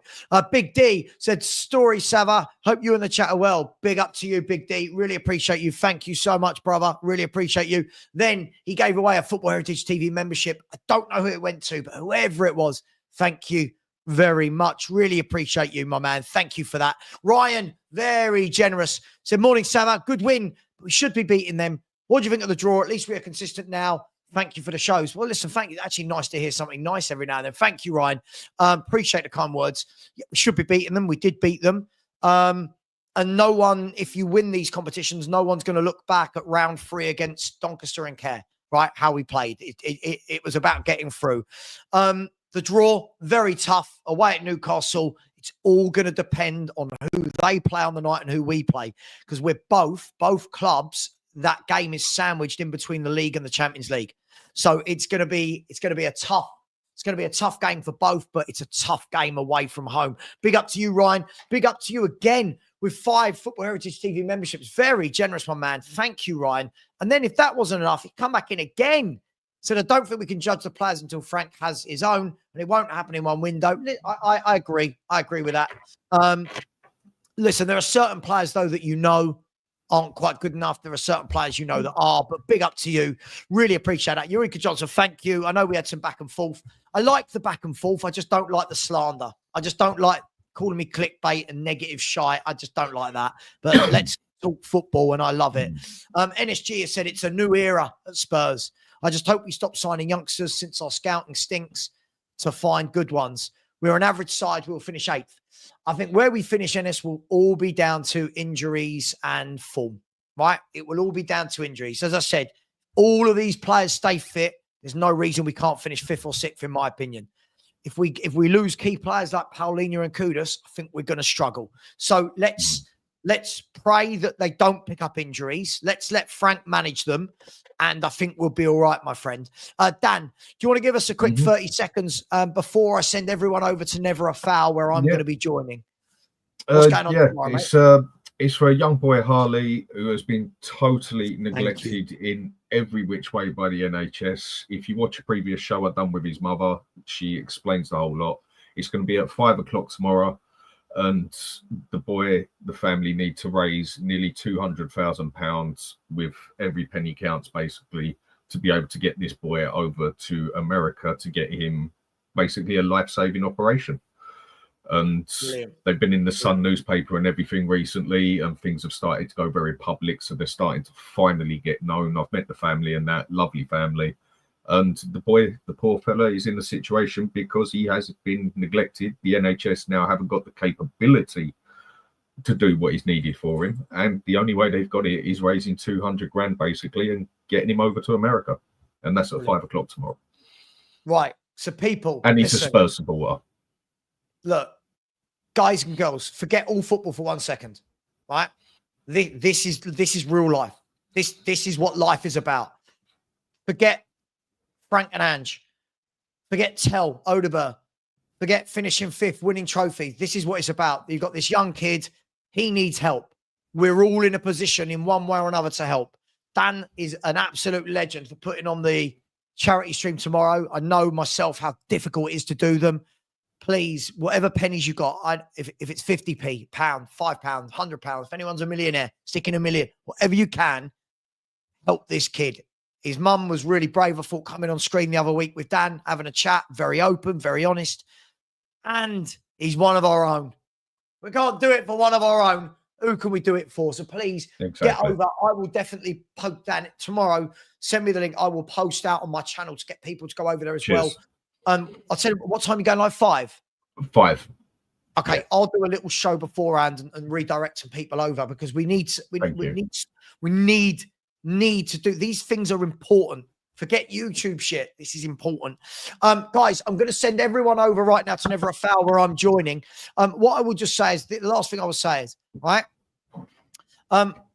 Big D said, "Story, Savva. Hope you and the chat are well. Big up to you, Big D. Really appreciate you. Thank you so much, brother. Really appreciate you." Then he gave away a Football Heritage TV membership. I don't know who it went to, but whoever it was, thank you very much. Really appreciate you, my man. Thank you for that. Ryan, very generous, said, "Morning, Savva. Good win. But we should be beating them. What do you think of the draw? At least we are consistent now. Thank you for the shows." Well, listen, thank you. Actually, nice to hear something nice every now and then. Thank you, Ryan. Appreciate the kind words. Yeah, we should be beating them. We did beat them. And no one, if you win these competitions, no one's going to look back at round 3 against Doncaster and care, right? How we played. It was about getting through. The draw, very tough. Away at Newcastle, it's all going to depend on who they play on the night and who we play. Because we're both clubs, that game is sandwiched in between the league and the Champions League. So it's going to be a tough game for both, but it's a tough game away from home. Big up to you, Ryan. Big up to you again with 5 Football Heritage TV memberships. Very generous, my man. Thank you, Ryan. And then if that wasn't enough, he'd come back in again. Said, "I don't think we can judge the players until Frank has his own, and it won't happen in one window." I agree. I agree with that. Listen, there are certain players, though, that aren't quite good enough. There are certain players that are, but big up to you. Really appreciate that. Eureka Johnson, thank you. I know we had some back and forth. I like the back and forth. I just don't like the slander. I just don't like calling me clickbait and negative shite. I just don't like that. But let's talk football, and I love it. NSG has said it's a new era at Spurs. "I just hope we stop signing youngsters since our scouting stinks to find good ones. We're an average side. We'll finish 8th. I think where we finish, Ennis, will all be down to injuries and form, right? It will all be down to injuries. As I said, all of these players stay fit. There's no reason we can't finish 5th or 6th, in my opinion. If we lose key players like Palhinha and Kudus, I think we're going to struggle. So let's pray that they don't pick up injuries. Let's let Frank manage them. And I think we'll be all right, my friend. Dan, do you want to give us a quick 30 seconds before I send everyone over to Never a Foul, where I'm going to be joining? What's going on tomorrow, mate? It's for a young boy, Harley, who has been totally neglected in every which way by the NHS. If you watch a previous show I've done with his mother, she explains the whole lot. It's going to be at 5 o'clock tomorrow. And the family need to raise nearly £200,000 with every penny counts, basically, to be able to get this boy over to America to get him basically a life-saving operation. And they've been in the Sun newspaper and everything recently, and things have started to go very public. So they're starting to finally get known. I've met the family, and that lovely family. And the poor fella is in a situation because he has been neglected. The NHS now haven't got the capability to do what is needed for him. And the only way they've got it is raising 200 grand, basically, and getting him over to America. And that's at 5 o'clock tomorrow. Right. So people. And he's a Spurs supporter. Look, guys and girls, forget all football for 1 second. Right. This is real life. This is what life is about. Forget Frank and Ange. Forget Tell, Odeber. Forget finishing 5th, winning trophy. This is what it's about. You've got this young kid. He needs help. We're all in a position in one way or another to help. Dan is an absolute legend for putting on the charity stream tomorrow. I know myself how difficult it is to do them. Please, whatever pennies you got, if it's 50p, pound, £5, £100, if anyone's a millionaire, stick in $1 million, whatever you can, help this kid. His mum was really brave, I thought, coming on screen the other week with Dan, having a chat, very open, very honest. And he's one of our own. We can't do it for one of our own. Who can we do it for? So please get over. I will definitely post Dan tomorrow. Send me the link. I will post out on my channel to get people to go over there as well. I'll tell you, what time are you going live? 5? 5. Okay, yeah. I'll do a little show beforehand and redirect some people over because we need to do these things are important Forget YouTube shit. This is important. Guys, I'm going to send everyone over right now to Never a Foul where I'm joining. What I will just say is, the last thing I will say is, right?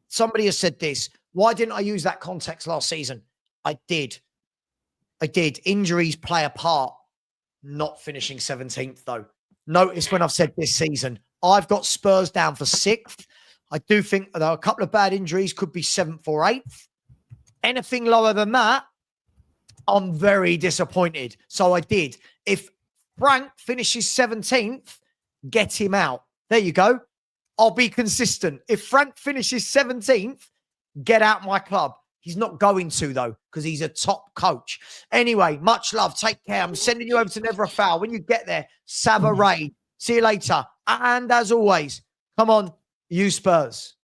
Somebody has said this. Why didn't I use that context last season? I did. Injuries play a part. Not finishing 17th, though. Notice when I've said this season, I've got Spurs down for 6th. I do think there are a couple of bad injuries, could be 7th or 8th. Anything lower than that, I'm very disappointed. So I did. If Frank finishes 17th, get him out. There you go. I'll be consistent. If Frank finishes 17th, get out my club. He's not going to, though, because he's a top coach. Anyway, much love. Take care. I'm sending you over to Never a Foul. When you get there, Savva raid. See you later. And as always, come on, you Spurs.